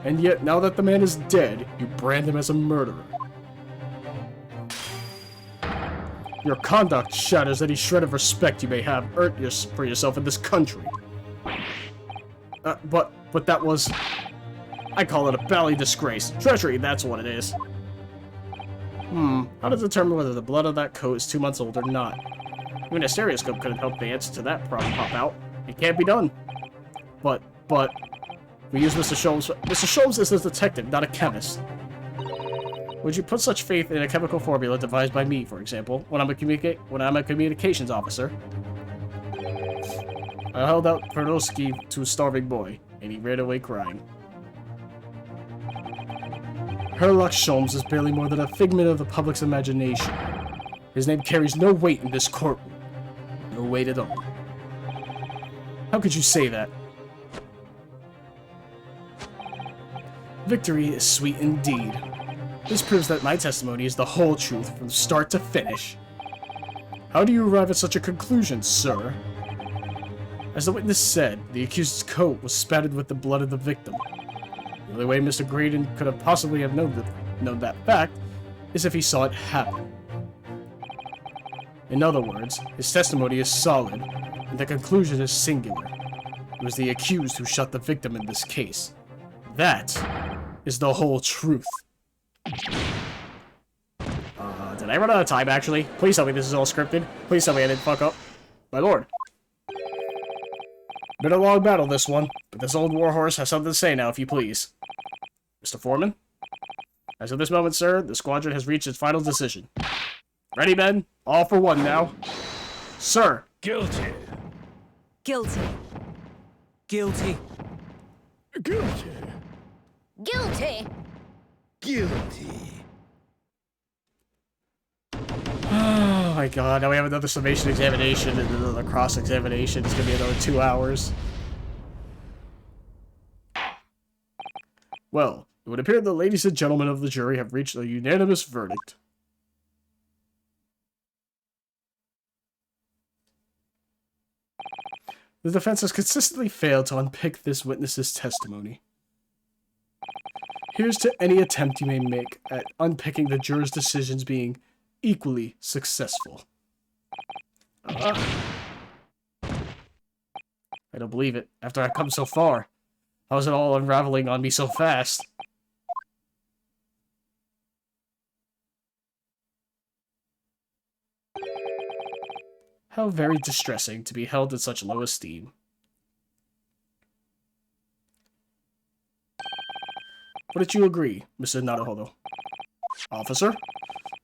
And yet, now that the man is dead, you brand him as a murderer. Your conduct shatters any shred of respect you may have earned for yourself in this country. But that was... I call it a bally disgrace. Treachery, that's what it is. How to determine whether the blood of that coat is 2 months old or not? Even a stereoscope couldn't help the answer to that problem pop out. It can't be done. But, we use Mr. Sholmes. Mr. Sholmes is a detective, not a chemist. Would you put such faith in a chemical formula devised by me, for example, when I'm a communications officer? I held out Perlowski to a starving boy, and he ran away crying. Herlock Sholmes is barely more than a figment of the public's imagination. His name carries no weight in this courtroom. No weight at all. How could you say that? Victory is sweet indeed. This proves that my testimony is the whole truth from start to finish. How do you arrive at such a conclusion, sir? As the witness said, the accused's coat was spattered with the blood of the victim. The only way Mr. Graydon could have possibly have known that fact is if he saw it happen. In other words, his testimony is solid, and the conclusion is singular. It was the accused who shot the victim in this case. That is the whole truth. Did I run out of time, actually? Please tell me this is all scripted. Please tell me I didn't fuck up. My lord. Been a long battle, this one, but this old warhorse has something to say now, if you please. Mr. Foreman? As of this moment, sir, the squadron has reached its final decision. Ready, men? All for one now. Sir. Guilty. Guilty. Guilty. Guilty. Guilty. Guilty. Oh my god, now we have another summation examination and another cross-examination. It's gonna be another 2 hours. Well, it would appear the ladies and gentlemen of the jury have reached a unanimous verdict. The defense has consistently failed to unpick this witness's testimony. Here's to any attempt you may make at unpicking the jurors' decisions being equally successful. I don't believe it. After I've come so far, how is it all unraveling on me so fast? How very distressing to be held in such low esteem. Wouldn't you agree, Mr. Naruhodo? Officer?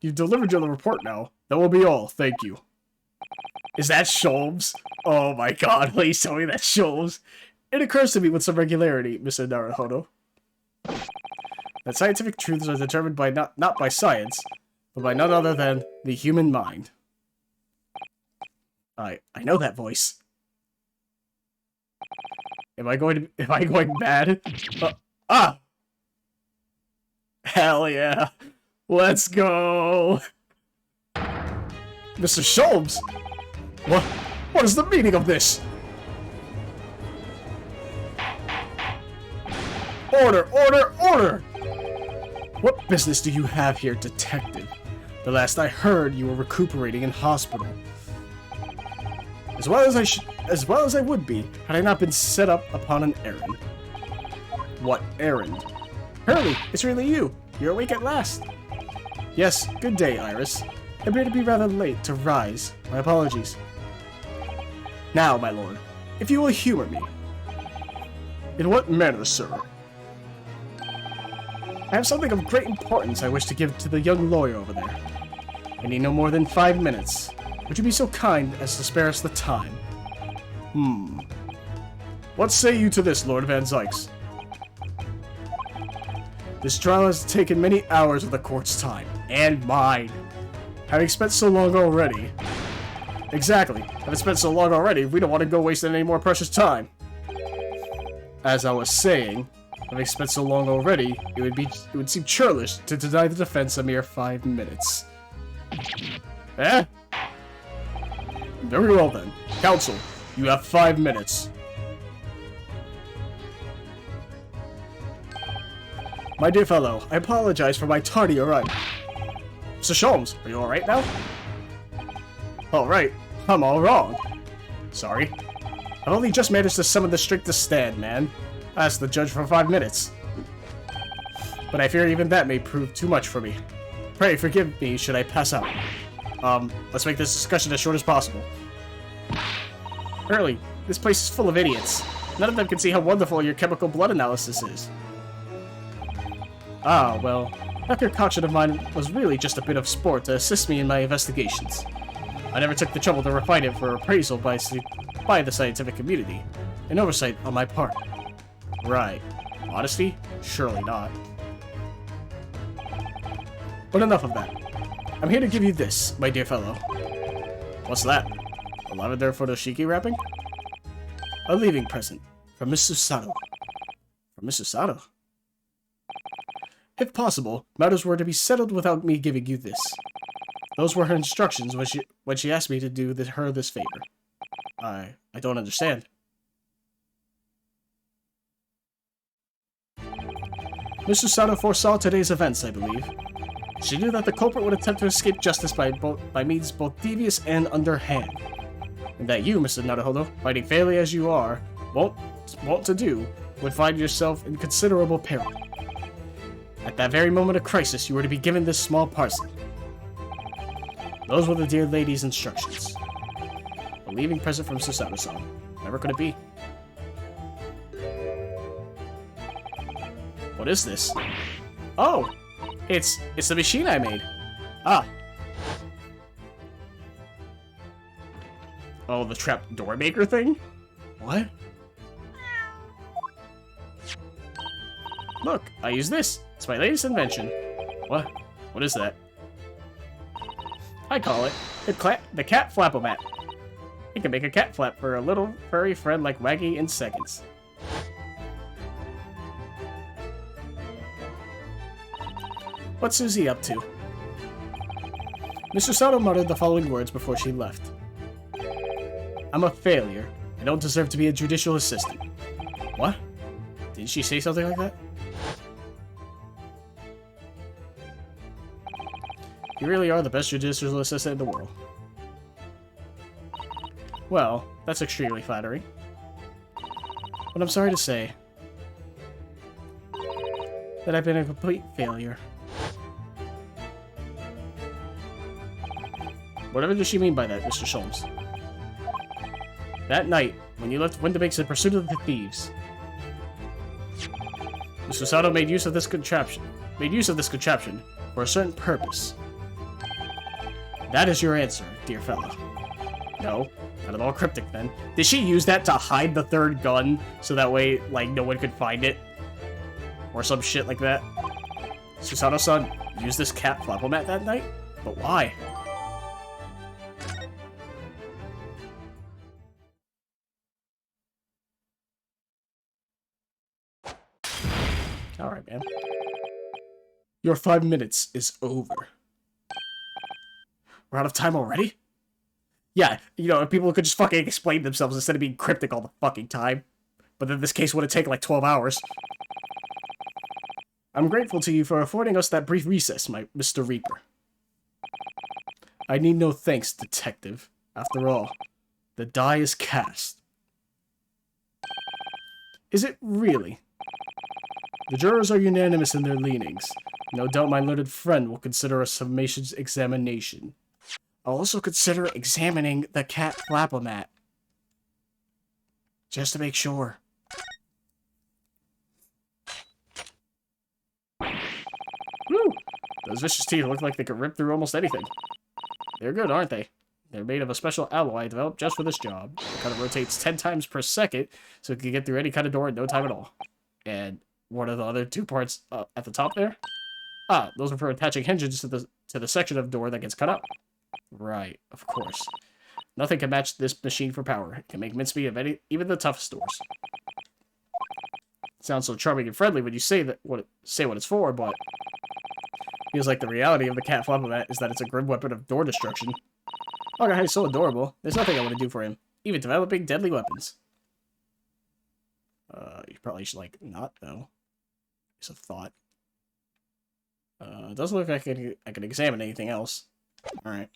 You've delivered your report now. That will be all, thank you. Is that Sholmes? Oh my god, please tell me that's Sholmes. It occurs to me with some regularity, Mr. Naruhodo, that scientific truths are determined by not by science, but by none other than the human mind. I know that voice. Am I going bad? Hell yeah. Let's go. Mr. Sholmes? What is the meaning of this? Order, order, order! What business do you have here, detective? The last I heard, you were recuperating in hospital. As well as I would be, had I not been set up upon an errand. What errand? Hurley, it's really you. You're awake at last. Yes, good day, Iris. appear to be rather late to rise. My apologies. Now, my lord, if you will humor me. In what manner, sir? I have something of great importance I wish to give to the young lawyer over there. I need no more than 5 minutes. Would you be so kind as to spare us the time? What say you to this, Lord Van Zykes? This trial has taken many hours of the court's time, and mine. Having spent so long already. Exactly. Having spent so long already, we don't want to go wasting any more precious time. As I was saying, having spent so long already, it would seem churlish to deny the defense a mere 5 minutes. Eh? Very well then. Counsel, you have 5 minutes. My dear fellow, I apologize for my tardy arrival. Mr. Sholmes, are you alright now? Alright, I'm all wrong. Sorry. I've only just managed to summon the strength to stand, man. I asked the judge for 5 minutes. But I fear even that may prove too much for me. Pray forgive me should I pass out. Let's make this discussion as short as possible. Early, this place is full of idiots. None of them can see how wonderful your chemical blood analysis is. Ah, well, that concoction of mine was really just a bit of sport to assist me in my investigations. I never took the trouble to refine it for appraisal by the scientific community. An oversight on my part. Right. Modesty? Surely not. But enough of that. I'm here to give you this, my dear fellow. What's that? A lavender photoshiki wrapping? A leaving present from Miss Susato. From Miss Susato? If possible, matters were to be settled without me giving you this. Those were her instructions when she asked me to do her this favor. I don't understand. Miss Susato foresaw today's events, I believe. She knew that the culprit would attempt to escape justice by means both devious and underhand. And that you, Mr. Naruhodo, fighting fairly as you are, wont to do, would find yourself in considerable peril. At that very moment of crisis, you were to be given this small parcel. Those were the dear lady's instructions. A leaving present from Susato-san. Never could it be. What is this? Oh! It's the machine I made. Ah. Oh, the trap door maker thing? What? Look, I use this. It's my latest invention. What? What is that? I call it the cat flap-o-mat. It can make a cat flap for a little furry friend like Waggy in seconds. What's Susie up to? Mr. Sato muttered the following words before she left. I'm a failure. I don't deserve to be a judicial assistant. What? Didn't she say something like that? You really are the best judicial assistant in the world. Well, that's extremely flattering. But I'm sorry to say that I've been a complete failure. Whatever does she mean by that, Mr. Sholmes? That night, when you left Windibanks in pursuit of the thieves, Mr. Sato made use of this contraption for a certain purpose. That is your answer, dear fellow. No, not at all cryptic then. Did she use that to hide the third gun so that way, like, no one could find it? Or some shit like that? Susato-san used this cat flap-o-mat that night? But why? Alright, man. Your 5 minutes is over. We're out of time already? Yeah, you know, people could just fucking explain themselves instead of being cryptic all the fucking time. But then this case would have taken like 12 hours. I'm grateful to you for affording us that brief recess, my Mr. Reaper. I need no thanks, detective. After all, the die is cast. Is it really? The jurors are unanimous in their leanings. No doubt my learned friend will consider a summations examination. I'll also consider examining the cat Flapomat. Just to make sure. Woo! Those vicious teeth look like they could rip through almost anything. They're good, aren't they? They're made of a special alloy developed just for this job. It kind of rotates 10 times per second, so it can get through any kind of door in no time at all. And what are the other two parts at the top there? Ah, those are for attaching hinges to the section of door that gets cut out. Right, of course. Nothing can match this machine for power. It can make mincemeat of even the toughest doors. It sounds so charming and friendly when you say what it's for, but feels like the reality of the cat Flapomat is that it's a grim weapon of door destruction. Oh god, he's so adorable. There's nothing I want to do for him. Even developing deadly weapons. You probably should, like, not, though. It's a thought. It doesn't look like I can examine anything else. Alright.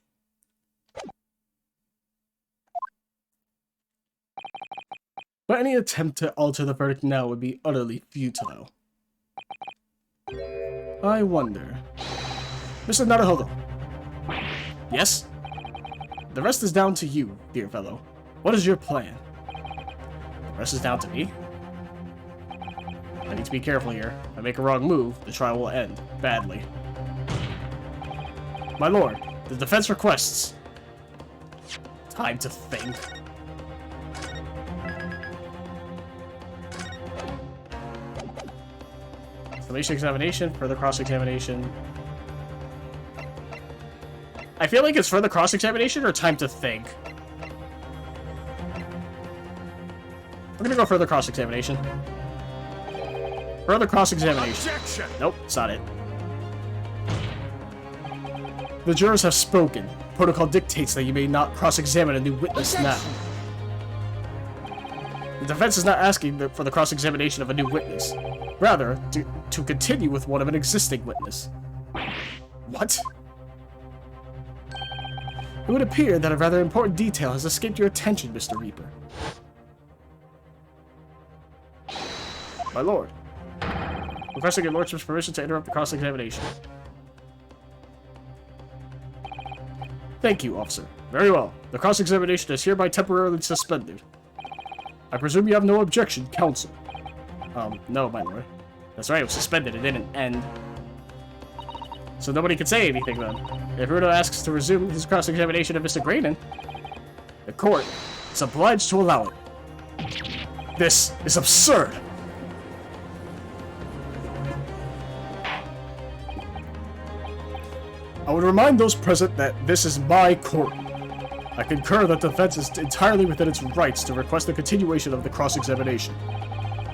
But any attempt to alter the verdict now would be utterly futile. I wonder... Mr. Naruhodo. Yes? The rest is down to you, dear fellow. What is your plan? The rest is down to me? I need to be careful here. If I make a wrong move, the trial will end badly. My lord, the defense requests... Time to think. Summation examination, further cross-examination. I feel like it's further cross-examination or time to think. We're gonna go further cross-examination. Further cross-examination. Nope, it's not it. The jurors have spoken. Protocol dictates that you may not cross-examine a new witness now. The defense is not asking for the cross-examination of a new witness. Rather, to continue with one of an existing witness. What? It would appear that a rather important detail has escaped your attention, Mr. Reaper. My lord. Requesting your lordship's permission to interrupt the cross-examination. Thank you, officer. Very well. The cross-examination is hereby temporarily suspended. I presume you have no objection, counsel. No, my lord. That's right, it was suspended. It didn't end. So nobody can say anything, then. If Rudo asks to resume his cross-examination of Mr. Graydon, the court is obliged to allow it. This is absurd! I would remind those present that this is my court. I concur that the defense is entirely within its rights to request the continuation of the cross-examination.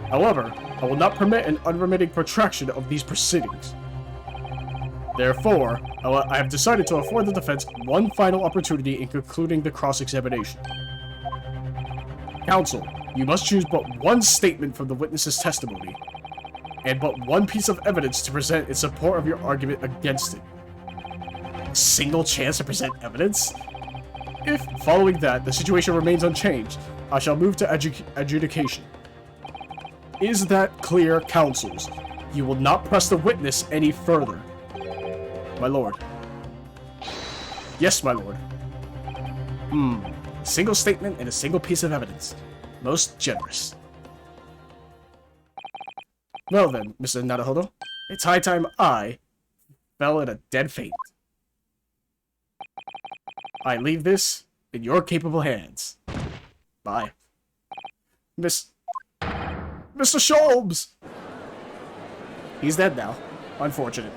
However, I will not permit an unremitting protraction of these proceedings. Therefore, I have decided to afford the defense one final opportunity in concluding the cross-examination. Counsel, you must choose but one statement from the witness's testimony, and but one piece of evidence to present in support of your argument against it. A single chance to present evidence? If, following that, the situation remains unchanged, I shall move to adjudication. Is that clear, counsels? You will not press the witness any further. My lord. Yes, my lord. A single statement and a single piece of evidence. Most generous. Well then, Mr. Naruhodo, it's high time I fell in a dead faint. I leave this in your capable hands. Bye. Mr. Sholmes! He's dead now. Unfortunate.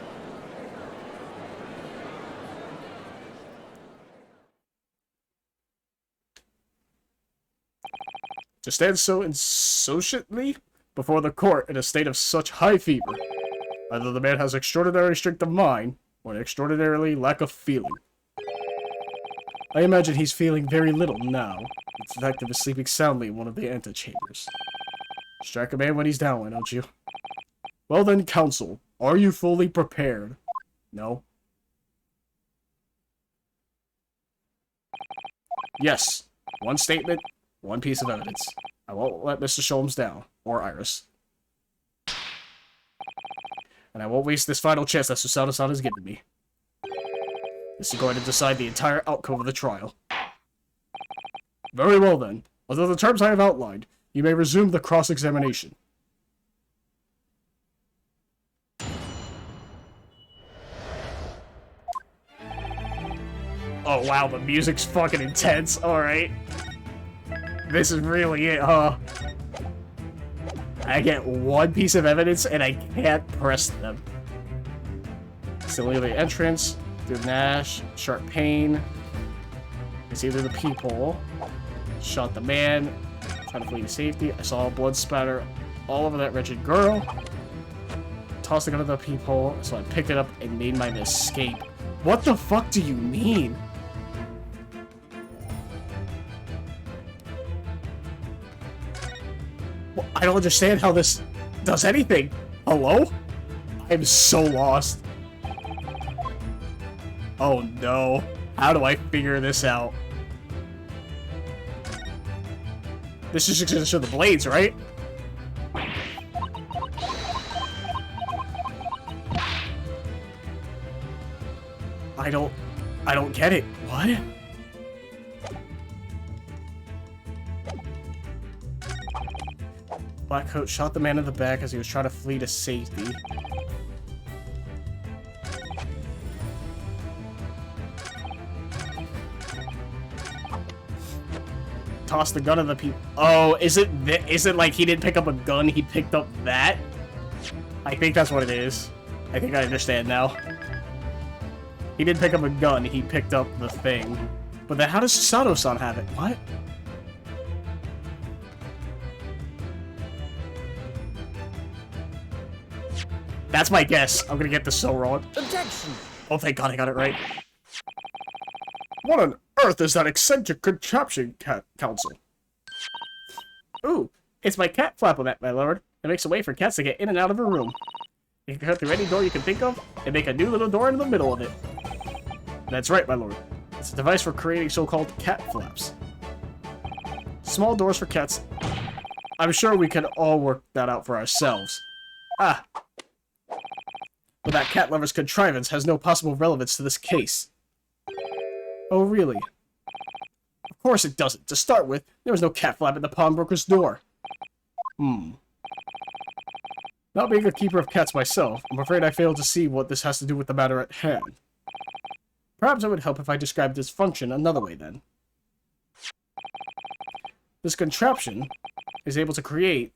To stand so insouciantly before the court in a state of such high fever, either the man has extraordinary strength of mind, or an extraordinary lack of feeling. I imagine he's feeling very little now. The detective is sleeping soundly in one of the antechambers. Strike a man when he's down, why don't you? Well then, counsel, are you fully prepared? No? Yes. One statement, one piece of evidence. I won't let Mr. Sholmes down, or Iris. And I won't waste this final chance that Susanoo-san has given me. This is going to decide the entire outcome of the trial. Very well then. Under the terms I have outlined, you may resume the cross-examination. Oh wow, the music's fucking intense. Alright. This is really it, huh? I get one piece of evidence and I can't press them. Still the entrance, through Nash, sharp pain. It's either the people. Shot the man, trying to flee to safety. I saw blood spatter all over that wretched girl. Tossed the gun at the peephole, so I picked it up and made my escape. What the fuck do you mean? Well, I don't understand how this does anything. Hello? I'm so lost. Oh no. How do I figure this out? This is just gonna show the blades, right? I don't get it. What? Blackcoat shot the man in the back as he was trying to flee to safety. Tossed the gun at the people. Oh, is it like he didn't pick up a gun, he picked up that? I think that's what it is. I think I understand now. He didn't pick up a gun, he picked up the thing. But then how does Sato-san have it? What? That's my guess. I'm gonna get this so wrong. Objection! Oh, thank God I got it right. What on earth is that eccentric contraption, Council? Ooh, it's my cat flapomet, my lord. It makes a way for cats to get in and out of a room. You can cut through any door you can think of, and make a new little door in the middle of it. That's right, my lord. It's a device for creating so-called cat flaps. Small doors for cats. I'm sure we can all work that out for ourselves. Ah. But that cat lover's contrivance has no possible relevance to this case. Oh, really? Of course it doesn't. To start with, there was no cat flap at the pawnbroker's door. Not being a keeper of cats myself, I'm afraid I fail to see what this has to do with the matter at hand. Perhaps it would help if I described its function another way, then. This contraption is able to create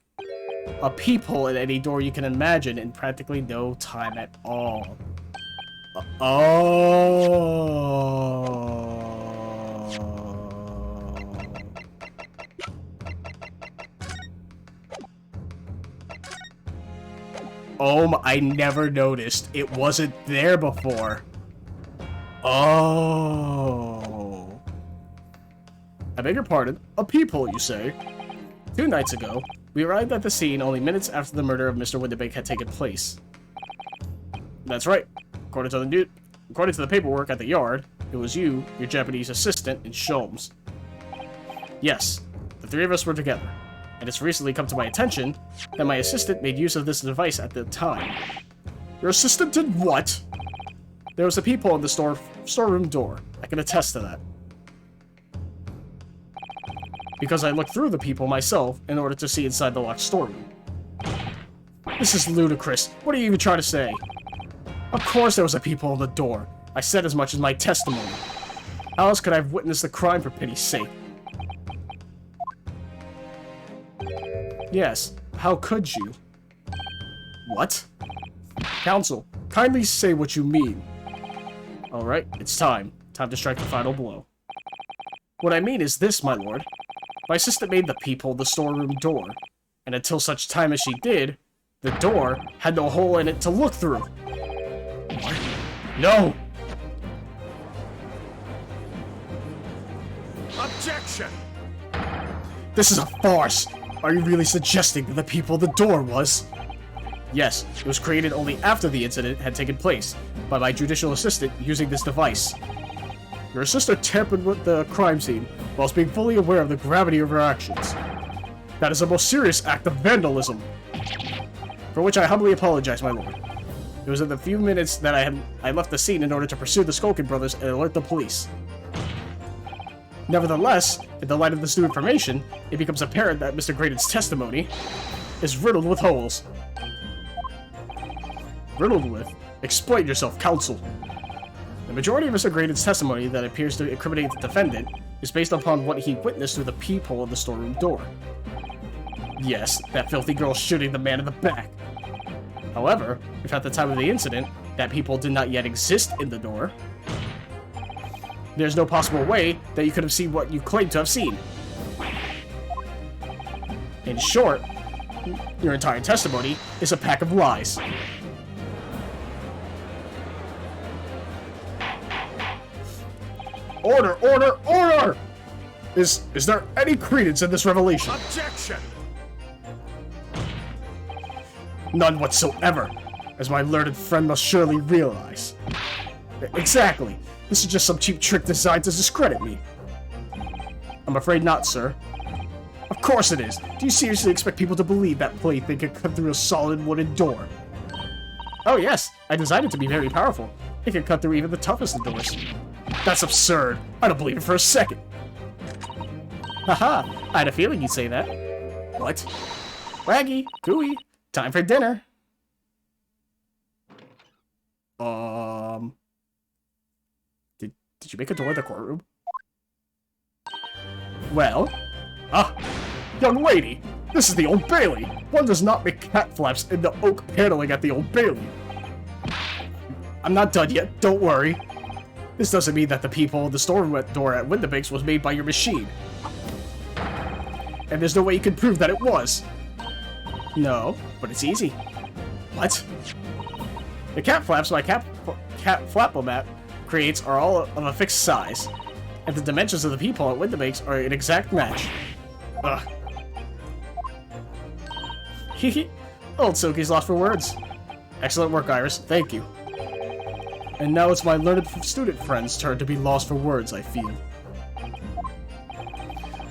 a peephole at any door you can imagine in practically no time at all. I never noticed. It wasn't there before. Oh. I beg your pardon. A peephole, you say? 2 nights ago, we arrived at the scene only minutes after the murder of Mr. Windibank had taken place. That's right. According to the paperwork at the yard, it was you, your Japanese assistant, and Sholmes. Yes, the 3 of us were together, and it's recently come to my attention that my assistant made use of this device at the time. Your assistant did what? There was a peephole in the storeroom door. I can attest to that. Because I looked through the peephole myself in order to see inside the locked storeroom. This is ludicrous. What are you even trying to say? Of course there was a peephole in the door. I said as much as my testimony. How else could I have witnessed the crime, for pity's sake? Yes, how could you? What? Counsel, kindly say what you mean. Alright, it's time. Time to strike the final blow. What I mean is this, my lord. My assistant made the peephole the storeroom door, and until such time as she did, the door had no hole in it to look through. What? No! Objection! This is a farce! Are you really suggesting that the peephole the door was? Yes, it was created only after the incident had taken place, by my judicial assistant using this device. Your assistant tampered with the crime scene, whilst being fully aware of the gravity of her actions. That is a most serious act of vandalism, for which I humbly apologize, my lord. It was in the few minutes that I left the scene in order to pursue the Skulkin brothers and alert the police. Nevertheless, in the light of this new information, it becomes apparent that Mr. Graydon's testimony is riddled with holes. Riddled with? Explain yourself, counsel. The majority of Mr. Graydon's testimony that appears to incriminate the defendant is based upon what he witnessed through the peephole of the storeroom door. Yes, that filthy girl shooting the man in the back. However, if at the time of the incident, that peephole did not yet exist in the door, there's no possible way that you could have seen what you claim to have seen. In short, your entire testimony is a pack of lies. Order! Order! Order! Is there any credence in this revelation? Objection! None whatsoever, as my learned friend must surely realize. Exactly. This is just some cheap trick designed to discredit me. I'm afraid not, sir. Of course it is. Do you seriously expect people to believe that plaything can cut through a solid wooden door? Oh yes, I designed it to be very powerful. It can cut through even the toughest of doors. That's absurd. I don't believe it for a second. Haha, I had a feeling you'd say that. What? Waggy, gooey, time for dinner. Did you make a door in the courtroom? Well? Ah! Young lady! This is the Old Bailey! One does not make cat flaps in the oak paneling at the Old Bailey. I'm not done yet, don't worry. This doesn't mean that the peephole in the storeroom door at Windibanks was made by your machine. And there's no way you can prove that it was. No, but it's easy. What? The cat flaps my cat flapomat creates are all of a fixed size, and the dimensions of the peephole at Windibanks are an exact match. Ugh. Hehe. Old Silky's lost for words. Excellent work, Iris. Thank you. And now it's my learned student friend's turn to be lost for words, I feel.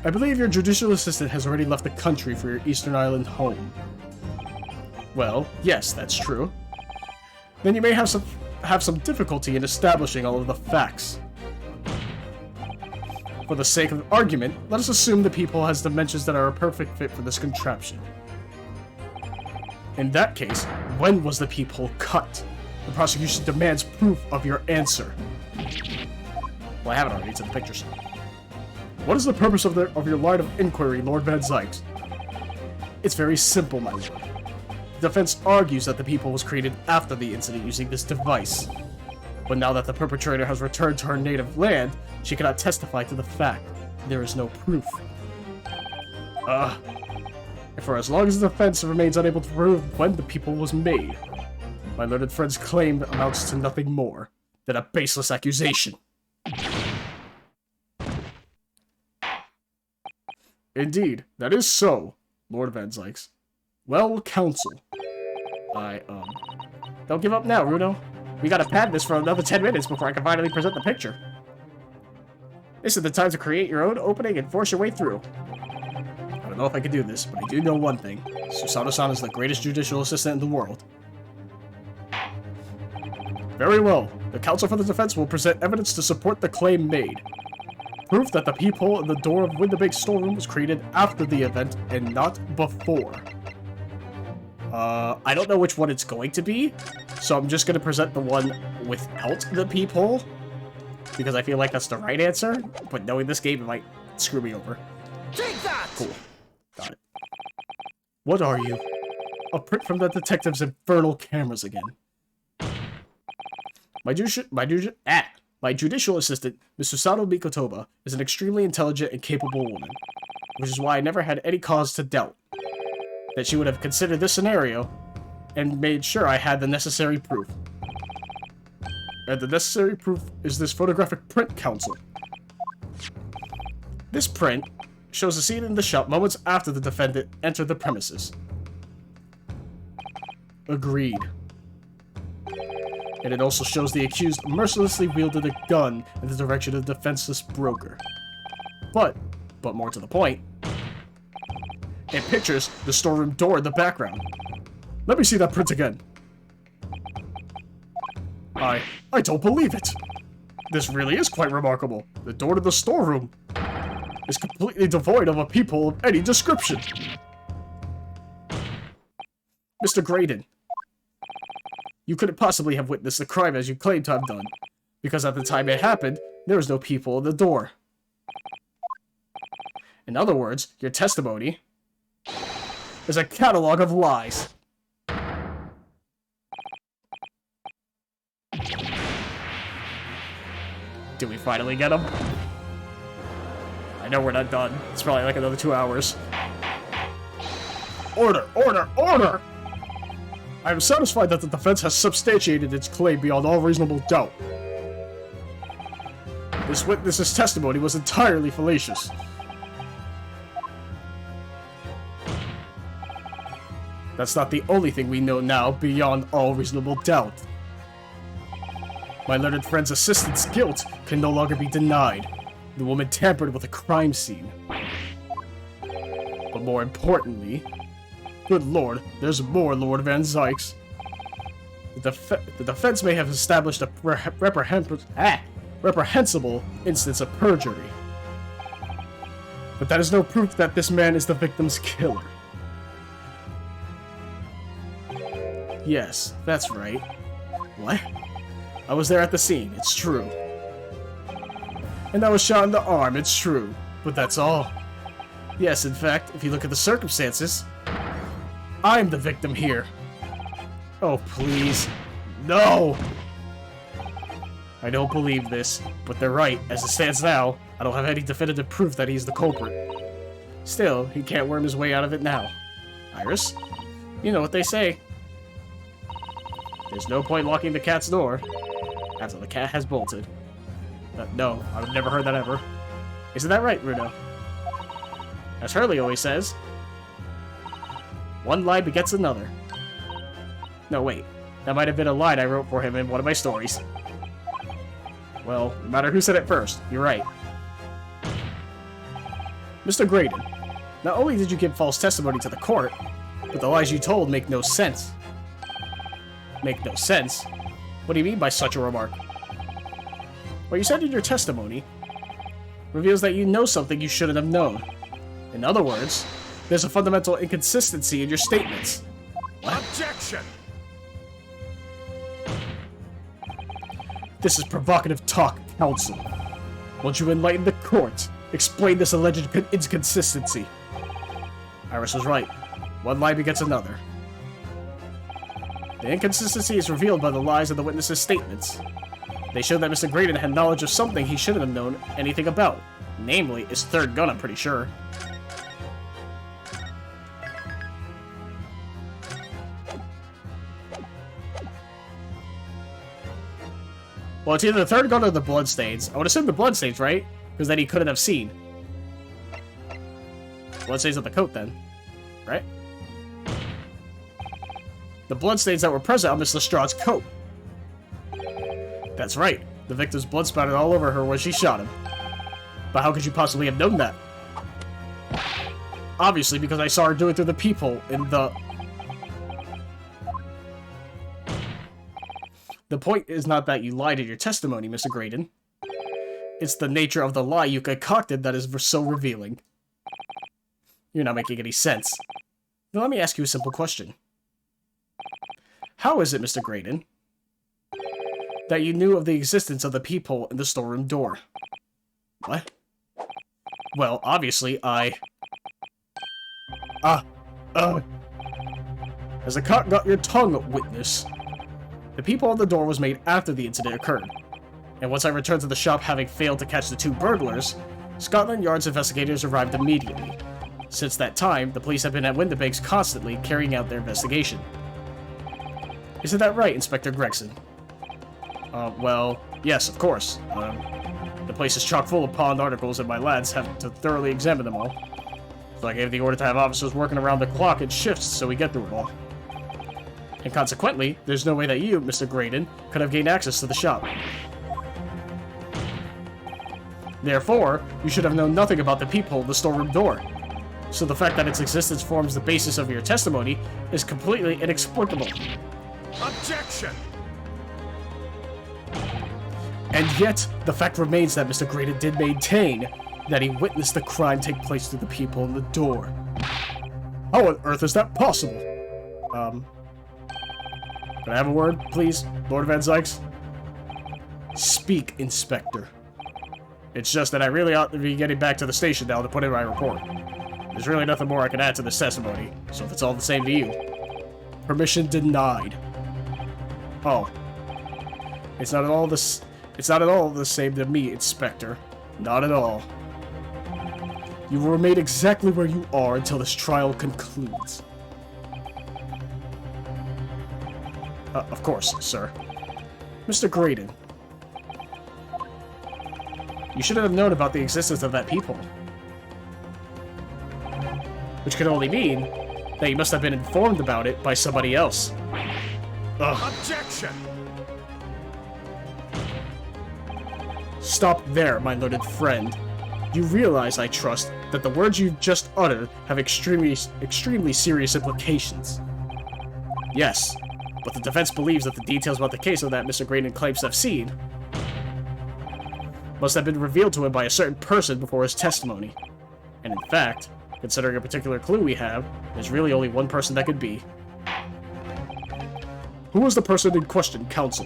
I believe your judicial assistant has already left the country for your Eastern Island home. Well, yes, that's true. Then you may have some difficulty in establishing all of the facts. For the sake of argument, let us assume the peephole has dimensions that are a perfect fit for this contraption. In that case, when was the peephole cut? The prosecution demands proof of your answer. Well, I have it already. It's in the pictures. What is the purpose of your line of inquiry, Lord Van Zykes? It's very simple, my lord. The defense argues that the peephole was created after the incident using this device. But now that the perpetrator has returned to her native land, she cannot testify to the fact. There is no proof. And for as long as the defense remains unable to prove when the peephole was made, my learned friend's claim amounts to nothing more than a baseless accusation. Indeed, that is so, Lord Van Zykes. Well, counsel. Don't give up now, Runo. We gotta pad this for another 10 minutes before I can finally present the picture. This is the time to create your own opening and force your way through. I don't know if I can do this, but I do know one thing. Susato-san is the greatest judicial assistant in the world. Very well. The counsel for the defense will present evidence to support the claim made. Proof that the peephole in the door of Windibank's storeroom was created after the event and not before. I don't know which one it's going to be, so I'm just going to present the one without the peephole, because I feel like that's the right answer, but knowing this game, it might screw me over. Take that! Cool. Got it. What are you? A print from the detective's infernal cameras again. My judicial assistant, Ms. Susato Mikotoba, is an extremely intelligent and capable woman, which is why I never had any cause to doubt that she would have considered this scenario and made sure I had the necessary proof. And the necessary proof is this photographic print, counsel. This print shows the scene in the shop moments after the defendant entered the premises. Agreed. And it also shows the accused mercilessly wielded a gun in the direction of the defenseless broker. But more to the point, it pictures the storeroom door in the background. Let me see that print again. I don't believe it. This really is quite remarkable. The door to the storeroom is completely devoid of a people of any description. Mr. Graydon, you couldn't possibly have witnessed the crime as you claim to have done, because at the time it happened, there was no people in the door. In other words, your testimony is a catalog of lies. Did we finally get him? I know we're not done. It's probably like another 2 hours. Order! Order! Order! I am satisfied that the defense has substantiated its claim beyond all reasonable doubt. This witness's testimony was entirely fallacious. That's not the only thing we know now beyond all reasonable doubt. My learned friend's assistant's guilt can no longer be denied. The woman tampered with a crime scene. But more importantly, good lord, there's more, Lord Van Zykes. The defense may have established a reprehensible instance of perjury. But that is no proof that this man is the victim's killer. Yes, that's right. What? I was there at the scene, it's true. And I was shot in the arm, it's true. But that's all. Yes, in fact, if you look at the circumstances, I'm the victim here. Oh, please. No! I don't believe this, but they're right. As it stands now, I don't have any definitive proof that he's the culprit. Still, he can't worm his way out of it now. Iris, you know what they say. There's no point locking the cat's door after the cat has bolted. No, I've never heard that ever. Isn't that right, Runo? As Hurley always says, one lie begets another. No, wait. That might have been a line I wrote for him in one of my stories. Well, no matter who said it first, you're right. Mr. Graydon, not only did you give false testimony to the court, but the lies you told make no sense. Make no sense? What do you mean by such a remark? What you said in your testimony reveals that you know something you shouldn't have known. In other words, there's a fundamental inconsistency in your statements. What? Objection! This is provocative talk, counsel. Won't you enlighten the court? Explain this alleged inconsistency. Iris was right. One lie begets another. The inconsistency is revealed by the lies of the witnesses' statements. They show that Mr. Graydon had knowledge of something he shouldn't have known anything about. Namely, his third gun, I'm pretty sure. Well, it's either the third gun or the bloodstains. I would assume the bloodstains, right? Because then he couldn't have seen. Bloodstains on the coat, then. Right? The bloodstains that were present on Miss Lestrade's coat. That's right. The victim's blood spattered all over her when she shot him. But how could you possibly have known that? Obviously, because I saw her do it through the peephole in the... The point is not that you lied in your testimony, Mr. Graydon. It's the nature of the lie you concocted that is so revealing. You're not making any sense. Now let me ask you a simple question. How is it, Mr. Graydon, that you knew of the existence of the peephole in the storeroom door? What? Well, obviously, As a cock got your tongue, witness. The peephole on the door was made after the incident occurred. And once I returned to the shop having failed to catch the two burglars, Scotland Yard's investigators arrived immediately. Since that time, the police have been at Windibanks constantly carrying out their investigation. Isn't that right, Inspector Gregson? Well, yes, of course. The place is chock full of pawned articles and my lads have to thoroughly examine them all. So I gave the order to have officers working around the clock in shifts so we get through it all. And consequently, there's no way that you, Mr. Graydon, could have gained access to the shop. Therefore, you should have known nothing about the peephole in the storeroom door. So the fact that its existence forms the basis of your testimony is completely inexplicable. Objection! And yet, the fact remains that Mr. Graydon did maintain that he witnessed the crime take place through the people in the door. How on earth is that possible? Can I have a word, please, Lord Van Zykes? Speak, Inspector. It's just that I really ought to be getting back to the station now to put in my report. There's really nothing more I can add to this testimony, so if it's all the same to you. Permission denied. Oh. It's not at all the same to me, Inspector. Not at all. You will remain exactly where you are until this trial concludes. Of course, sir. Mr. Graydon. You should have known about the existence of that peephole. Which could only mean that you must have been informed about it by somebody else. Ugh. Objection! Stop there, my learned friend. You realize, I trust, that the words you've just uttered have extremely serious implications. Yes, but the defense believes that the details about the case of that Mr. Graydon claims to have seen must have been revealed to him by a certain person before his testimony. And in fact, considering a particular clue we have, there's really only one person that could be. Who was the person in question, counsel?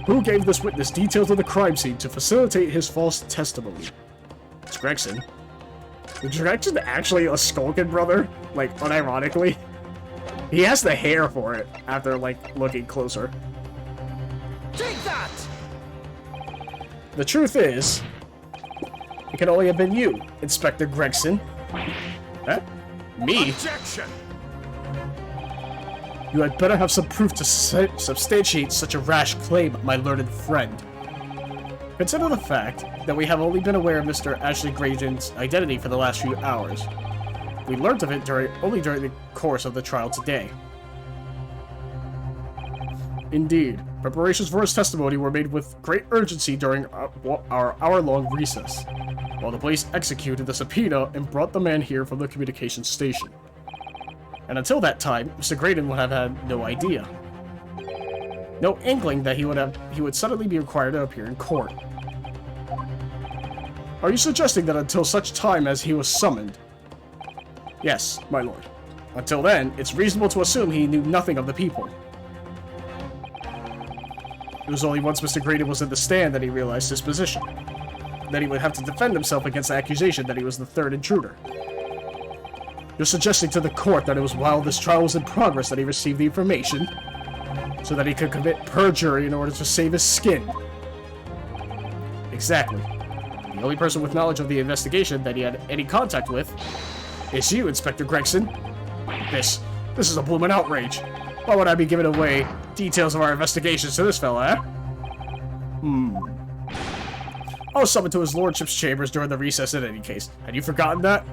Who gave this witness details of the crime scene to facilitate his false testimony? It's Gregson. Is Gregson actually a Skulkin brother? Like, unironically? He has the hair for it, after, like, looking closer. Take that! The truth is, it could only have been you, Inspector Gregson. Huh? Me? Objection! You had better have some proof to substantiate such a rash claim, my learned friend. Consider the fact that we have only been aware of Mr. Ashley Graydon's identity for the last few hours. We learned of it only during the course of the trial today. Indeed, preparations for his testimony were made with great urgency during our hour-long recess, while the police executed the subpoena and brought the man here from the communications station. And until that time, Mr. Graydon would have had no idea. No inkling that he would suddenly be required to appear in court. Are you suggesting that until such time as he was summoned? Yes, my lord. Until then, it's reasonable to assume he knew nothing of the people. It was only once Mr. Graydon was in the stand that he realized his position. That he would have to defend himself against the accusation that he was the third intruder. You're suggesting to the court that it was while this trial was in progress that he received the information, so that he could commit perjury in order to save his skin. Exactly. The only person with knowledge of the investigation that he had any contact with is you, Inspector Gregson. This is a bloomin' outrage. Why would I be giving away details of our investigations to this fella, eh? I was summoned to his lordship's chambers during the recess in any case. Had you forgotten that?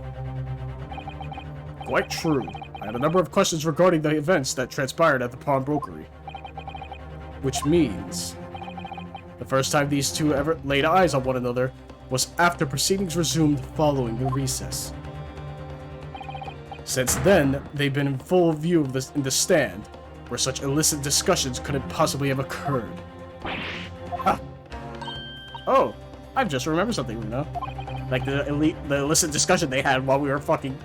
Quite true. I had a number of questions regarding the events that transpired at the pawnbrokery. Which means the first time these two ever laid eyes on one another was after proceedings resumed following the recess. Since then, they've been in full view of in the stand, where such illicit discussions couldn't possibly have occurred. Ah. Oh, I've just remembered something, Runa. Like the illicit discussion they had while we were fucking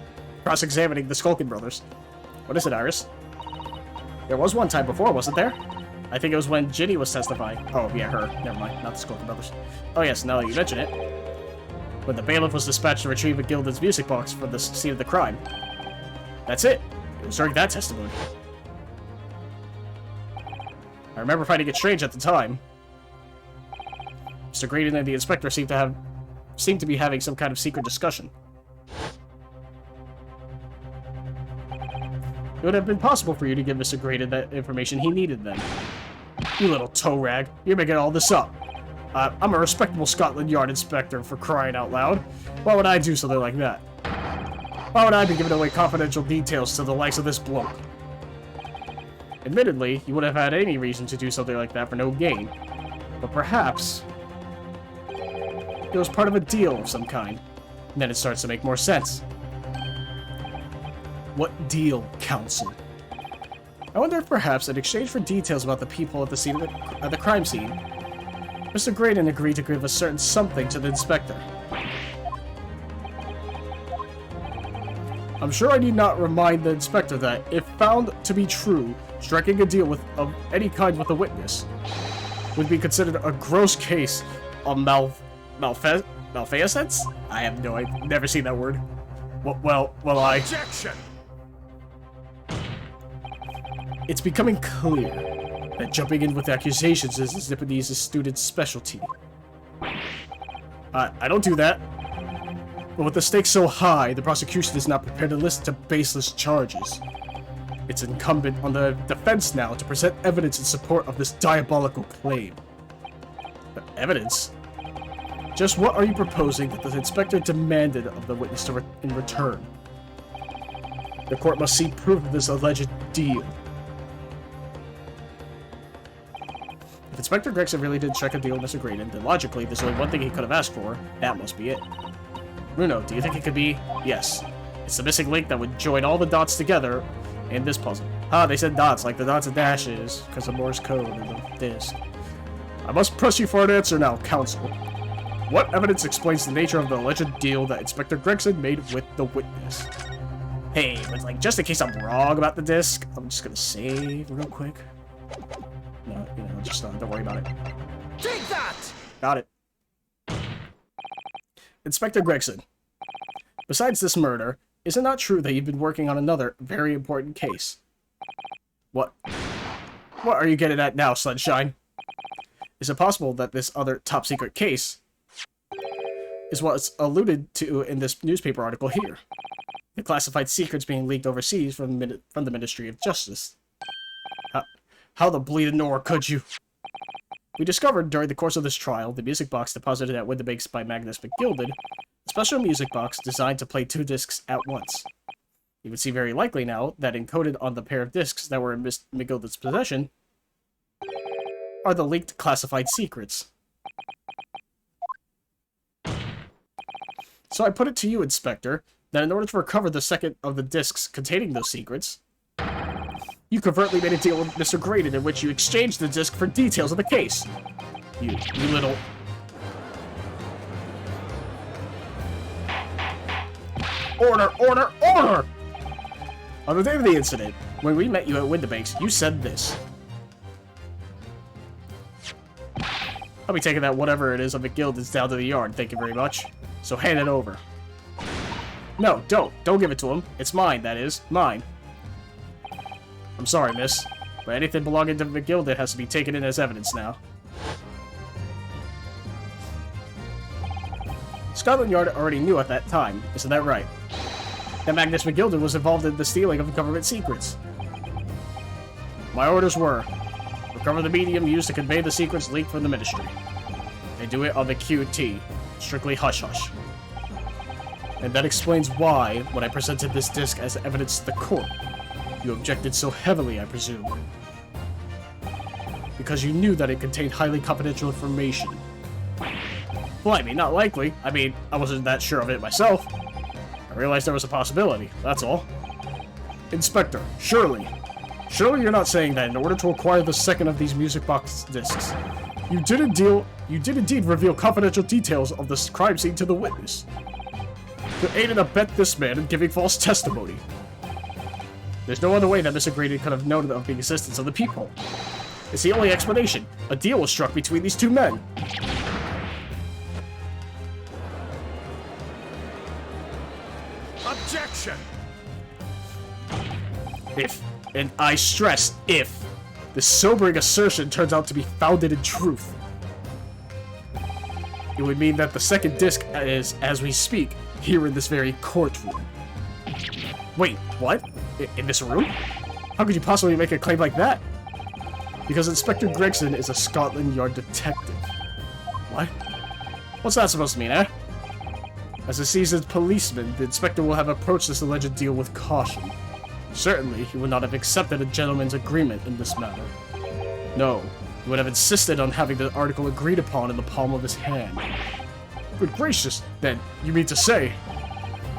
cross-examining the Skulkin brothers. What is it, Iris? There was one time before, wasn't there? I think it was when Ginny was testifying. Oh, yeah, her. Never mind, not the Skulkin brothers. Oh yes, now that you mention it. When the bailiff was dispatched to retrieve a Gildan's music box from the scene of the crime. That's it. It was during that testimony. I remember finding it strange at the time. Mr. Graydon and the inspector seemed to be having some kind of secret discussion. It would have been possible for you to give Mr. Graydon that information he needed then. You little toe rag, you're making all this up. I'm a respectable Scotland Yard inspector, for crying out loud. Why would I do something like that? Why would I be giving away confidential details to the likes of this bloke? Admittedly, you wouldn't have had any reason to do something like that for no gain. But perhaps it was part of a deal of some kind. And then it starts to make more sense. What deal, counsel? I wonder if perhaps in exchange for details about the people at the scene at the crime scene, Mr. Graydon agreed to give a certain something to the inspector. I'm sure I need not remind the inspector that, if found to be true, striking a deal of any kind with a witness would be considered a gross case of malfeasance? I have no idea. Never seen that word. Well, Objection! It's becoming clear that jumping in with accusations is Zipponese's student's specialty. I don't do that. But with the stakes so high, the prosecution is not prepared to listen to baseless charges. It's incumbent on the defense now to present evidence in support of this diabolical claim. Evidence? Just what are you proposing that the inspector demanded of the witness in return? The court must see proof of this alleged deal. If Inspector Gregson really did strike a deal with Mr. Graydon, then logically, there's only one thing he could have asked for. That must be it. Bruno, do you think it could be? Yes. It's the missing link that would join all the dots together in this puzzle. They said dots, like the dots and dashes, because of Morse code and the disk. I must press you for an answer now, counsel. What evidence explains the nature of the alleged deal that Inspector Gregson made with the witness? Hey, but like, just in case I'm wrong about the disc, I'm just gonna save real quick. No, just don't worry about it. Take that! Got it. Inspector Gregson. Besides this murder, is it not true that you've been working on another very important case? What are you getting at now, Sunshine? Is it possible that this other top-secret case is what's alluded to in this newspaper article here? The classified secrets being leaked overseas from the Ministry of Justice. How the bleeding nor could you? We discovered during the course of this trial the music box deposited at Windibanks by Magnus McGilded, a special music box designed to play 2 discs at once. It would seem very likely now that encoded on the pair of discs that were in McGilded's possession are the leaked classified secrets. So I put it to you, Inspector, that in order to recover the second of the discs containing those secrets, you covertly made a deal with Mr. Graydon in which you exchanged the disc for details of the case. You little... Order! Order! Order! On the day of the incident, when we met you at Windibanks, you said this. I'll be taking that whatever it is of McGilded's down to the yard, thank you very much. So hand it over. No, don't. Don't give it to him. It's mine, that is. Mine. I'm sorry, miss, but anything belonging to McGilded has to be taken in as evidence now. Scotland Yard already knew at that time, isn't that right? That Magnus McGilded was involved in the stealing of government secrets. My orders were, recover the medium used to convey the secrets leaked from the Ministry. And do it on the QT, strictly hush-hush. And that explains why, when I presented this disc as evidence to the court, you objected so heavily, I presume. Because you knew that it contained highly confidential information. Well, I mean, not likely. I mean, I wasn't that sure of it myself. I realized there was a possibility, that's all. Inspector, surely you're not saying that in order to acquire the second of these music box discs, you did indeed reveal confidential details of this crime scene to the witness. To aid and abet this man in giving false testimony. There's no other way that Mr. Grady could have known of the existence of the peephole. It's the only explanation. A deal was struck between these two men. Objection! If, and I stress if, this sobering assertion turns out to be founded in truth, it would mean that the second disc is, as we speak, here in this very courtroom. Wait, what? In this room? How could you possibly make a claim like that? Because Inspector Gregson is a Scotland Yard detective. What? What's that supposed to mean, eh? As a seasoned policeman, the inspector will have approached this alleged deal with caution. Certainly, he would not have accepted a gentleman's agreement in this matter. No, he would have insisted on having the article agreed upon in the palm of his hand. Good gracious, then, you mean to say...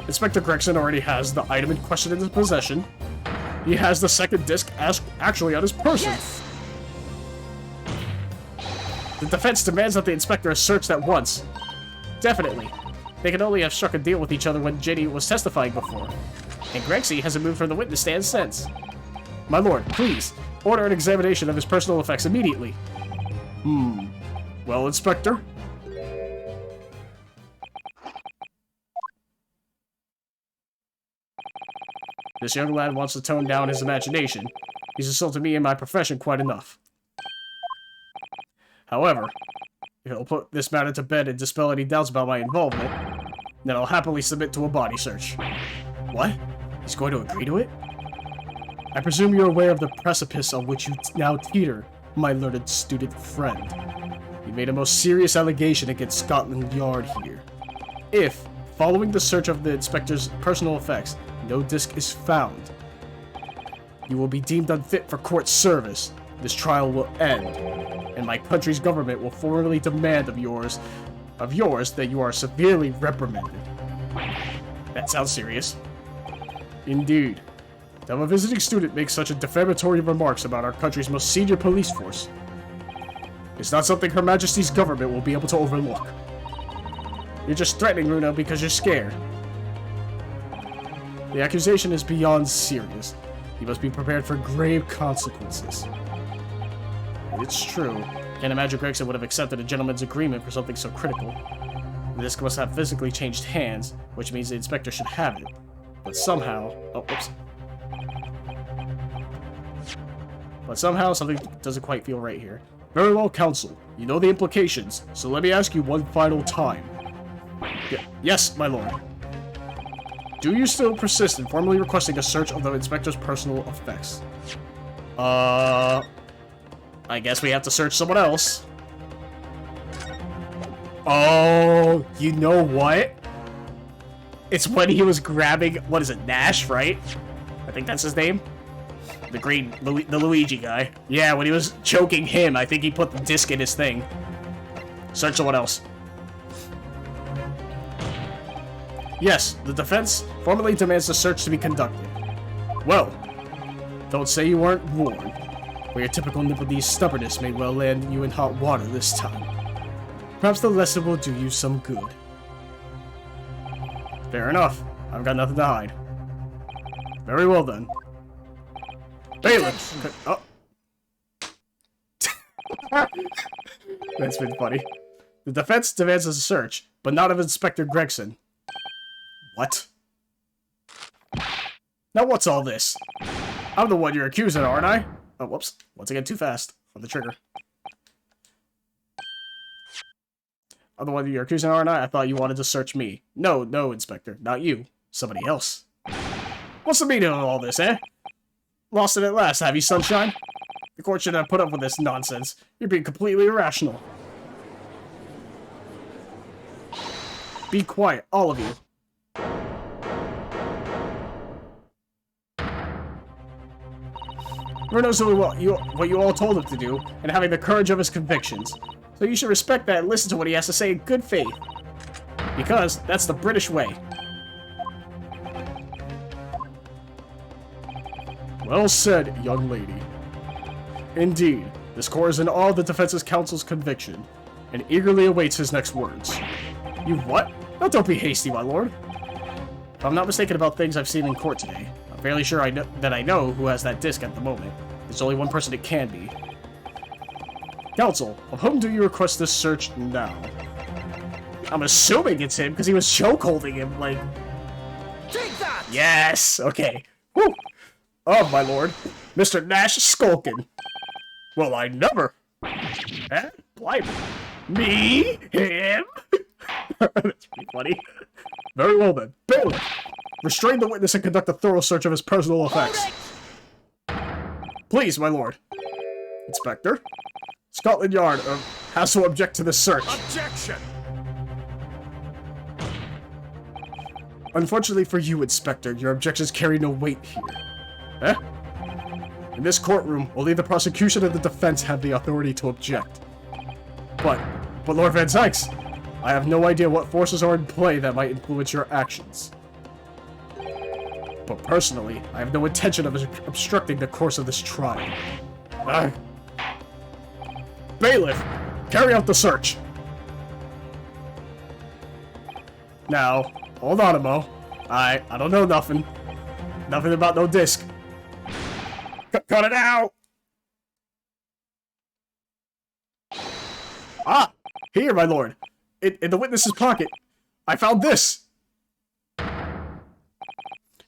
Inspector Gregson already has the item in question in his possession. He has the second disc actually on his person. Yes! The defense demands that the inspector is searched at once. Definitely. They can only have struck a deal with each other when Ginny was testifying before. And Grexy hasn't moved from the witness stand since. My lord, please, order an examination of his personal effects immediately. Well, Inspector? This young lad wants to tone down his imagination. He's insulted me and my profession quite enough. However, if he'll put this matter to bed and dispel any doubts about my involvement, then I'll happily submit to a body search. What? He's going to agree to it? I presume you're aware of the precipice on which you now teeter, my learned student friend. You made a most serious allegation against Scotland Yard here. If, following the search of the inspector's personal effects, no disc is found, you will be deemed unfit for court service. This trial will end, and my country's government will formally demand of yours that you are severely reprimanded. That sounds serious. Indeed. To have a visiting student make such a defamatory remarks about our country's most senior police force is not something Her Majesty's government will be able to overlook. You're just threatening Runa because you're scared. The accusation is beyond serious. You must be prepared for grave consequences. It's true. Can't imagine Gregson would have accepted a gentleman's agreement for something so critical. The disc must have physically changed hands, which means the inspector should have it. But somehow... Oh, oops. But somehow something doesn't quite feel right here. Very well, counsel. You know the implications, so let me ask you one final time. Yes, my lord. Do you still persist in formally requesting a search of the inspector's personal effects? I guess we have to search someone else. Oh, you know what? It's when he was grabbing, what is it, Nash, right? I think that's his name. The green, the Luigi guy. Yeah, when he was choking him, I think he put the disc in his thing. Search someone else. Yes, the defense formally demands the search to be conducted. Well, don't say you weren't warned. Where your typical Nipponese stubbornness may well land you in hot water this time. Perhaps the lesson will do you some good. Fair enough. I've got nothing to hide. Very well then. Bailiff! Oh. That's been funny. The defense demands a search, but not of Inspector Gregson. What? Now what's all this? I'm the one you're accusing, aren't I? Oh, whoops. Once again, too fast on the trigger. I'm the one you're accusing, aren't I? I thought you wanted to search me. No, Inspector. Not you. Somebody else. What's the meaning of all this, eh? Lost it at last, have you, Sunshine? The court shouldn't have put up with this nonsense. You're being completely irrational. Be quiet, all of you. Runo knows what you all told him to do, and having the courage of his convictions. So you should respect that and listen to what he has to say in good faith. Because that's the British way. Well said, young lady. Indeed, this court is in awe of the Defense Counsel's conviction, and eagerly awaits his next words. You what? Now don't be hasty, my lord. If I'm not mistaken about things I've seen in court today, I'm fairly sure I know who has that disc at the moment. There's only one person it can be. Counsel, of whom do you request this search now? I'm assuming it's him, because he was chokeholding him, like... Take that! Yes! Okay. Whew! Oh, my lord. Mr. Nash Skulkin. Well, I never... Eh? Blimey. Me? Him? That's pretty funny. Very well then. Bailiff, restrain the witness and conduct a thorough search of his personal effects. Please, my lord. Inspector. Scotland Yard has to object to this search. Objection! Unfortunately for you, Inspector, your objections carry no weight here. Eh? In this courtroom, only the prosecution and the defense have the authority to object. But Lord Van Zykes, I have no idea what forces are in play that might influence your actions. But personally, I have no intention of obstructing the course of this trial. Bailiff, Carry out the search. Now, hold on, Mo. I don't know nothing. Nothing about no disc. Cut it out! Ah! Here, my lord. In the witness's pocket. I found this!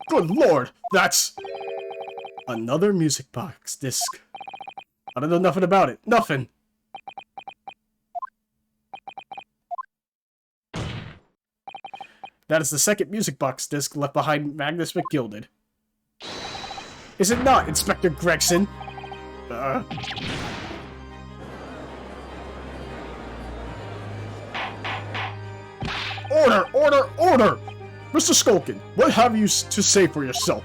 Good lord! That's... another music box disc. I don't know nothing about it. Nothing! That is the second music box disc left behind Magnus McGilded. Is it not, Inspector Gregson? Order! Order! Order! Mr. Skulkin, what have you to say for yourself?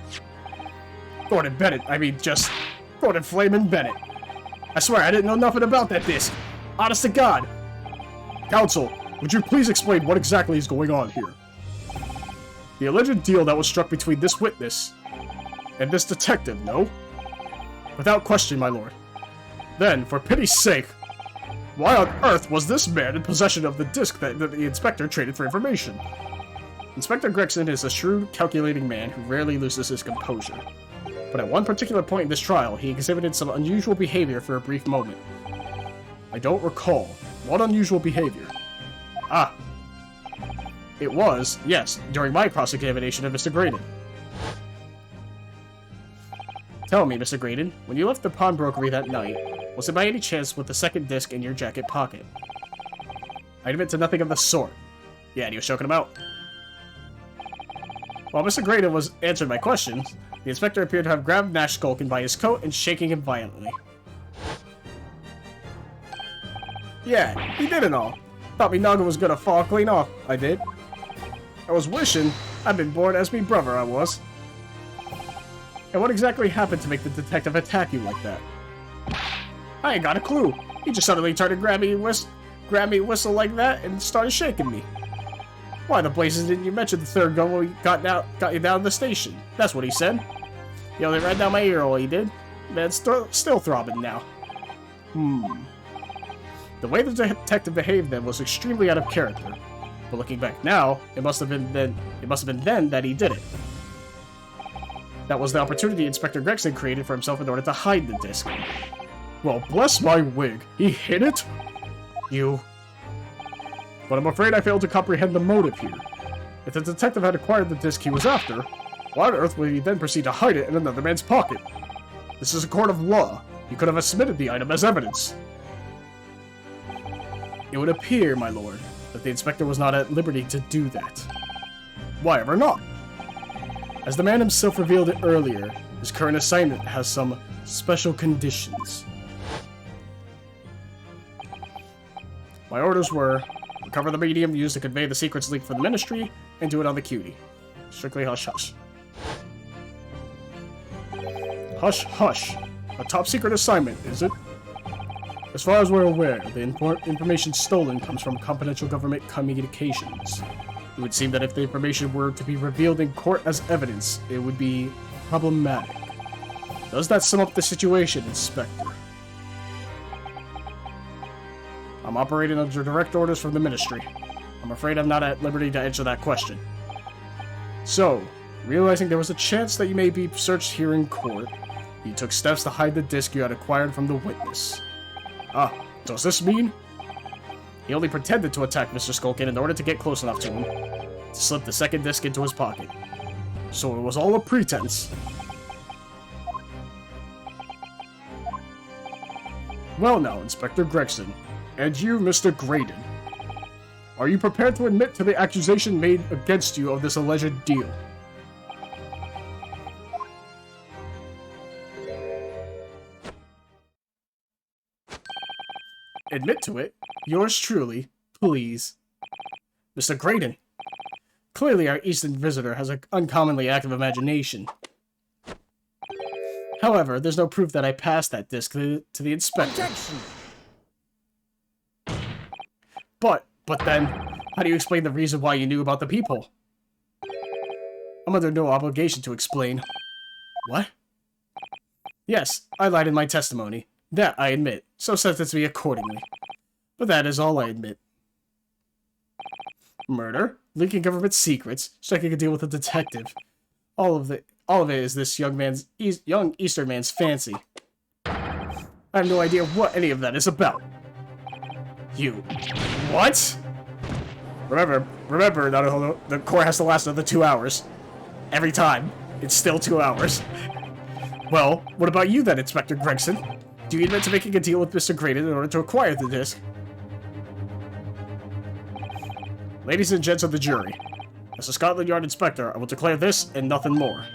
Gordon Bennett, I mean just... Gordon Flamin' Bennett. I swear I didn't know nothing about that disc. Honest to God. Counsel, would you please explain what exactly is going on here? The alleged deal that was struck between this witness and this detective, no? Without question, my lord. Then, for pity's sake, why on earth was this man in possession of the disc that the inspector traded for information? Inspector Gregson is a shrewd, calculating man who rarely loses his composure. But at one particular point in this trial, he exhibited some unusual behavior for a brief moment. I don't recall. What unusual behavior? Ah. It was, yes, during my cross-examination of Mr. Graydon. Tell me, Mr. Graydon, when you left the pawnbrokery that night, was it by any chance with the second disc in your jacket pocket? I admit to nothing of the sort. Yeah, and he was choking him out. While Mr. Graydon was answering my questions, the inspector appeared to have grabbed Nash Skulkin by his coat and shaking him violently. Yeah, he did it all. Thought me noggin was gonna fall clean off, I did. I was wishing I'd been born as me brother, I was. And what exactly happened to make the detective attack you like that? I ain't got a clue. He just suddenly turned to grab me whistle like that and started shaking me. Why the blazes didn't you mention the third gun when we got you down to the station? That's what he said. He only right down my ear hole, he did. Man's still throbbing now. The way the detective behaved then was extremely out of character. But looking back now, it must have been then that he did it. That was the opportunity Inspector Gregson created for himself in order to hide the disc. Well, bless my wig. He hid it? You... But I'm afraid I failed to comprehend the motive here. If the detective had acquired the disc he was after, why on earth would he then proceed to hide it in another man's pocket? This is a court of law. You could have submitted the item as evidence. It would appear, my lord, that the inspector was not at liberty to do that. Why ever not? As the man himself revealed it earlier, his current assignment has some special conditions. My orders were, recover the medium used to convey the secrets leaked from the Ministry, and do it on the cutie. Strictly hush-hush. Hush-hush. A top-secret assignment, is it? As far as we're aware, the information stolen comes from confidential government communications. It would seem that if the information were to be revealed in court as evidence, it would be problematic. Does that sum up the situation, Inspector? I'm operating under direct orders from the Ministry. I'm afraid I'm not at liberty to answer that question. So, realizing there was a chance that you may be searched here in court, you took steps to hide the disc you had acquired from the witness. Ah, does this mean? He only pretended to attack Mr. Skulkin in order to get close enough to him, to slip the second disc into his pocket. So it was all a pretense. Well now, Inspector Gregson, and you, Mr. Graydon, are you prepared to admit to the accusation made against you of this alleged deal? Admit to it? Yours truly, please. Mr. Graydon. Clearly our Eastern visitor has an uncommonly active imagination. However, there's no proof that I passed that disc to the inspector. Objection! But then, how do you explain the reason why you knew about the peephole? I'm under no obligation to explain. What? Yes, I lied in my testimony. That I admit, so sentence me accordingly. But that is all I admit. Murder, leaking government secrets, striking a deal with a detective. All of it is this young Eastern man's fancy. I have no idea what any of that is about. You. What? Remember, Naruhodo, the court has to last another 2 hours. Every time. It's still 2 hours. Well, what about you then, Inspector Gregson? Do you admit to making a deal with Mr. Graydon in order to acquire the disc? Ladies and gents of the jury, as a Scotland Yard inspector, I will declare this and nothing more.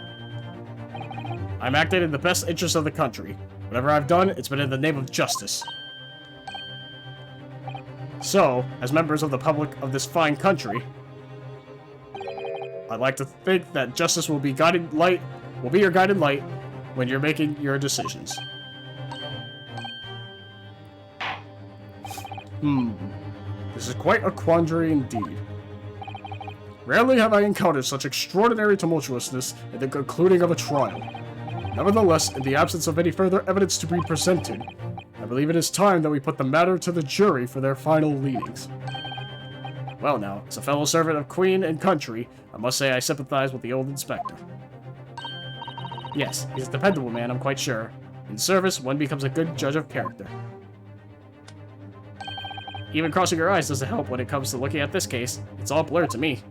I'm acting in the best interest of the country. Whatever I've done, it's been in the name of justice. So, as members of the public of this fine country, I'd like to think that justice will be your guiding light when you're making your decisions. This is quite a quandary indeed. Rarely have I encountered such extraordinary tumultuousness in the concluding of a trial. Nevertheless, in the absence of any further evidence to be presented, I believe it is time that we put the matter to the jury for their final leadings. Well now, as a fellow servant of Queen and country, I must say I sympathize with the old inspector. Yes, he's a dependable man, I'm quite sure. In service, one becomes a good judge of character. Even crossing your eyes doesn't help when it comes to looking at this case. It's all blurred to me.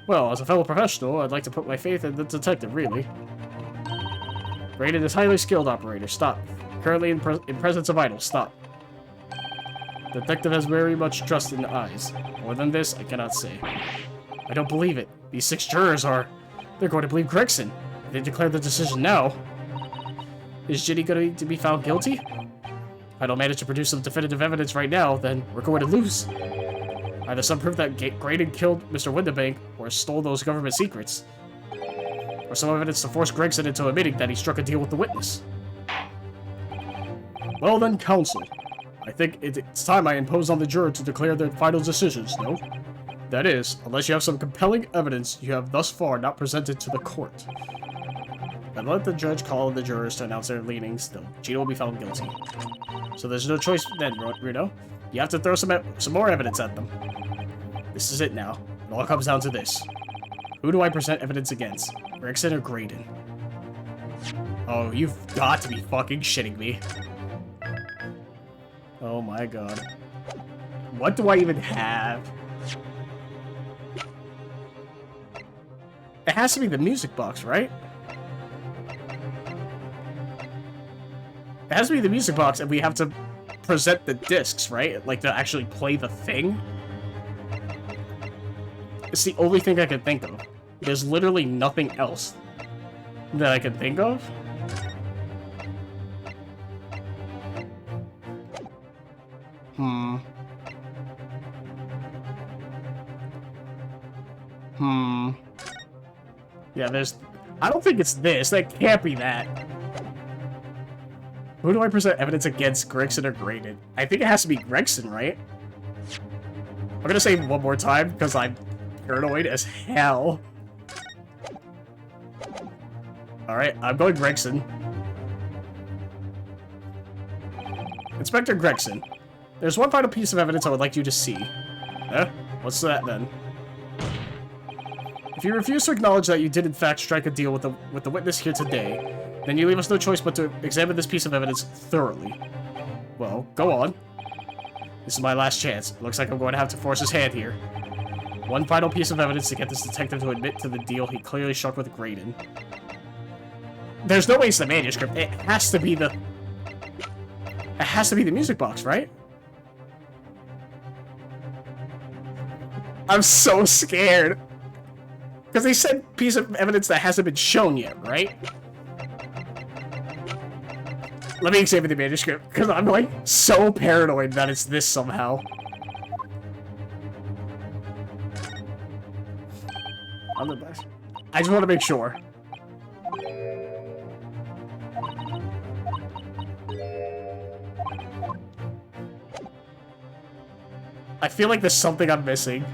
Well, as a fellow professional, I'd like to put my faith in the detective, really. Graydon is highly skilled operator. Stop. Currently in presence of idols. Stop. Detective has very much trust in the eyes. More than this, I cannot say. I don't believe it. These 6 jurors are... They're going to believe Gregson. If they declare the decision now. Is Ginny going to be found guilty? If I don't manage to produce some definitive evidence right now, then we're going to lose. Either some proof that Graydon killed Mr. Windibank or stole those government secrets. Or some evidence to force Gregson into admitting that he struck a deal with the witness. Well then, counsel. I think it's time I impose on the juror to declare their final decisions, no? That is, unless you have some compelling evidence you have thus far not presented to the court. And let the judge call on the jurors to announce their leanings, though Gino will be found guilty. So there's no choice then, Reno. You have to throw some more evidence at them. This is it now. It all comes down to this. Who do I present evidence against? Gregson or Graydon? Oh, you've got to be fucking shitting me. Oh my god. What do I even have? It has to be the music box, right? It has to be the music box, and we have to present the discs, right? Like, to actually play the thing? It's the only thing I can think of. There's literally nothing else that I can think of. Yeah, there's... I don't think it's this. That can't be that. Who do I present evidence against, Gregson or Graydon? I think it has to be Gregson, right? I'm gonna say it one more time, because I'm paranoid as hell. Alright, I'm going Gregson. Inspector Gregson, there's one final piece of evidence I would like you to see. Huh? What's that, then? If you refuse to acknowledge that you did in fact strike a deal with the witness here today, then you leave us no choice but to examine this piece of evidence thoroughly. Well, go on. This is my last chance. It looks like I'm going to have to force his hand here. One final piece of evidence to get this detective to admit to the deal he clearly struck with Graydon. There's no way it's the manuscript. It has to be the... It has to be the music box, right? I'm so scared. Because they said piece of evidence that hasn't been shown yet, right? Let me examine the manuscript, because I'm, like, so paranoid that it's this somehow. On the best. I just want to make sure. I feel like there's something I'm missing.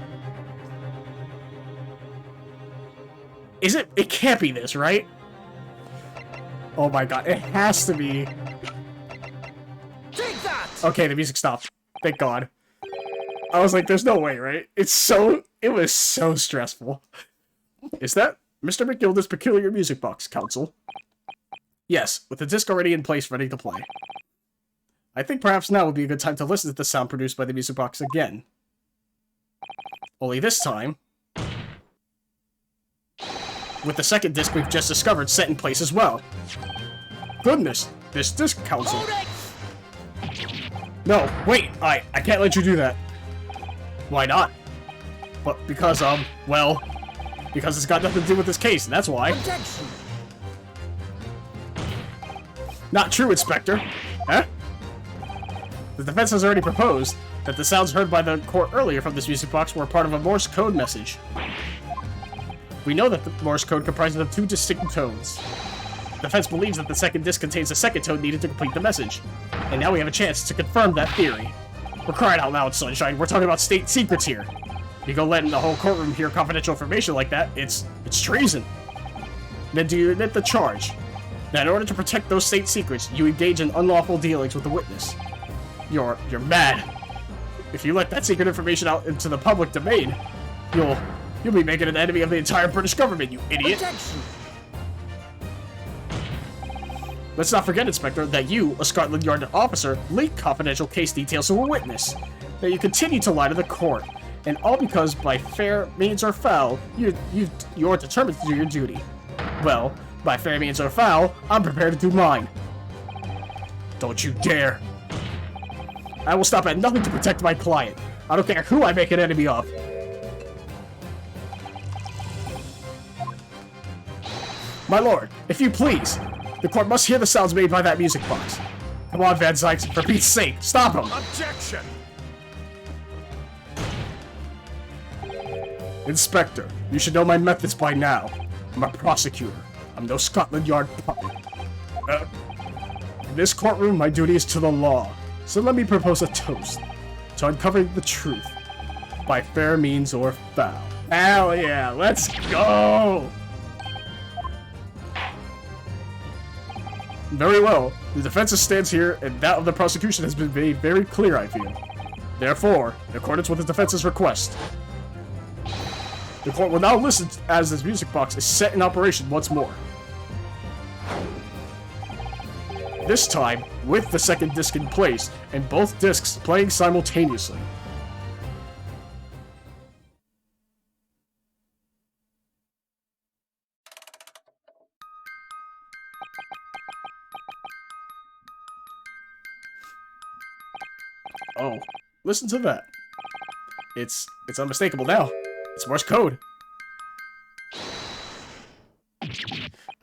Is it? It can't be this, right? Oh my god, it has to be. Take that! Okay, the music stopped. Thank God. I was like, there's no way, right? It was so stressful. Is that Mr. McGilda's peculiar music box, Council? Yes, with the disc already in place ready to play. I think perhaps now would be a good time to listen to the sound produced by the music box again. Only this time, with the second disc we've just discovered set in place as well. Goodness, this disc, Council. No, wait, I can't let you do that. Why not? But because, well, because it's got nothing to do with this case, and that's why. Objection. Not true, Inspector. Huh? The defense has already proposed that the sounds heard by the court earlier from this music box were part of a Morse code message. We know that the Morse code comprises of 2 distinct tones. The defense believes that the second disc contains a second tone needed to complete the message. And now we have a chance to confirm that theory. We're crying out loud, Sunshine. We're talking about state secrets here. You go letting the whole courtroom hear confidential information like that, it's treason. Then do you admit the charge? Now, in order to protect those state secrets, you engage in unlawful dealings with the witness. You're mad. If you let that secret information out into the public domain, you'll be making an enemy of the entire British government, you idiot. Objection. Let's not forget, Inspector, that you, a Scotland Yard officer, leaked confidential case details to a witness. That you continue to lie to the court, and all because, by fair means or foul, you're determined to do your duty. Well, by fair means or foul, I'm prepared to do mine. Don't you dare. I will stop at nothing to protect my client. I don't care who I make an enemy of. My lord, if you please, the court must hear the sounds made by that music box. Come on, Van Zykes, for Pete's sake, stop him! Objection. Inspector, you should know my methods by now. I'm a prosecutor. I'm no Scotland Yard puppet. In this courtroom, my duty is to the law. So let me propose a toast to uncovering the truth by fair means or foul. Hell yeah, let's go! Very well. The defense's stance here and that of the prosecution has been made very clear, I feel. Therefore, in accordance with the defense's request, the court will now listen as this music box is set in operation once more. This time, with the second disc in place, and both discs playing simultaneously. Oh, listen to that. It's unmistakable now. It's Morse code.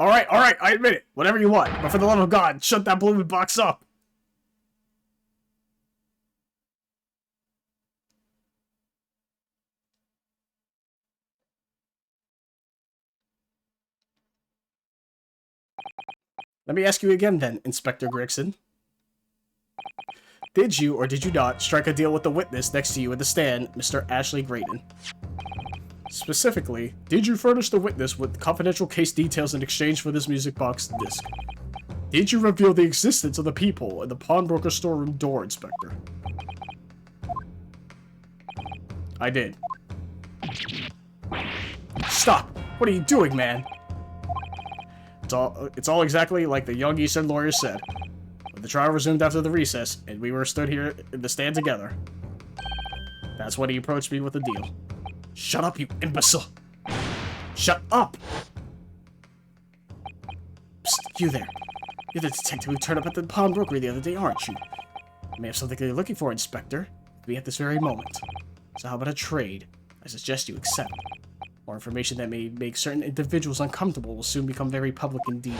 Alright, I admit it. Whatever you want. But for the love of God, shut that blooming box up. Let me ask you again then, Inspector Gregson. Did you or did you not strike a deal with the witness next to you in the stand, Mr. Ashley Graydon? Specifically, did you furnish the witness with confidential case details in exchange for this music box disc? Did you reveal the existence of the people in the pawnbroker storeroom door, Inspector? I did. Stop! What are you doing, man? It's all exactly like the young Eastern lawyer said. The trial resumed after the recess, and we were stood here in the stand together. That's when he approached me with a deal. Shut up, you imbecile! Shut up! Psst, you there. You're the detective who turned up at the pawnbroker the other day, aren't you? You may have something you're looking for, Inspector. Be at this very moment. So how about a trade? I suggest you accept. More information that may make certain individuals uncomfortable will soon become very public indeed.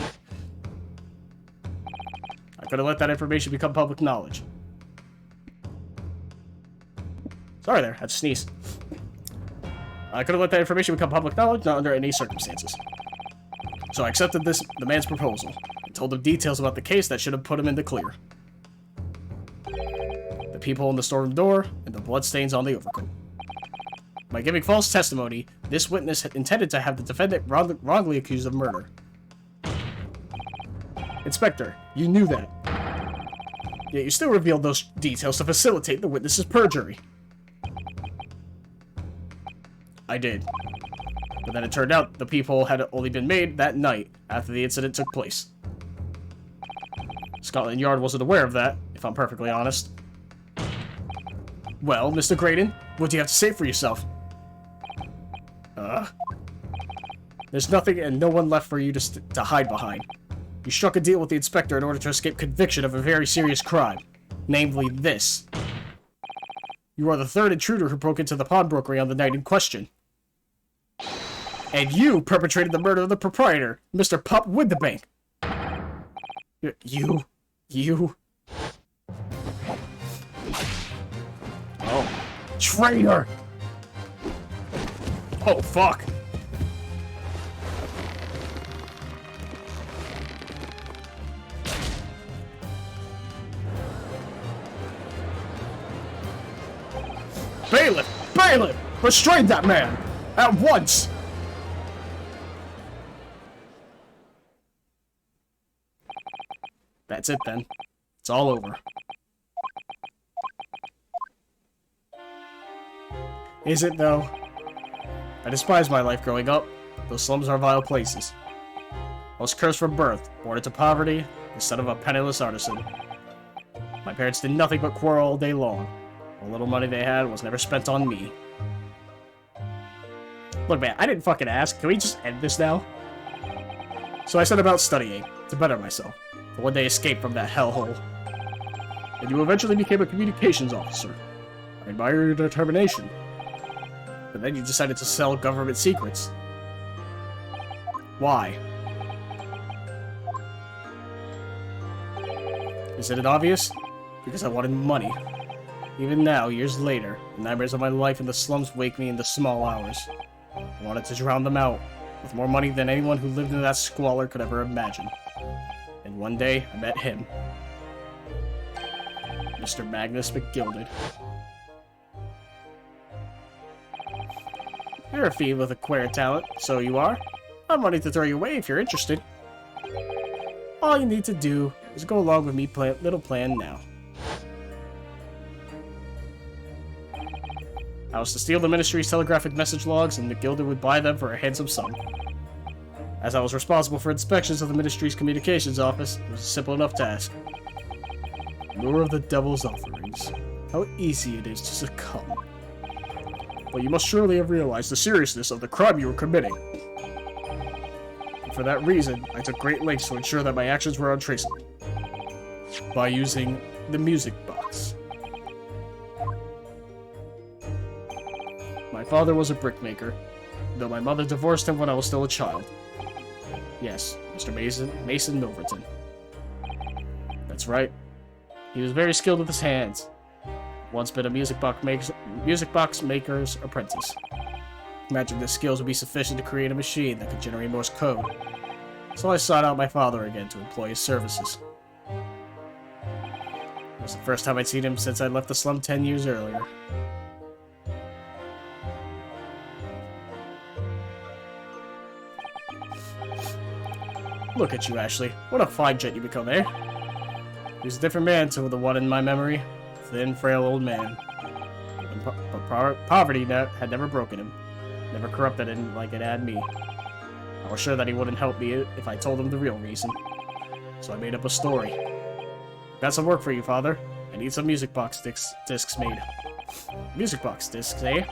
I could have let that information become public knowledge. Sorry there, I had to sneeze. I could have let that information become public knowledge, not under any circumstances. So I accepted the man's proposal, and told him details about the case that should have put him in the clear. The people in the storeroom door, and the bloodstains on the overcoat. By giving false testimony, this witness had intended to have the defendant wrongly accused of murder. Inspector, you knew that. Yet you still revealed those details to facilitate the witness's perjury. I did. But then it turned out the peephole had only been made that night after the incident took place. Scotland Yard wasn't aware of that, if I'm perfectly honest. Well, Mr. Graydon, what do you have to say for yourself? There's nothing and no one left for you to hide behind. You struck a deal with the inspector in order to escape conviction of a very serious crime. Namely this. You are the third intruder who broke into the pawnbrokery on the night in question. And you perpetrated the murder of the proprietor, Mr. Pup with the bank. You... Oh. Traitor! Oh, fuck. Bailiff! Bailiff! Restrain that man! At once! That's it then. It's all over. Is it though? I despised my life growing up. Those slums are vile places. I was cursed from birth, born into poverty, the son of a penniless artisan. My parents did nothing but quarrel all day long. The little money they had was never spent on me. Look, man, I didn't fucking ask. Can we just end this now? So I set about studying to better myself, to one day escape from that hellhole. And you eventually became a communications officer. I admire your determination. But then you decided to sell government secrets. Why? Isn't it obvious? Because I wanted money. Even now, years later, the nightmares of my life in the slums wake me in the small hours. I wanted to drown them out, with more money than anyone who lived in that squalor could ever imagine. And one day, I met him. Mr. Magnus McGilded. You're a fiend with a queer talent, so you are. I'm ready to throw you away if you're interested. All you need to do is go along with me little plan now. I was to steal the Ministry's telegraphic message logs, and McGilded would buy them for a handsome sum. As I was responsible for inspections of the Ministry's communications office, it was a simple enough task. Lure of the devil's offerings. How easy it is to succumb. But you must surely have realized the seriousness of the crime you were committing. And for that reason, I took great lengths to ensure that my actions were untraceable. By using the music box. My father was a brickmaker, though my mother divorced him when I was still a child. Yes, Mr. Mason Milverton. That's right. He was very skilled with his hands. Once been a music box maker's apprentice. Imagined his skills would be sufficient to create a machine that could generate Morse code. So I sought out my father again to employ his services. It was the first time I'd seen him since I left the slum 10 years earlier. Look at you, Ashley. What a fine gent you become, eh? He was a different man to the one in my memory. Thin, frail old man. But poverty had never broken him. Never corrupted him like it had me. I was sure that he wouldn't help me if I told him the real reason. So I made up a story. Got some work for you, Father. I need some music box discs made. Music box discs, eh?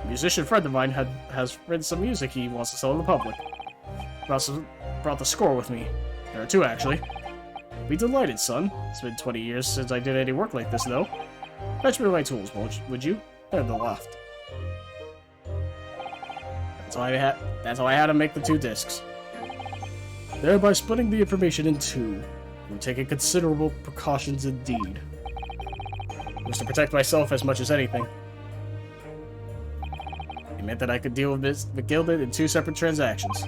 A musician friend of mine has written some music he wants to sell to the public. Brought the score with me. There are two, actually. Be delighted, son. It's been 20 years since I did any work like this, though. Fetch me my tools, would you? They're in the loft. That's how I had to make the two discs. Thereby splitting the information in two. I'm taking considerable precautions indeed. It was to protect myself as much as anything. It meant that I could deal with Ms. McGilded in two separate transactions.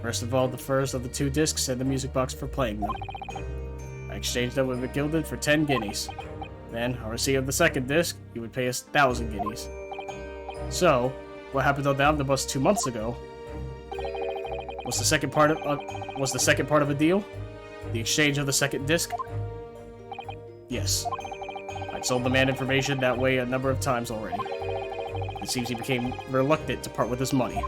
First of all, the first of the two discs and the music box for playing them. I exchanged them with McGilded for 10 guineas. Then, on receipt of the second disc, he would pay us 1,000 guineas. So, what happened on the omnibus 2 months ago was the second part of a deal? The exchange of the second disc? Yes. I'd sold the man information that way a number of times already. It seems he became reluctant to part with his money.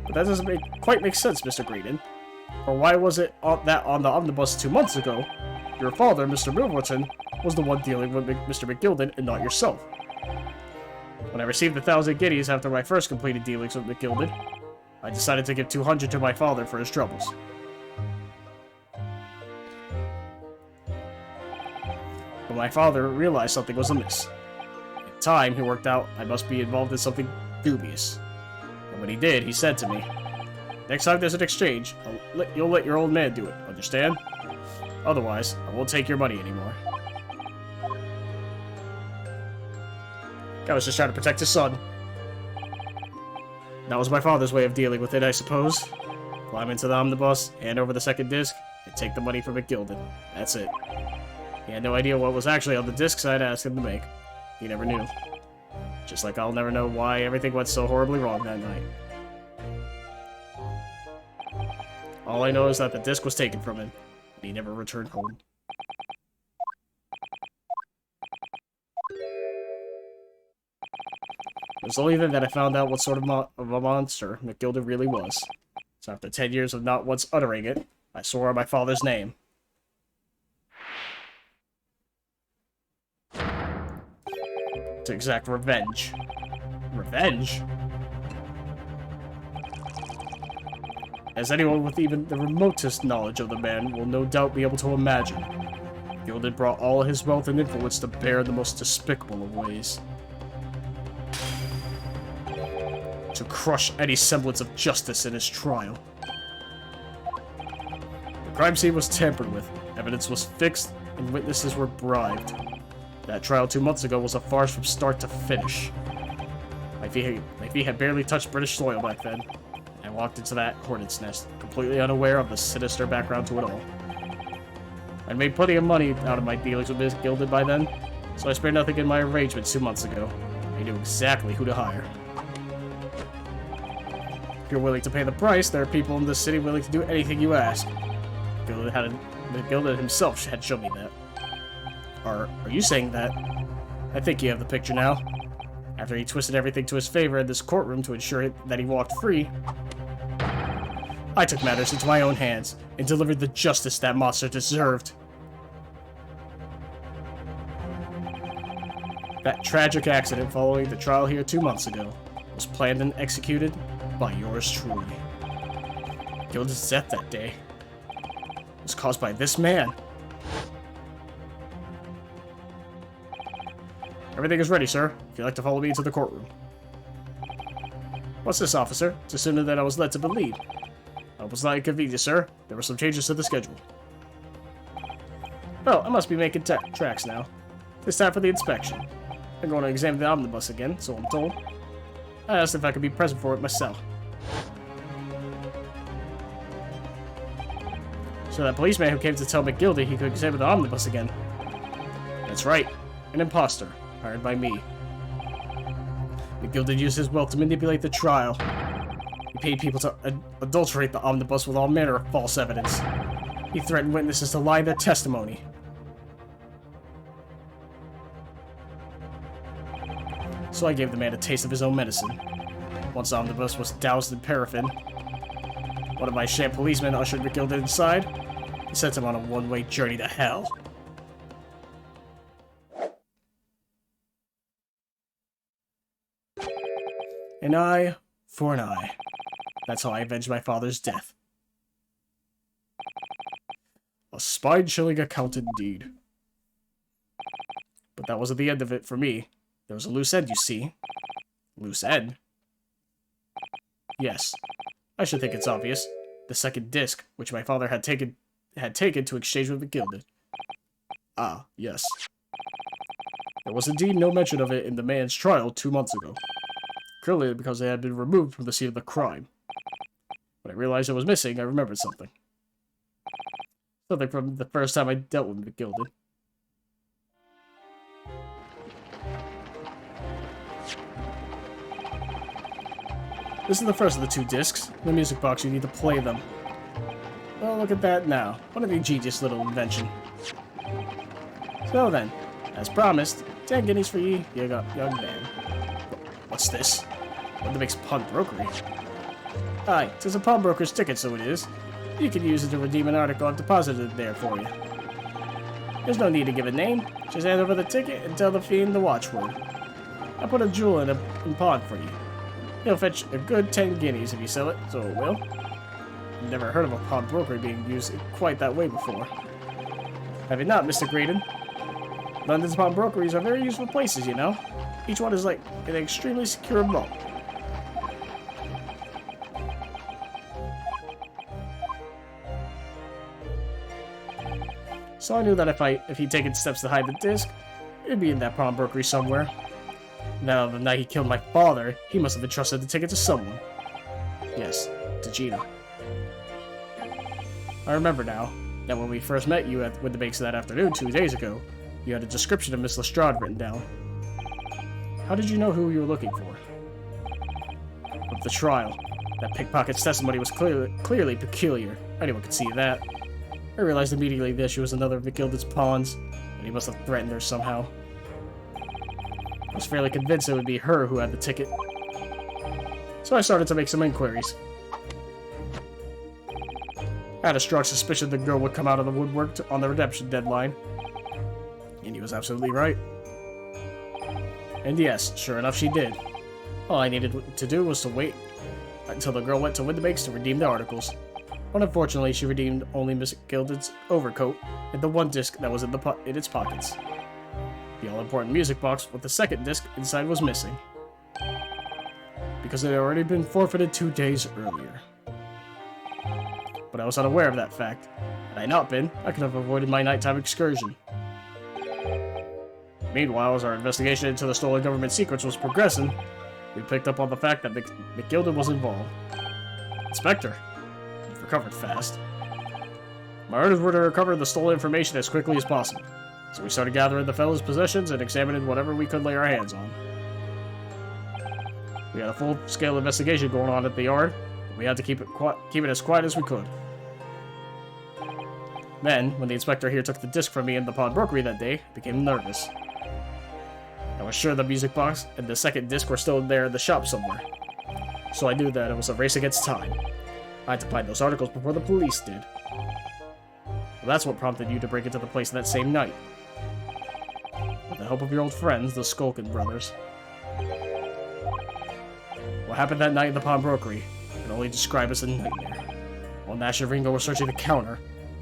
But that doesn't quite make sense, Mr. Graydon. Or why was it that on the omnibus 2 months ago, your father, Mr. Milverton, was the one dealing with Mr. McGilden and not yourself? When I received the 1,000 guineas after my first completed dealings with McGilden, I decided to give 200 to my father for his troubles. But my father realized something was amiss. In time, he worked out I must be involved in something dubious. And when he did, he said to me, "Next time there's an exchange, you'll let your old man do it, understand? Otherwise, I won't take your money anymore." Guy was just trying to protect his son. That was my father's way of dealing with it, I suppose. Climb into the omnibus, hand over the second disc, and take the money from McGilden. That's it. He had no idea what was actually on the discs I'd asked him to make. He never knew. Just like I'll never know why everything went so horribly wrong that night. All I know is that the disc was taken from him, and he never returned home. It was only then that I found out what sort of a monster McGilden really was. So after 10 years of not once uttering it, I swore on my father's name. To exact revenge. Revenge? As anyone with even the remotest knowledge of the man will no doubt be able to imagine, Gilden brought all his wealth and influence to bear in the most despicable of ways. To crush any semblance of justice in his trial. The crime scene was tampered with, evidence was fixed, and witnesses were bribed. That trial 2 months ago was a farce from start to finish. My feet had barely touched British soil back then. I walked into that hornet's nest, completely unaware of the sinister background to it all. I'd made plenty of money out of my dealings with Miss Gilden by then, so I spared nothing in my arrangements 2 months ago. I knew exactly who to hire. If you're willing to pay the price, there are people in this city willing to do anything you ask. Gilden himself had shown me that. Are you saying that? I think you have the picture now. After he twisted everything to his favor in this courtroom to ensure that he walked free, I took matters into my own hands and delivered the justice that monster deserved. That tragic accident following the trial here 2 months ago was planned and executed by yours truly. Gilden's death that day was caused by this man. Everything is ready, sir, if you'd like to follow me into the courtroom. What's this, officer? It's sooner than I was led to believe. I was not inconvenient, sir. There were some changes to the schedule. Well, I must be making tracks now. It's time for the inspection. I'm going to examine the omnibus again, so I'm told. I asked if I could be present for it myself. So that policeman who came to tell McGilden he could examine the omnibus again. That's right, an imposter. Hired by me. McGilden used his wealth to manipulate the trial. He paid people to adulterate the omnibus with all manner of false evidence. He threatened witnesses to lie in their testimony. So I gave the man a taste of his own medicine. Once the omnibus was doused in paraffin, one of my sham policemen ushered McGilden inside and sent him on a one-way journey to hell. An eye for an eye. That's how I avenged my father's death. A spine-chilling account indeed. But that wasn't the end of it for me. There was a loose end, you see. Loose end? Yes. I should think it's obvious. The second disc, which my father had taken to exchange with McGilden. Ah, yes. There was indeed no mention of it in the man's trial 2 months ago. Clearly because it had been removed from the scene of the crime. When I realized it was missing, I remembered something. Something from the first time I dealt with McGilden. This is the first of the 2 discs. In the music box, you need to play them. Well, look at that now. What an ingenious little invention. So then, as promised, 10 guineas for you, young man. What's this? Windabake's pawnbrokery. Aye, 'tis a pawnbroker's ticket, so it is. You can use it to redeem an article I've deposited there for you. There's no need to give a name. Just hand over the ticket and tell the fiend the watchword. I'll put a jewel in pawn for you. It'll fetch a good 10 guineas if you sell it, so it will. I've never heard of a pawnbroker being used quite that way before. Have you not, Mr. Graydon? London's pawnbrokeries are very useful places, you know. Each one is like an extremely secure vault. So I knew that if he'd taken steps to hide the disc, it'd be in that pawnbrokery somewhere. Now, the night he killed my father, he must have entrusted the ticket to someone. Yes, to Gina. I remember now that when we first met you at Windabake's that afternoon 2 days ago, you had a description of Miss Lestrade written down. How did you know who you were looking for? Of the trial. That pickpocket's testimony was clearly peculiar. Anyone could see that. I realized immediately that she was another of McGilded's pawns, and he must have threatened her somehow. I was fairly convinced it would be her who had the ticket. So I started to make some inquiries. I had a strong suspicion the girl would come out of the woodwork on the redemption deadline. And he was absolutely right. And yes, sure enough she did. All I needed to do was to wait until the girl went to Windabake's to redeem the articles. But unfortunately, she redeemed only Miss Gilded's overcoat and the one disc that was in its pockets. The all-important music box with the second disc inside was missing, because it had already been forfeited 2 days earlier. But I was unaware of that fact. Had I not been, I could have avoided my nighttime excursion. Meanwhile, as our investigation into the stolen government secrets was progressing, we picked up on the fact that McGilded was involved. Inspector, you've recovered fast. My orders were to recover the stolen information as quickly as possible, so we started gathering the fellow's possessions and examining whatever we could lay our hands on. We had a full-scale investigation going on at the yard, but we had to keep it as quiet as we could. Then, when the inspector here took the disc from me in the pawnbrokery that day, I became nervous. I was sure the music box and the second disc were still there in the shop somewhere, so I knew that it was a race against time. I had to find those articles before the police did. Well, that's what prompted you to break into the place that same night. With the help of your old friends, the Skulkin brothers. What happened that night in the pawnbrokery I can only describe as a nightmare. While Nash and Ringo were searching the counter,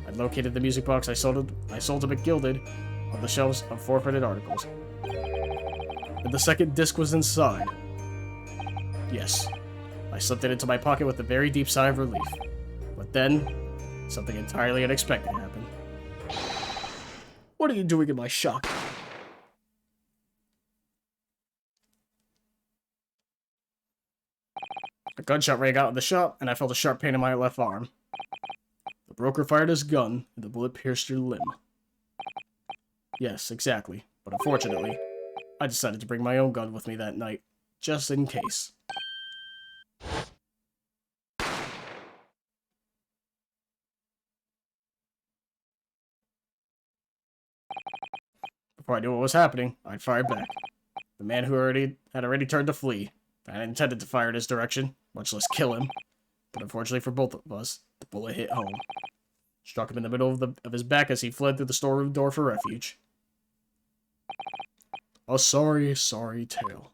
I located the music box I sold to McGilded on the shelves of forfeited articles. And the second disc was inside. Yes, I slipped it into my pocket with a very deep sigh of relief. But then, something entirely unexpected happened. What are you doing in my shop? A gunshot rang out in the shop, and I felt a sharp pain in my left arm. The broker fired his gun, and the bullet pierced your limb. Yes, exactly. But unfortunately, I decided to bring my own gun with me that night, just in case. Before I knew what was happening, I fired back. The man who had already turned to flee. I intended to fire in his direction, much less kill him. But unfortunately for both of us, the bullet hit home. Struck him in the middle of his back as he fled through the storeroom door for refuge. A sorry, sorry tale.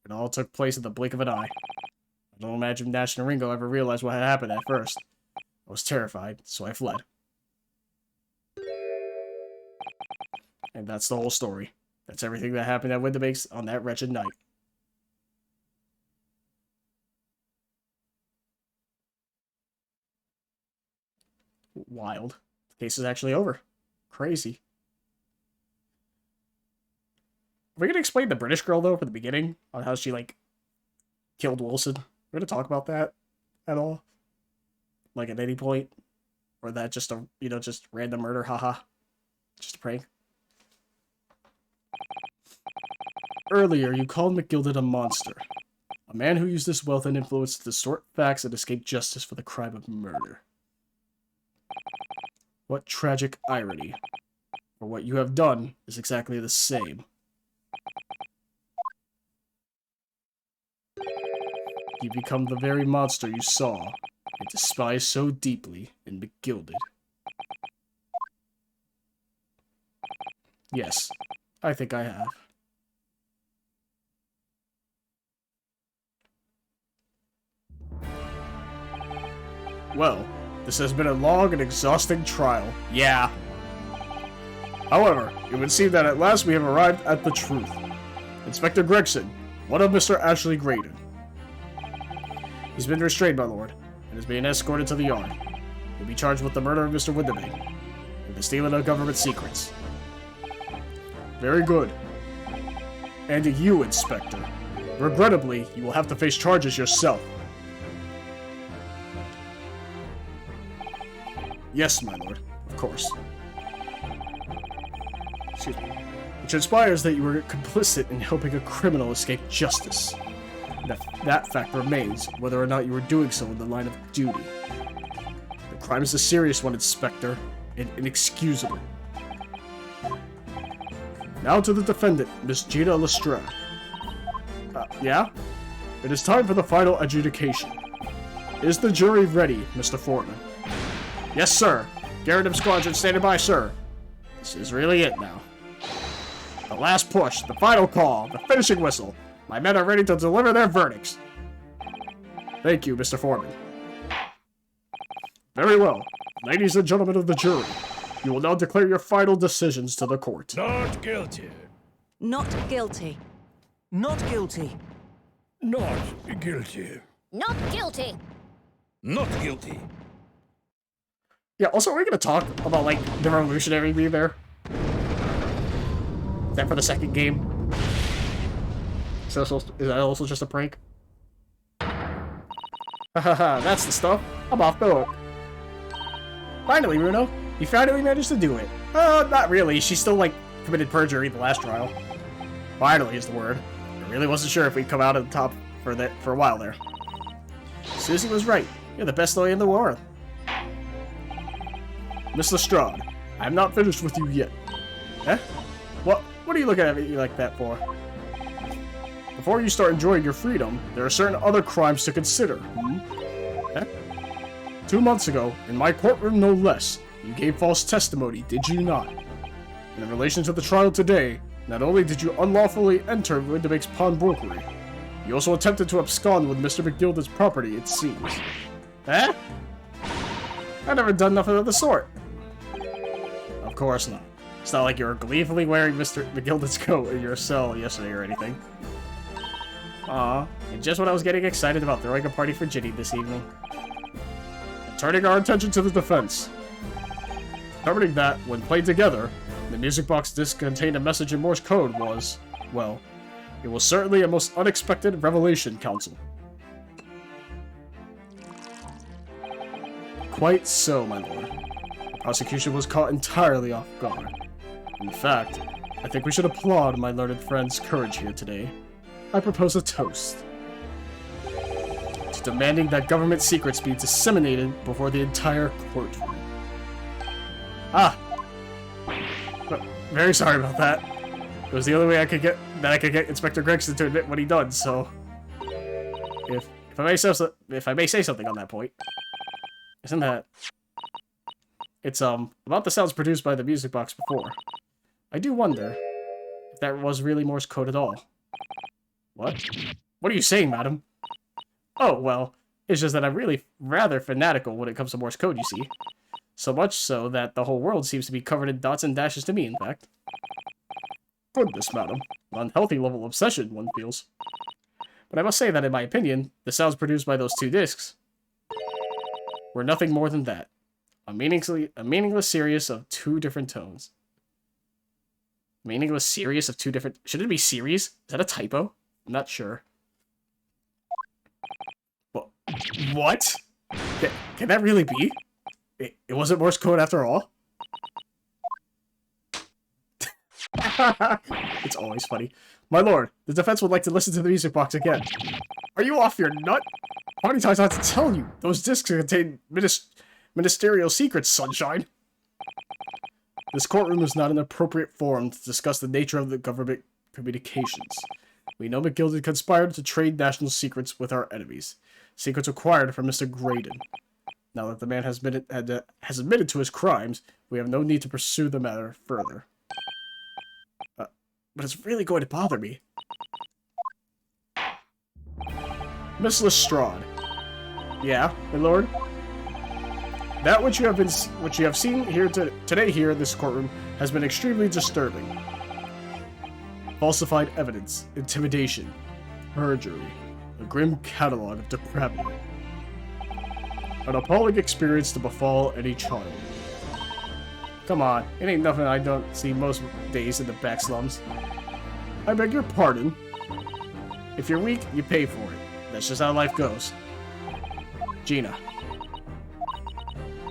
It all took place in the blink of an eye. I don't imagine Nash and Ringo ever realized what had happened at first. I was terrified, so I fled. And that's the whole story. That's everything that happened at Windabake's on that wretched night. Wild. The case is actually over. Crazy. Are we gonna explain the British girl, though, from the beginning? On how she, like, killed Wilson? We're gonna talk about that at all? Like, at any point? Or that just a, just random murder, haha. Just a prank? Earlier, you called McGilded a monster. A man who used his wealth and influence to distort facts and escape justice for the crime of murder. What tragic irony. For what you have done is exactly the same. You become the very monster you saw and despised so deeply in McGilded. Yes, I think I have. Well, this has been a long and exhausting trial. Yeah. However, it would seem that at last we have arrived at the truth. Inspector Gregson, one of Mr. Ashley Graydon. He's been restrained, my lord, and is being escorted to the yard. He'll be charged with the murder of Mr. Windermere and the stealing of government secrets. Very good. And you, Inspector. Regrettably, you will have to face charges yourself. Yes, my lord. Of course. Excuse me. It transpires that you were complicit in helping a criminal escape justice. That fact remains, whether or not you were doing so in the line of duty. The crime is a serious one, Inspector, and inexcusable. Now to the defendant, Miss Gina Lestrade. Yeah? It is time for the final adjudication. Is the jury ready, Mr. Foreman? Yes, sir. Garrett Squadron standing by, sir. This is really it now. The last push, the final call, the finishing whistle. My men are ready to deliver their verdicts. Thank you, Mr. Foreman. Very well. Ladies and gentlemen of the jury, you will now declare your final decisions to the court. Not guilty. Not guilty. Not guilty. Not guilty. Not guilty. Not guilty. Yeah, also, are we gonna talk about, like, the Revolutionary League there? Is that for the second game? Is that also just a prank? Hahaha, that's the stuff. I'm off the hook. Finally, Runo. You finally managed to do it. Not really. She still, like, committed perjury the last trial. Finally is the word. I really wasn't sure if we'd come out at the top for a while there. Susie was right. You're the best lawyer in the world. Miss Lestrade, I'm not finished with you yet. Eh? What are you looking at me like that for? Before you start enjoying your freedom, there are certain other crimes to consider. Eh? 2 months ago, in my courtroom no less, you gave false testimony, did you not? And in relation to the trial today, not only did you unlawfully enter Windermere's pawnbrokery, you also attempted to abscond with Mr. McGilded's property, it seems. Eh? I've never done nothing of the sort. Of course not. It's not like you were gleefully wearing Mr. McGilded's coat in your cell yesterday or anything. Aw, and just when I was getting excited about throwing a party for Ginny this evening. And turning our attention to the defense. Determining that, when played together, the music box disc contained a message in Morse code was, well, it was certainly a most unexpected revelation, counsel. Quite so, my lord. The prosecution was caught entirely off guard. In fact, I think we should applaud my learned friend's courage here today. I propose a toast to demanding that government secrets be disseminated before the entire courtroom. Ah! Very sorry about that. It was the only way I could get Inspector Gregson to admit what he done, so... If I may say something on that point. Isn't that... It's, about the sounds produced by the music box before. I do wonder if that was really Morse code at all. What? What are you saying, madam? Oh, well, it's just that I'm really rather fanatical when it comes to Morse code, you see. So much so that the whole world seems to be covered in dots and dashes to me, in fact. Goodness, madam. An unhealthy level of obsession, one feels. But I must say that, in my opinion, the sounds produced by those two discs were nothing more than that. A meaningless series of two different tones. Meaningless series of two different... Should it be series? Is that a typo? I'm not sure. What? Can that really be? It wasn't Morse code after all? It's always funny. My lord, the defense would like to listen to the music box again. Are you off your nut? How many times do I have to tell you? Those discs contain ministerial secrets, sunshine. This courtroom is not an appropriate forum to discuss the nature of the government communications. We know McGilden conspired to trade national secrets with our enemies. Secrets acquired from Mr. Graydon. Now that the man has admitted to his crimes, we have no need to pursue the matter further. But it's really going to bother me. Miss Lestrade. Yeah, my lord? That which you have seen here today here in this courtroom has been extremely disturbing. Falsified evidence, intimidation, perjury, a grim catalog of depravity. An appalling experience to befall any child. Come on, it ain't nothing I don't see most days in the back slums. I beg your pardon. If you're weak, you pay for it. That's just how life goes. Gina.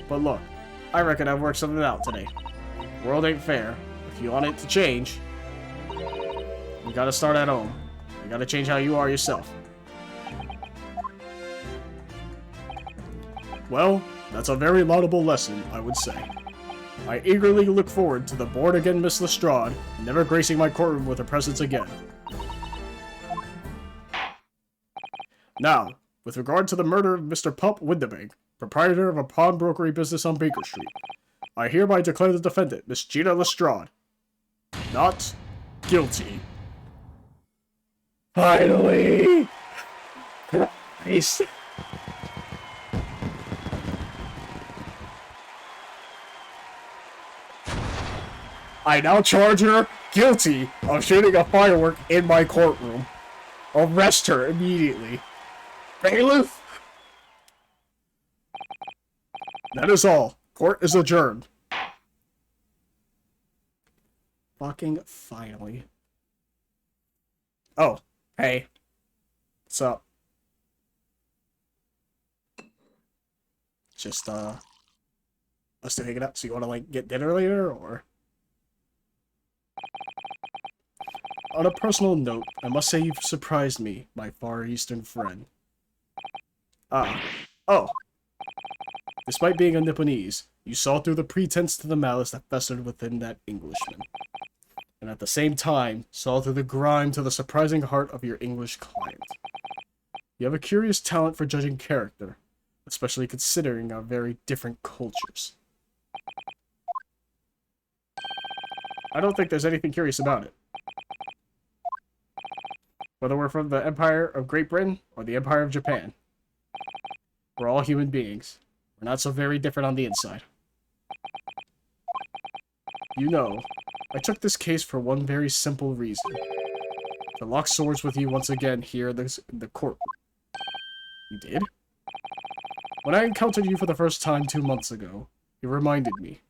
But look, I reckon I've worked something out today. The world ain't fair. If you want it to change, you gotta start at home. You gotta change how you are yourself. Well, that's a very laudable lesson, I would say. I eagerly look forward to the born-again Miss Lestrade never gracing my courtroom with her presence again. Now, with regard to the murder of Mr. Pup Windebank, proprietor of a pawnbrokery business on Baker Street, I hereby declare the defendant, Miss Gina Lestrade, not guilty. Finally! Christ. I now charge her guilty of shooting a firework in my courtroom. Arrest her immediately. Bailiff? That is all. Court is adjourned. Fucking finally. Oh, hey. What's up? Just, us two hanging out. So you want to, like, get dinner later, or? On a personal note, I must say you've surprised me, my Far Eastern friend. Oh. Despite being a Nipponese, you saw through the pretense to the malice that festered within that Englishman. And at the same time, saw through the grime to the surprising heart of your English client. You have a curious talent for judging character, especially considering our very different cultures. I don't think there's anything curious about it. Whether we're from the Empire of Great Britain or the Empire of Japan, we're all human beings. We're not so very different on the inside. You know, I took this case for one very simple reason. To lock swords with you once again here in the court. You did? When I encountered you for the first time 2 months ago, you reminded me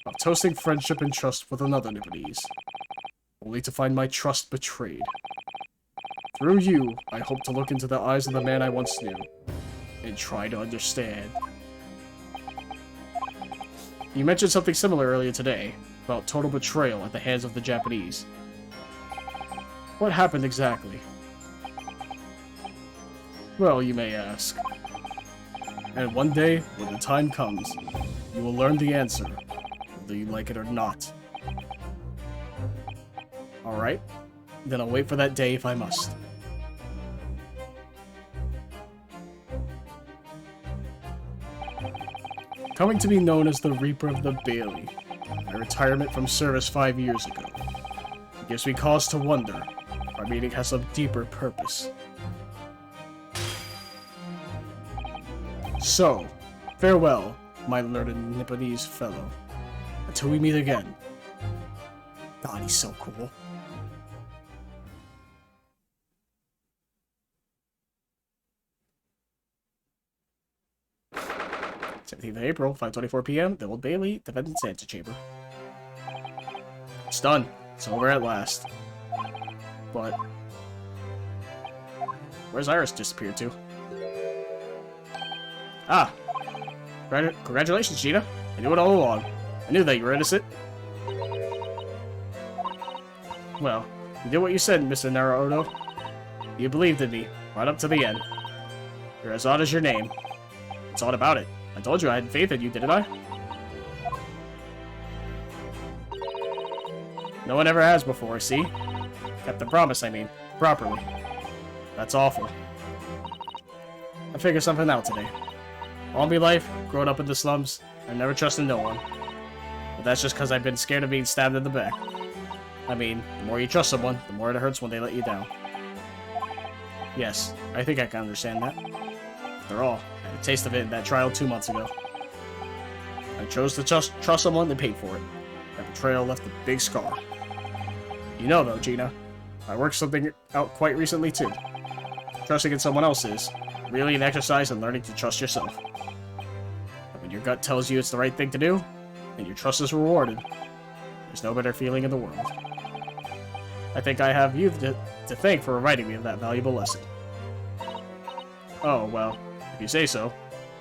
of toasting friendship and trust with another Nipponese, only to find my trust betrayed. Through you, I hope to look into the eyes of the man I once knew, and try to understand. You mentioned something similar earlier today, about total betrayal at the hands of the Japanese. What happened exactly? Well, you may ask. And one day, when the time comes, you will learn the answer, whether you like it or not. Alright, then I'll wait for that day if I must. Coming to be known as the Reaper of the Bailey, my retirement from service 5 years ago, it gives me cause to wonder if our meeting has some deeper purpose. So, farewell, my learned Nipponese fellow. Until we meet again. God, he's so cool. 17th of April, 5:24 p.m., the Old Bailey, Defendant's Antechamber. It's done. It's over at last. But where's Iris disappeared to? Ah! Congratulations, Gina. I knew it all along. I knew that you were innocent. Well, you did what you said, Mr. Naruto. You believed in me, right up to the end. You're as odd as your name. It's odd about it. I told you I had faith in you, didn't I? No one ever has before, see? Kept the promise, I mean. Properly. That's awful. I figured something out today. All my life, growing up in the slums, I never trusted no one. But that's just because I've been scared of being stabbed in the back. I mean, the more you trust someone, the more it hurts when they let you down. Yes, I think I can understand that. After all, I had a taste of it in that trial 2 months ago. I chose to trust someone and paid for it. That betrayal left a big scar. You know though, Gina, I worked something out quite recently too. Trusting in someone else is really an exercise in learning to trust yourself. And when your gut tells you it's the right thing to do, and your trust is rewarded, there's no better feeling in the world. I think I have you to thank for reminding me of that valuable lesson. Oh, well, if you say so.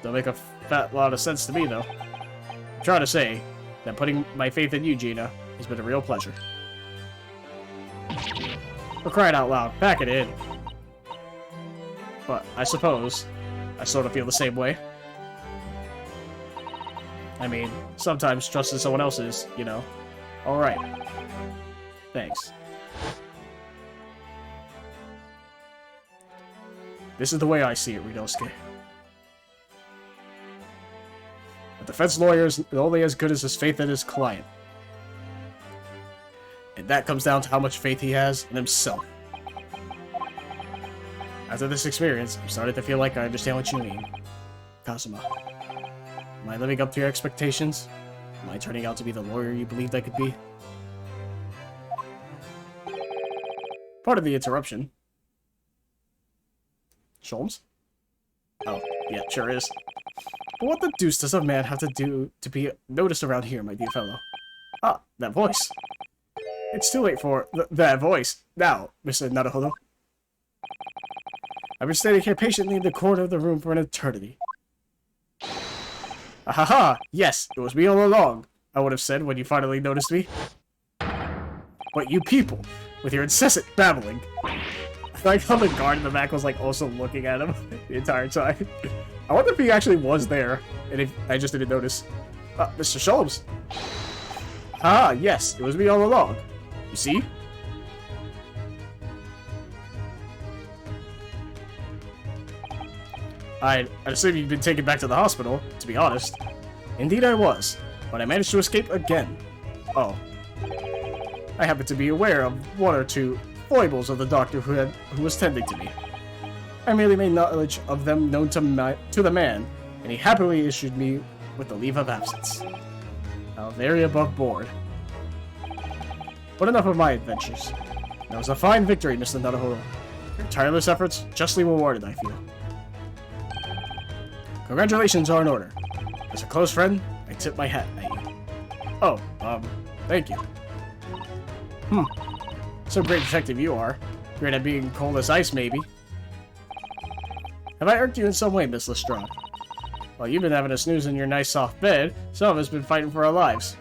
Don't make a fat lot of sense to me, though. I'm trying to say that putting my faith in you, Gina, has been a real pleasure. For crying out loud, pack it in. But I suppose I sort of feel the same way. I mean, sometimes trusting someone else is, you know, alright. Thanks. This is the way I see it, Ryunosuke. A defense lawyer is only as good as his faith in his client. And that comes down to how much faith he has in himself. After this experience, I'm starting to feel like I understand what you mean. Kazuma. Am I living up to your expectations? Am I turning out to be the lawyer you believed I could be? Part of the interruption. Sholmes? Oh, yeah, sure is. But what the deuce does a man have to do to be noticed around here, my dear fellow? Ah, that voice. It's too late for that voice. Now, Mr. Naruhodo. I've been standing here patiently in the corner of the room for an eternity. Ahaha! Yes, it was me all along, I would have said when you finally noticed me. But you people, with your incessant babbling. I like how the guard in the back was like also looking at him the entire time. I wonder if he actually was there, and if I just didn't notice. Mr. Sholmes. Ah, yes, it was me all along. You see? I'd assume you've been taken back to the hospital, to be honest. Indeed I was, but I managed to escape again. Oh. I happen to be aware of one or two foibles of the doctor who was tending to me. I merely made knowledge of them known to the man, and he happily issued me with a leave of absence. How very above board. But enough of my adventures. That was a fine victory, Mr. Naruhodo. Your tireless efforts justly rewarded, I feel. Congratulations are in order. As a close friend, I tip my hat at you. Oh, thank you. So great detective you are. Great at being cold as ice, maybe. Have I irked you in some way, Miss Lestrade? While you've been having a snooze in your nice soft bed, some of us been fighting for our lives.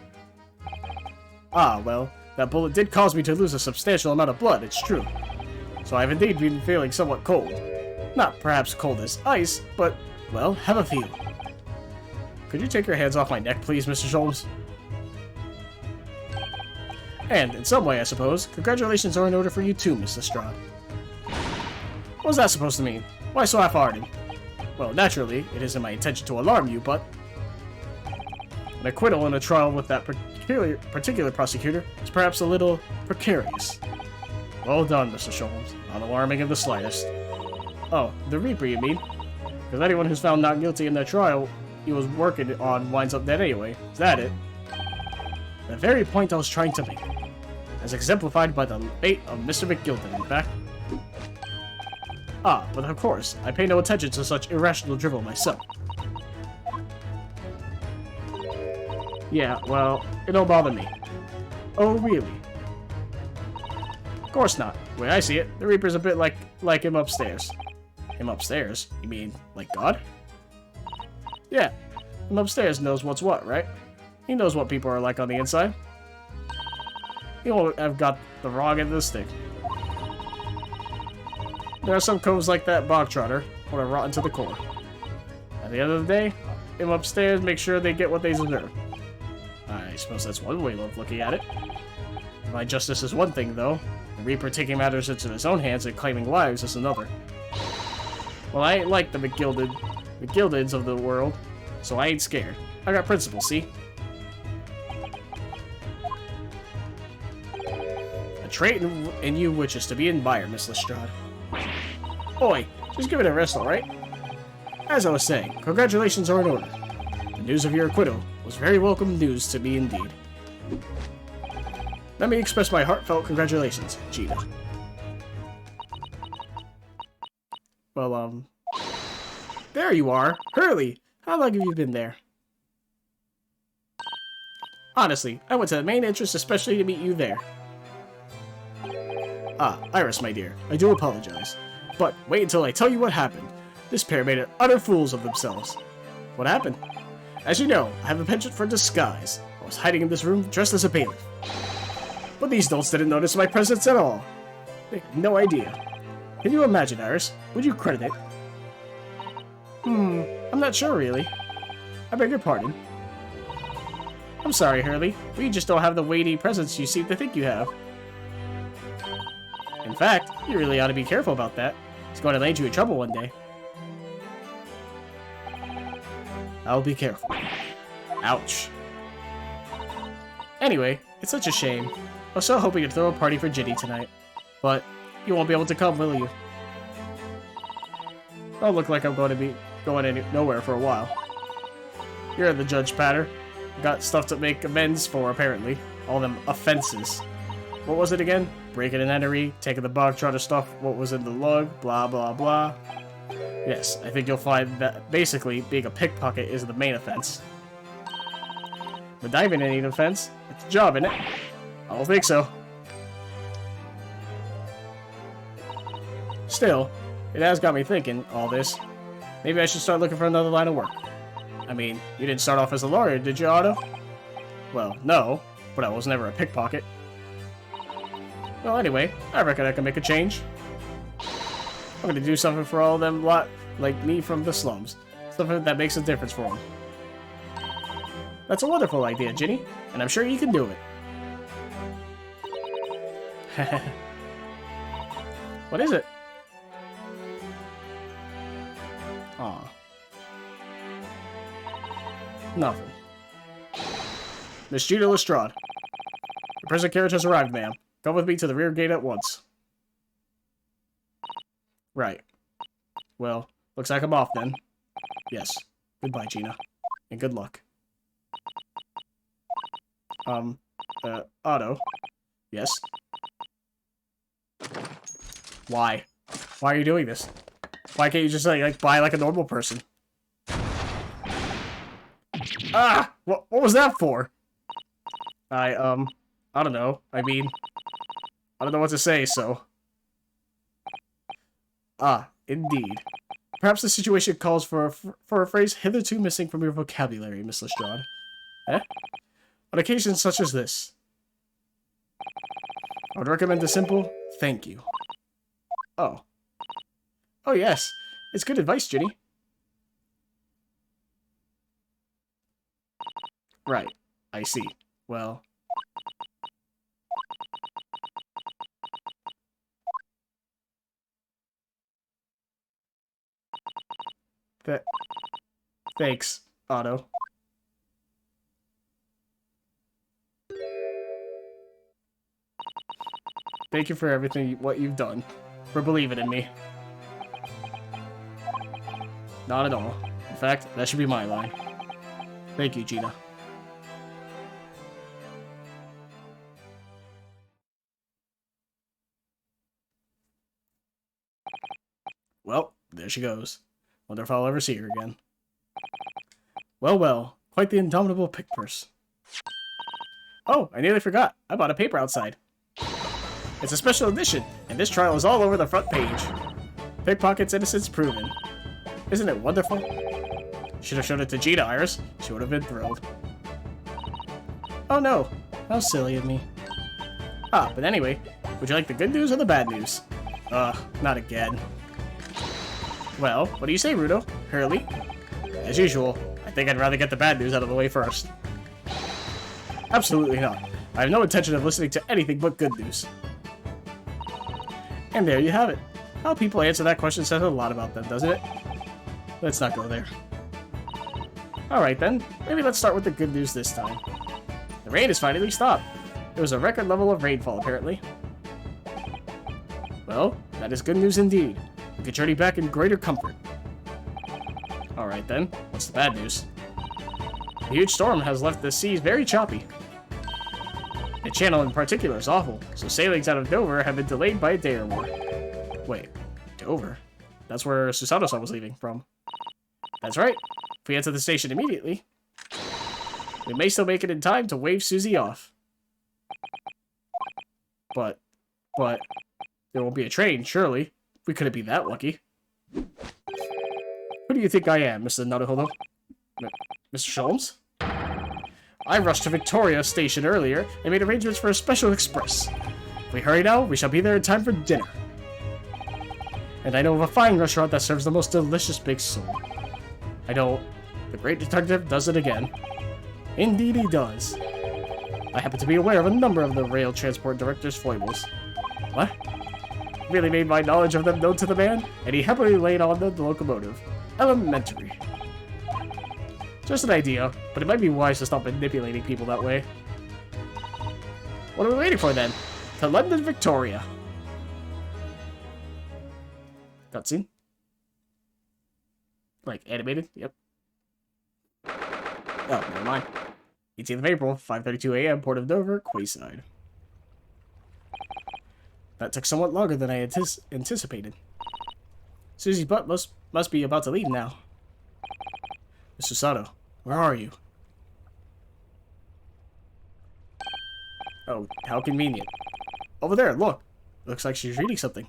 Ah, well, that bullet did cause me to lose a substantial amount of blood, it's true. So I've indeed been feeling somewhat cold. Not perhaps cold as ice, but, well, have a feel. Could you take your hands off my neck, please, Mr. Sholmes? And, in some way, I suppose, congratulations are in order for you too, Miss Lestrade. What was that supposed to mean? Why so half-hearted? Well, naturally, it isn't my intention to alarm you, but... an acquittal in a trial with that particular prosecutor is perhaps a little precarious. Well done, Mr. Sholmes. Not alarming in the slightest. Oh, the Reaper, you mean? Because anyone who's found not guilty in that trial he was working on winds up dead anyway. Is that it? The very point I was trying to make. As exemplified by the fate of Mr. McGilden, in fact. Ah, but of course, I pay no attention to such irrational drivel myself. Yeah, well, it don't bother me. Oh, really? Of course not. The way I see it, the Reaper's a bit like him upstairs. Him upstairs? You mean, like God? Yeah, him upstairs knows what's what, right? He knows what people are like on the inside. He won't have got the wrong end of the stick. There are some coves like that bogtrotter who are rotten to the core. At the end of the day, him upstairs, make sure they get what they deserve. I suppose that's one way of looking at it. My justice is one thing, though. The Reaper taking matters into his own hands and claiming lives is another. Well, I ain't like the McGildeds of the world, so I ain't scared. I got principles, see? A trait in you which is to be admired, Miss Lestrade. Oi, just give it a rest, alright? As I was saying, congratulations are in order. The news of your acquittal was very welcome news to me indeed. Let me express my heartfelt congratulations, Gina. Well, there you are. Hurley, how long have you been there? Honestly, I went to the main entrance especially to meet you there. Ah, Iris, my dear, I do apologize. But wait until I tell you what happened. This pair made utter fools of themselves. What happened? As you know, I have a penchant for disguise. I was hiding in this room dressed as a bailiff. But these dolts didn't notice my presence at all. They had no idea. Can you imagine, Iris? Would you credit it? I'm not sure, really. I beg your pardon. I'm sorry, Hurley. We just don't have the weighty presence you seem to think you have. In fact, you really ought to be careful about that. It's going to land you in trouble one day. I'll be careful. Ouch. Anyway, it's such a shame. I was so hoping to throw a party for Ginny tonight. But you won't be able to come, will you? Don't look like I'm going to be going nowhere for a while. You're the judge, Patter. Got stuff to make amends for, apparently. All them offenses. What was it again? Breaking an entry, taking the bug, trying to stuff what was in the lug, blah blah blah. Yes, I think you'll find that basically being a pickpocket is the main offense. The diving ain't an offense. It's a job, isn't it? I don't think so. Still, it has got me thinking, all this. Maybe I should start looking for another line of work. I mean, you didn't start off as a lawyer, did you, Otto? Well, no, but I was never a pickpocket. Well, anyway, I reckon I can make a change. I'm gonna do something for all them lot like me from the slums. Something that makes a difference for them. That's a wonderful idea, Ginny, and I'm sure you can do it. What is it? Aw. Nothing. Miss Gina Lestrade. The present carriage has arrived, ma'am. Come with me to the rear gate at once. Right. Well, looks like I'm off then. Yes. Goodbye, Gina. And good luck. Otto. Yes? Why? Why are you doing this? Why can't you just, like buy like a normal person? Ah! What was that for? I don't know. I mean, I don't know what to say, so... Ah, indeed. Perhaps the situation calls for a phrase hitherto missing from your vocabulary, Miss Lestrade. Eh? On occasions such as this, I would recommend a simple thank you. Oh. Oh yes, it's good advice, Ginny. Right, I see. Well... Thanks, Otto. Thank you for everything, what you've done. For believing in me. Not at all. In fact, that should be my line. Thank you, Gina. Well, there she goes. Wonder if I'll ever see her again. Well, well. Quite the indomitable pick purse. Oh, I nearly forgot. I bought a paper outside. It's a special edition, and this trial is all over the front page. Pickpocket's innocence proven. Isn't it wonderful? Should have shown it to Gina, Iris. She would have been thrilled. Oh no. How silly of me. Ah, but anyway, would you like the good news or the bad news? Ugh, not again. Well, what do you say, Rudo? Hurley? As usual, I think I'd rather get the bad news out of the way first. Absolutely not. I have no intention of listening to anything but good news. And there you have it. How people answer that question says a lot about them, doesn't it? Let's not go there. Alright then, maybe let's start with the good news this time. The rain has finally stopped. There was a record level of rainfall, apparently. Well, that is good news indeed. We can journey back in greater comfort. Alright then, what's the bad news? The huge storm has left the seas very choppy. The channel in particular is awful, so sailings out of Dover have been delayed by a day or more. Wait, Dover? That's where Susato-san was leaving from. That's right. If we enter the station immediately, we may still make it in time to wave Susie off. But, there won't be a train, surely. We couldn't be that lucky. Who do you think I am, Mr. Naruhodo? Mr. Sholmes? I rushed to Victoria Station earlier and made arrangements for a special express. If we hurry now, we shall be there in time for dinner. And I know of a fine restaurant that serves the most delicious big soul. I know the great detective does it again. Indeed he does. I happen to be aware of a number of the rail transport director's foibles. What? Really made my knowledge of them known to the man, and he happily laid on the locomotive. Elementary. Just an idea, but it might be wise to stop manipulating people that way. What are we waiting for then? To London, Victoria. Cutscene? Like, animated? Yep. Oh, never mind. 18th of April, 5:32 a.m., Port of Dover, Quayside. That took somewhat longer than I anticipated. Susie's butt must be about to leave now. Mr. Sato, where are you? Oh, how convenient. Over there, look. Looks like she's reading something.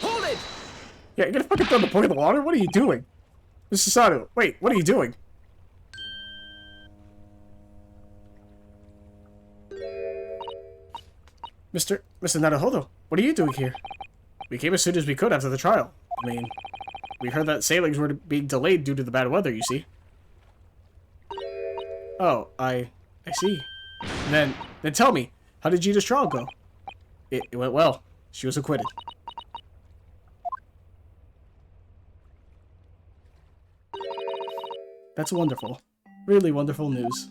Hold it! Yeah, you're gonna fucking throw the boy in the water? What are you doing? Mr. Sato, wait, what are you doing? Mr. Naruhodo, what are you doing here? We came as soon as we could after the trial. I mean, we heard that sailings were being delayed due to the bad weather, you see. Oh, I see. Then tell me, how did Gina's trial go? It went well. She was acquitted. That's wonderful. Really wonderful news.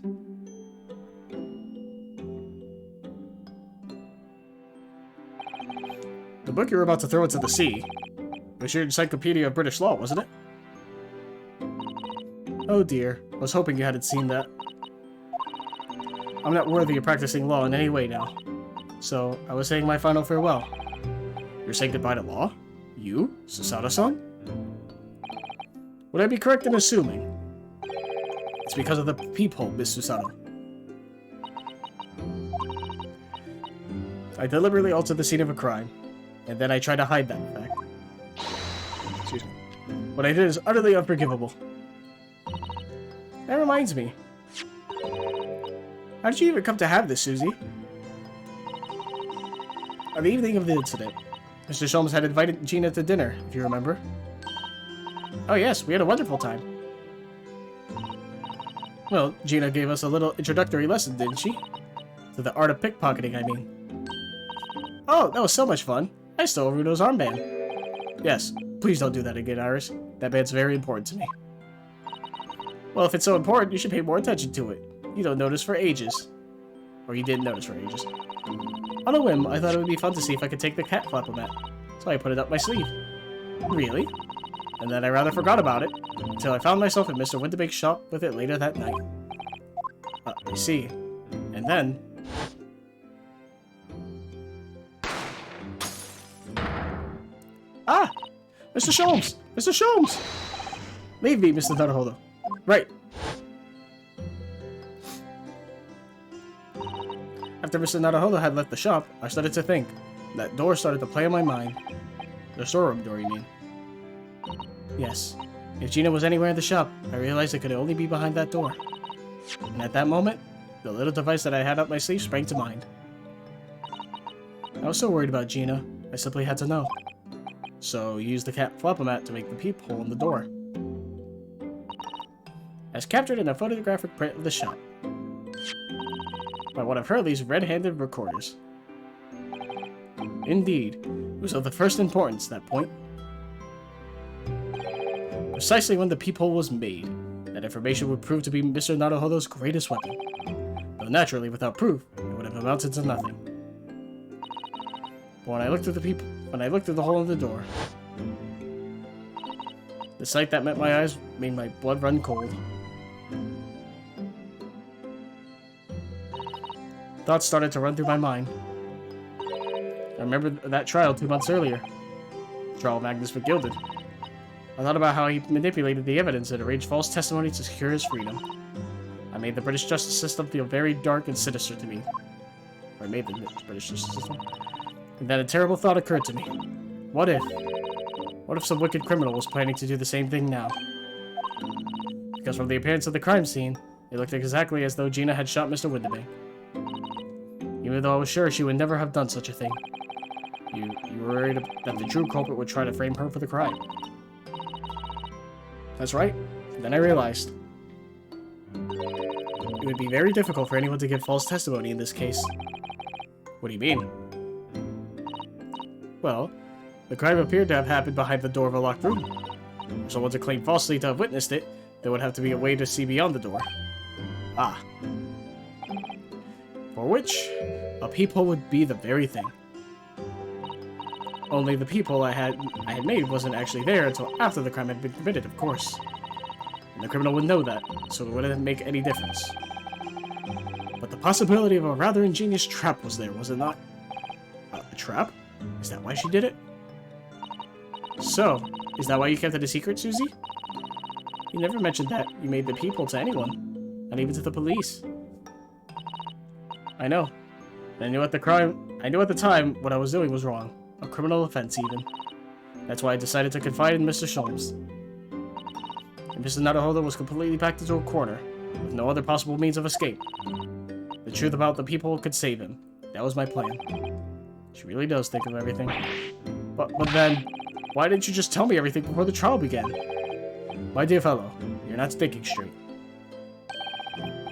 The book you were about to throw into the sea was your Encyclopedia of British Law, wasn't it? Oh dear, I was hoping you hadn't seen that. I'm not worthy of practicing law in any way now. So, I was saying my final farewell. You're saying goodbye to law? You? Susato-san? Would I be correct in assuming it's because of the peephole, Miss Susato? I deliberately altered the scene of a crime, and then I tried to hide that fact. Excuse me. What I did is utterly unforgivable. That reminds me. How did you even come to have this, Susie? On the evening of the incident, Mr. Sholmes had invited Gina to dinner, if you remember. Oh yes, we had a wonderful time. Well, Gina gave us a little introductory lesson, didn't she? To the art of pickpocketing, I mean. Oh, that was so much fun. I stole Rudo's armband. Yes, please don't do that again, Iris. That band's very important to me. Well, if it's so important, you should pay more attention to it. You don't notice for ages. Or you didn't notice for ages. On a whim, I thought it would be fun to see if I could take the cat flapper, so I put it up my sleeve. Really? And then I rather forgot about it, until I found myself in Mr. Winterbake's shop with it later that night. I see. And then... Ah! Mr. Sholmes! Mr. Sholmes! Leave me, Mr. Naruhodo. Right. After Mr. Naruhodo had left the shop, I started to think. That door started to play on my mind. The storeroom door, you mean? Yes. If Gina was anywhere in the shop, I realized it could only be behind that door. And at that moment, the little device that I had up my sleeve sprang to mind. I was so worried about Gina, I simply had to know. So use the Flapomat to make the peephole in the door. As captured in a photographic print of the shot by one of Hurley's red-handed recorders. Indeed, it was of the first importance, that point. Precisely when the peephole was made, that information would prove to be Mr. Naruhodo's greatest weapon. Though naturally, without proof, it would have amounted to nothing. But when I looked through the hole in the door, the sight that met my eyes made my blood run cold. Thoughts started to run through my mind. I remembered that trial 2 months earlier. The trial of Magnus McGilded. I thought about how he manipulated the evidence and arranged false testimony to secure his freedom. I made the British justice system feel very dark and sinister to me. Or I made the British justice system. And then a terrible thought occurred to me. What if some wicked criminal was planning to do the same thing now? Because from the appearance of the crime scene, it looked exactly as though Gina had shot Mr. Windibank. Even though I was sure she would never have done such a thing. You were worried that the true culprit would try to frame her for the crime. That's right. And then I realized. It would be very difficult for anyone to give false testimony in this case. What do you mean? Well, the crime appeared to have happened behind the door of a locked room. For someone to claim falsely to have witnessed it, there would have to be a way to see beyond the door. Ah. For which, a peephole would be the very thing. Only the peephole I had made wasn't actually there until after the crime had been committed, of course. And the criminal would know that, so it wouldn't make any difference. But the possibility of a rather ingenious trap was there, was it not? A trap? Is that why she did it? So, is that why you kept it a secret, Susie? You never mentioned that you made the peephole to anyone, not even to the police. I know. And I knew at the time what I was doing was wrong. A criminal offense, even. That's why I decided to confide in Mr. Sholmes. And Mr. Naruhodo was completely backed into a corner, with no other possible means of escape. The truth about the people could save him. That was my plan. She really does think of everything. But then, why didn't you just tell me everything before the trial began? My dear fellow, you're not thinking straight.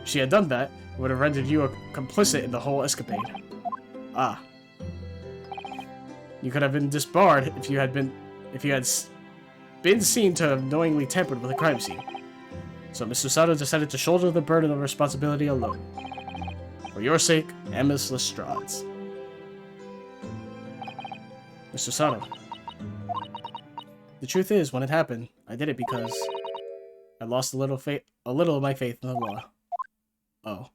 If she had done that, it would have rendered you a complicit in the whole escapade. Ah. You could have been disbarred if you had been seen to have knowingly tampered with a crime scene. So Mr. Sato decided to shoulder the burden of responsibility alone. For your sake, and Miss Lestrade's. Mr. Sato. The truth is, when it happened, I did it because I lost a little of my faith in the law. Oh.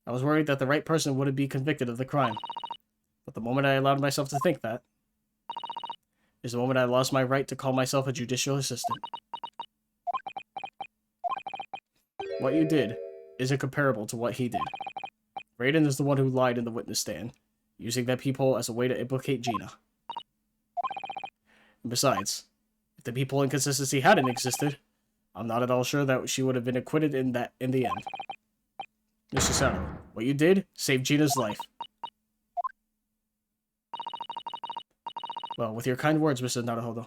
I was worried that the right person wouldn't be convicted of the crime. But the moment I allowed myself to think that is the moment I lost my right to call myself a judicial assistant. What you did isn't comparable to what he did. Raiden is the one who lied in the witness stand, using that peephole as a way to implicate Gina. And besides, if the peephole inconsistency hadn't existed, I'm not at all sure that she would have been acquitted in the end. Mr. Sato, what you did saved Gina's life. Well, with your kind words, Mr. Naruhodo,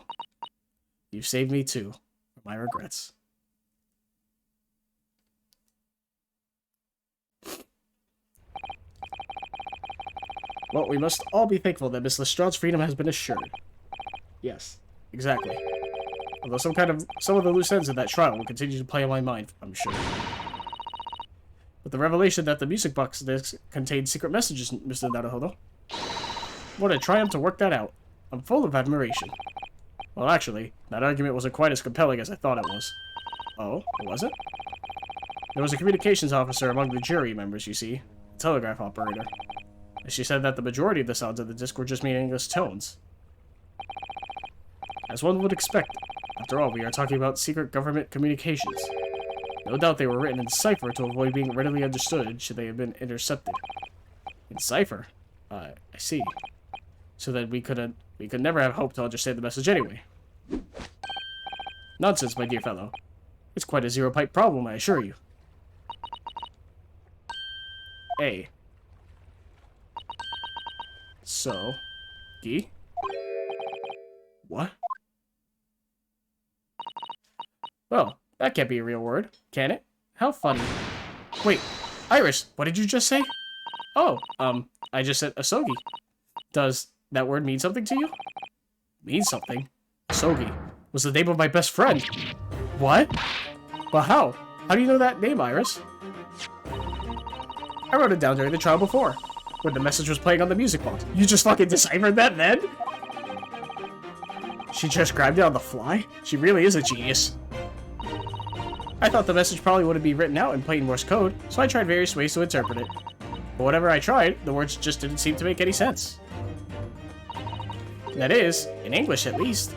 you've saved me too, for my regrets. Well, we must all be thankful that Miss Lestrade's freedom has been assured. Yes, exactly. Although some of the loose ends of that trial will continue to play on my mind, I'm sure. But the revelation that the music box disc contained secret messages, Mr. Naruhodo. What a triumph to work that out. I'm full of admiration. Well, actually, that argument wasn't quite as compelling as I thought it was. Oh, it wasn't? There was a communications officer among the jury members, you see. A telegraph operator. And she said that the majority of the sounds of the disc were just meaningless tones. As one would expect. After all, we are talking about secret government communications. No doubt they were written in cipher to avoid being readily understood should they have been intercepted. In cipher? I see. So that we could never have hoped to understand the message anyway. Nonsense, my dear fellow. It's quite a zero-pipe problem, I assure you. A. So, Gi? What? Well, that can't be a real word, can it? How funny. Wait, Iris, what did you just say? Oh, I just said Asogi. Does that word mean something to you? Mean something? Asogi was the name of my best friend. What? But how? How do you know that name, Iris? I wrote it down during the trial before, when the message was playing on the music box. You just fucking deciphered that then? She transcribed it on the fly? She really is a genius. I thought the message probably wouldn't be written out in plain Morse code, so I tried various ways to interpret it. But whatever I tried, the words just didn't seem to make any sense. That is, in English at least.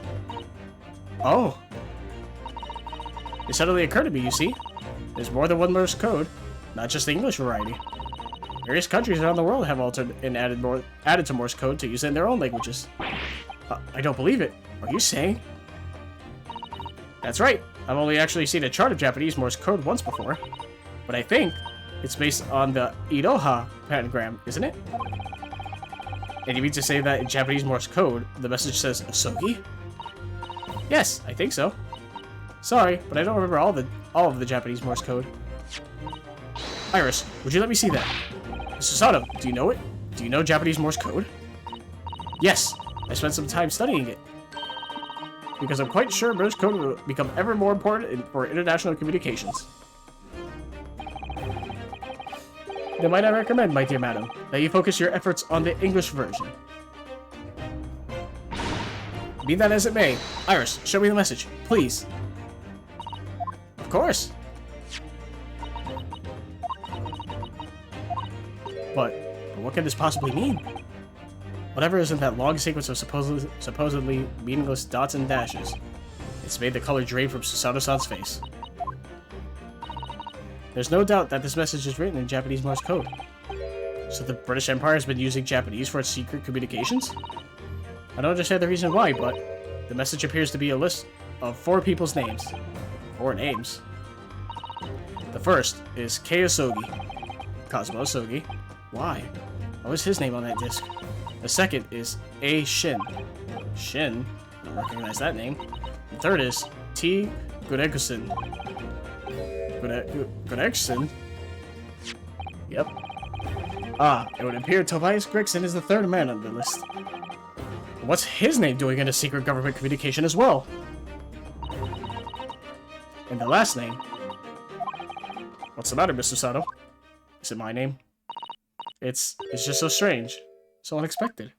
Oh. It suddenly occurred to me, you see. There's more than one Morse code, not just the English variety. Various countries around the world have altered and added to Morse code to use it in their own languages. I don't believe it. Are you saying? That's right. I've only actually seen a chart of Japanese Morse code once before. But I think it's based on the Iroha pentagram, isn't it? And you mean to say that in Japanese Morse code, the message says Asogi? Yes, I think so. Sorry, but I don't remember all of the Japanese Morse code. Iris, would you let me see that? Mr. Sato, do you know it? Do you know Japanese Morse code? Yes, I spent some time studying it. Because I'm quite sure Morse code will become ever more important for international communications. Then might I recommend, my dear madam, that you focus your efforts on the English version. Be that as it may, Iris, show me the message, please. Of course. But what can this possibly mean? Whatever is in that long sequence of supposedly meaningless dots and dashes, it's made the color drain from Susato-san's face. There's no doubt that this message is written in Japanese Morse code. So the British Empire has been using Japanese for its secret communications? I don't understand the reason why, but the message appears to be a list of 4 people's names. 4 names. The first is Kei Asogi. Kazuma Asogi. Why? What was his name on that disc? The second is A. Shin. Shin? I don't recognize that name. The third is T. Gregson. Gregson? Yep. Ah, it would appear Tobias Gregson is the third man on the list. What's his name doing in a secret government communication as well? And the last name? What's the matter, Mr. Sato? Is it my name? It's just so strange. So unexpected.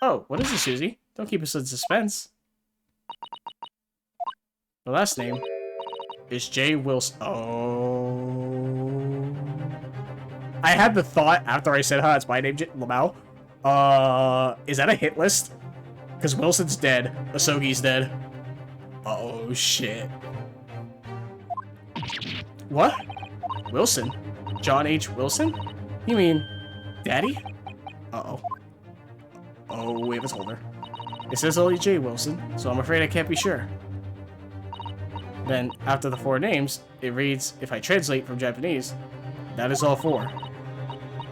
Oh, what is this, Susie? Don't keep us in suspense. The last name is J. Wilson. Oh. I had the thought after I said, it's my name, Lamau. Is that a hit list? Because Wilson's dead. Asogi's dead. Oh, shit. What? Wilson? John H. Wilson? You mean Daddy? Uh-oh. Oh, we have a folder. It says only J. Wilson, so I'm afraid I can't be sure. Then, after the 4 names, it reads, if I translate from Japanese, that is all 4.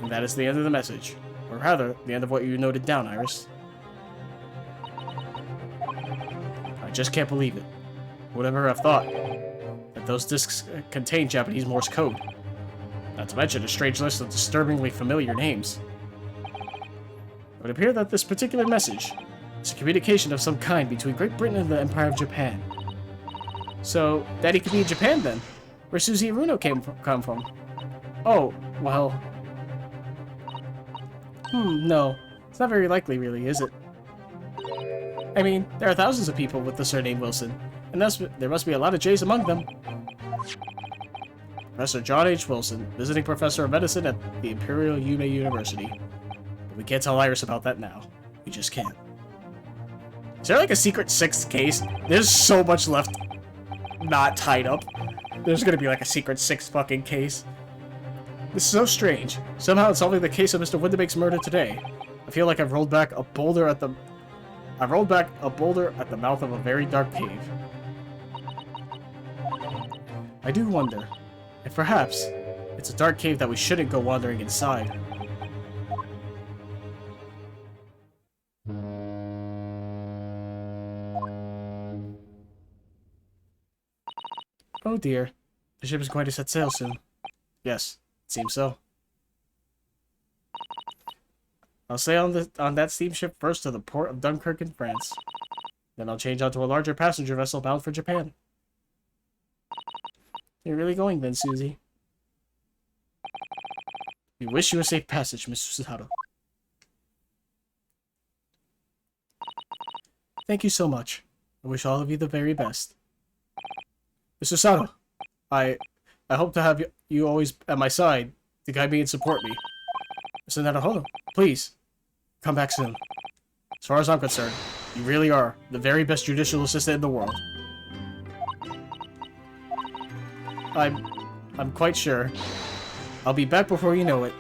And that is the end of the message. Or rather, the end of what you noted down, Iris. I just can't believe it. Would ever have thought that those discs contain Japanese Morse code. Not to mention a strange list of disturbingly familiar names. It would appear that this particular message is a communication of some kind between Great Britain and the Empire of Japan. So, Daddy could be in Japan then, where Susie Aruno come from. Oh, well... no. It's not very likely, really, is it? I mean, there are thousands of people with the surname Wilson, and there must be a lot of J's among them. Professor John H. Wilson, visiting professor of medicine at the Imperial Yume University. But we can't tell Iris about that now. We just can't. Is there like a secret 6th case? There's so much left not tied up. There's gonna be like a secret 6th fucking case. This is so strange. Somehow in solving the case of Mr. Windibake's murder today, I feel like I've rolled back a boulder at the mouth of a very dark cave. I do wonder if perhaps it's a dark cave that we shouldn't go wandering inside. Oh dear. The ship is going to set sail soon. Yes, it seems so. I'll sail on that steamship first to the port of Dunkirk in France. Then I'll change onto a larger passenger vessel bound for Japan. You're really going then, Susie? We wish you a safe passage, Mr. Susato. Thank you so much. I wish all of you the very best. Mr. Sato, I hope to have you always at my side to guide me and support me. Mr. Naruhodo, please, come back soon. As far as I'm concerned, you really are the very best judicial assistant in the world. I'm quite sure. I'll be back before you know it.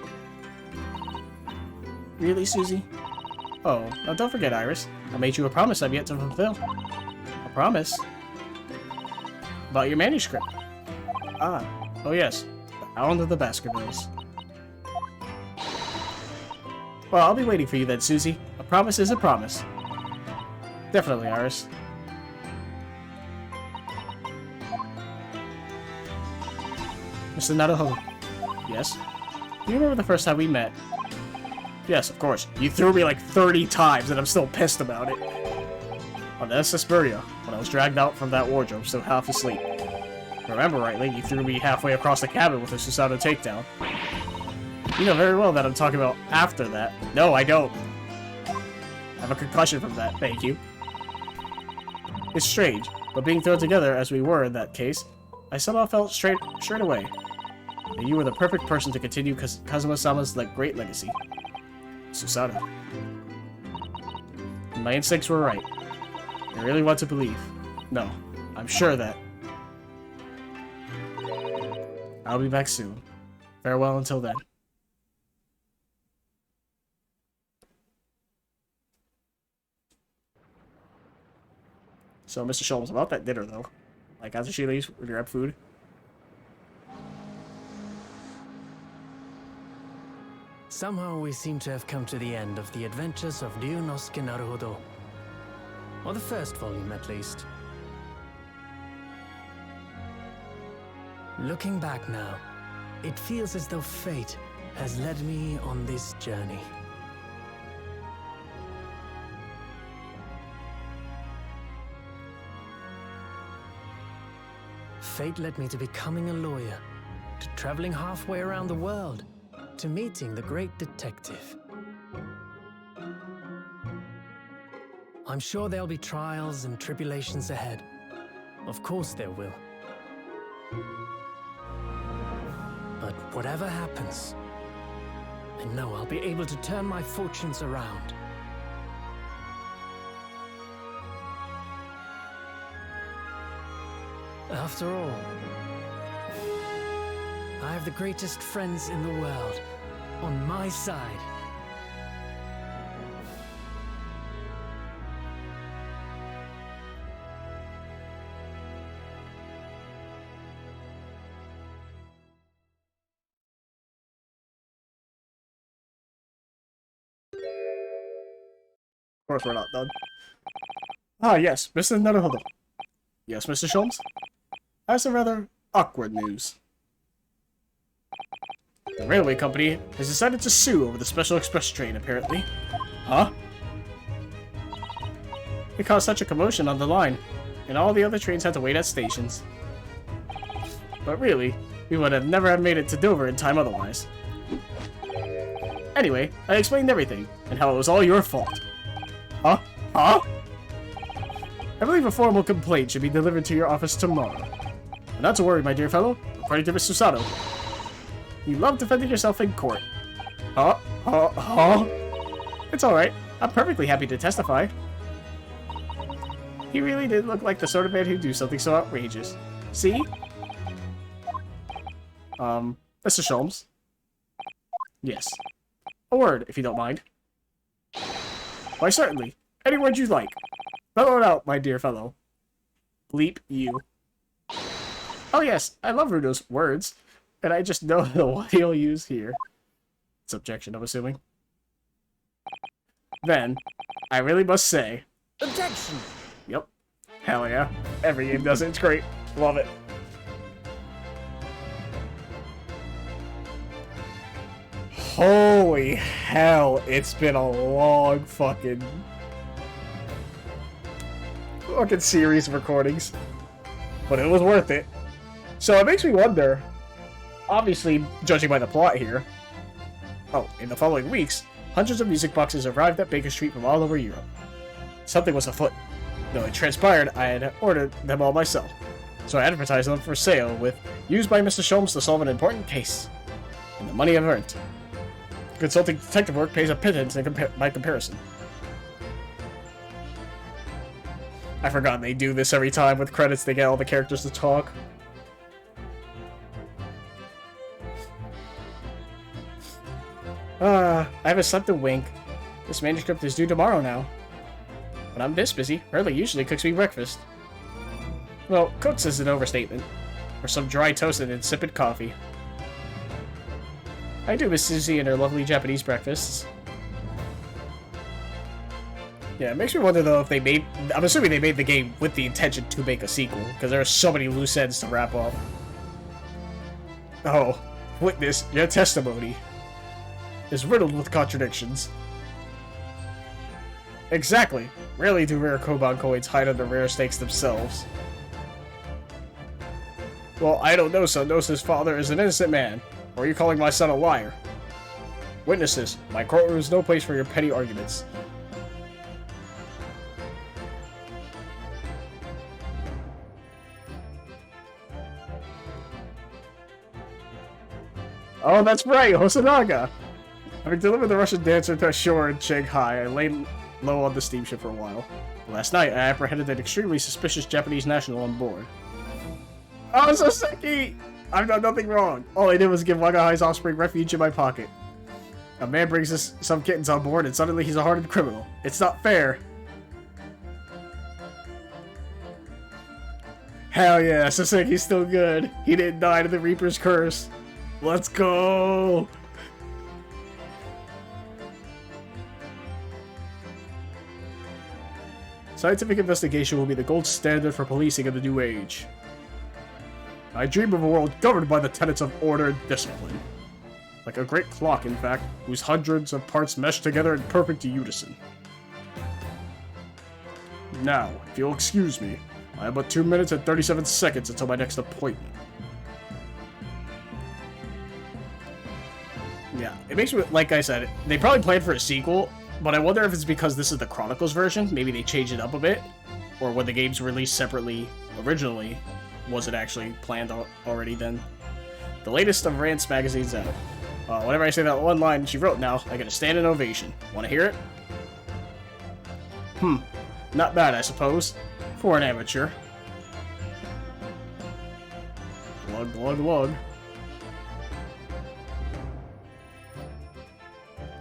Really, Susie? Oh, now don't forget, Iris. I made you a promise I've yet to fulfill. A promise? About your manuscript. Ah, oh yes. The Hound of the Baskervilles. Well, I'll be waiting for you then, Susie. A promise is a promise. Definitely, Iris. Mr. Naruhodo. Yes? Do you remember the first time we met? Yes, of course. You threw me like 30 times and I'm still pissed about it. On the SS Buria, when I was dragged out from that wardrobe, still half asleep. If I remember rightly, you threw me halfway across the cabin with a Susato takedown. You know very well that I'm talking about after that. No, I don't. I have a concussion from that, thank you. It's strange, but being thrown together as we were in that case, I somehow felt straight away that you were the perfect person to continue Kazuma-sama's great legacy. Susato. My instincts were right. I really want to believe. No, I'm sure that. I'll be back soon. Farewell until then. So, Mr. Sholmes, about that dinner, though. Like, after she leaves, we grab food. Somehow we seem to have come to the end of the adventures of Ryunosuke Naruhodo. Or the first volume, at least. Looking back now, it feels as though fate has led me on this journey. Fate led me to becoming a lawyer, to traveling halfway around the world, to meeting the great detective. I'm sure there'll be trials and tribulations ahead. Of course there will. But whatever happens, I know I'll be able to turn my fortunes around. After all, I have the greatest friends in the world on my side. Of course we're not done. Ah, yes, Mr. Naruhodo. Yes, Mr. Sholmes? I have some rather awkward news. The railway company has decided to sue over the Special Express train, apparently. Huh? It caused such a commotion on the line, and all the other trains had to wait at stations. But really, we would have never have made it to Dover in time otherwise. Anyway, I explained everything, and how it was all your fault. Huh? Huh? I believe a formal complaint should be delivered to your office tomorrow. But not to worry, my dear fellow. According to Mr. Sato, you love defending yourself in court. Huh? Huh? Huh? It's alright. I'm perfectly happy to testify. He really did look like the sort of man who'd do something so outrageous. See? Mr. Sholmes? Yes. A word, if you don't mind. Why, certainly. Any word you like. Bellow it out, my dear fellow. Bleep you. Oh yes, I love Rudo's words, and I just know the one he'll use here. It's objection, I'm assuming. Then, I really must say... Objection! Yep. Hell yeah. Every game does it, it's great. Love it. Holy hell, it's been a long fucking series of recordings. But it was worth it. So it makes me wonder, obviously, judging by the plot here. Oh, in the following weeks, hundreds of music boxes arrived at Baker Street from all over Europe. Something was afoot. Though it transpired, I had ordered them all myself. So I advertised them for sale with used by Mr. Sholmes to solve an important case. And the money I've earned. Consulting detective work pays a pittance by comparison. I forgot they do this every time with credits, they get all the characters to talk. I haven't slept a wink. This manuscript is due tomorrow now. But I'm this busy, Hurley usually cooks me breakfast. Well, cooks is an overstatement. Or some dry toast and insipid coffee. I do miss Susie and her lovely Japanese breakfasts. Yeah, it makes me wonder though if they made... I'm assuming they made the game with the intention to make a sequel, because there are so many loose ends to wrap up. Oh, witness, your testimony is riddled with contradictions. Exactly. Rarely do rare Koban coins hide under rare stakes themselves. Well, I don't know, son. Knows his father is an innocent man. Or are you calling my son a liar? Witnesses, my courtroom is no place for your petty arguments. Oh, that's right, Hosonaga! Having delivered the Russian dancer to shore in Shanghai, I lay low on the steamship for a while. Last night, I apprehended an extremely suspicious Japanese national on board. Oh, Soseki! I've done nothing wrong. All I did was give Wagahai's offspring refuge in my pocket. A man brings us some kittens on board, and suddenly he's a hardened criminal. It's not fair. Hell yeah, Soseki's still good. He didn't die to the Reaper's curse. Let's go! Scientific investigation will be the gold standard for policing in the new age. I dream of a world governed by the tenets of order and discipline. Like a great clock, in fact, whose hundreds of parts mesh together in perfect unison. Now, if you'll excuse me, I have but 2 minutes and 37 seconds until my next appointment. Yeah, it makes me, like I said, they probably planned for a sequel, but I wonder if it's because this is the Chronicles version, maybe they changed it up a bit, or when the games released separately originally, was it actually planned already then? The latest of Rant's magazine's out. Whenever I say that one line she wrote now, I get a standing ovation. Wanna hear it? Not bad, I suppose, for an amateur. Glug, glug, glug.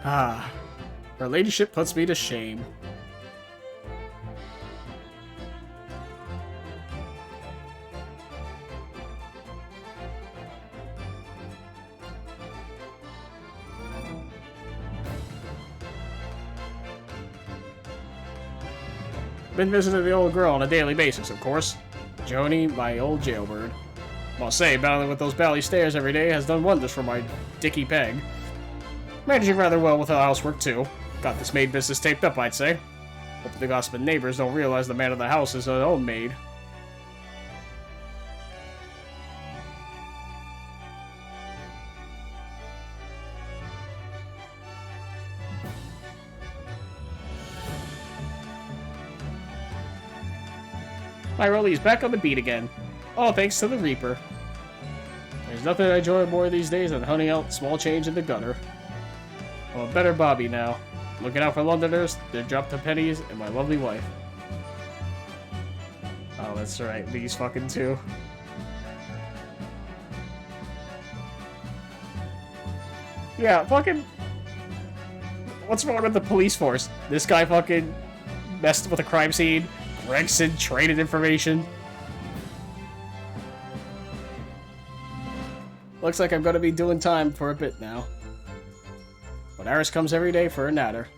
Ah, her ladyship puts me to shame. Been visiting the old girl on a daily basis, of course. Joni, my old jailbird. Must say, battling with those bally stairs every day has done wonders for my Dicky Peg. Managing rather well with the housework, too. Got this maid business taped up, I'd say. Hope the gossiping neighbors don't realize the man of the house is her own maid. My Rolly's back on the beat again. All thanks to the Reaper. There's nothing I enjoy more these days than hunting out small change in the gutter. I'm a better Bobby now. Looking out for Londoners, their drop to pennies, and my lovely wife. Oh, that's right. These fucking two. Yeah, fucking... What's wrong with the police force? This guy fucking messed with a crime scene. Gregson traded information. Looks like I'm gonna be doing time for a bit now. But Aris comes every day for a natter,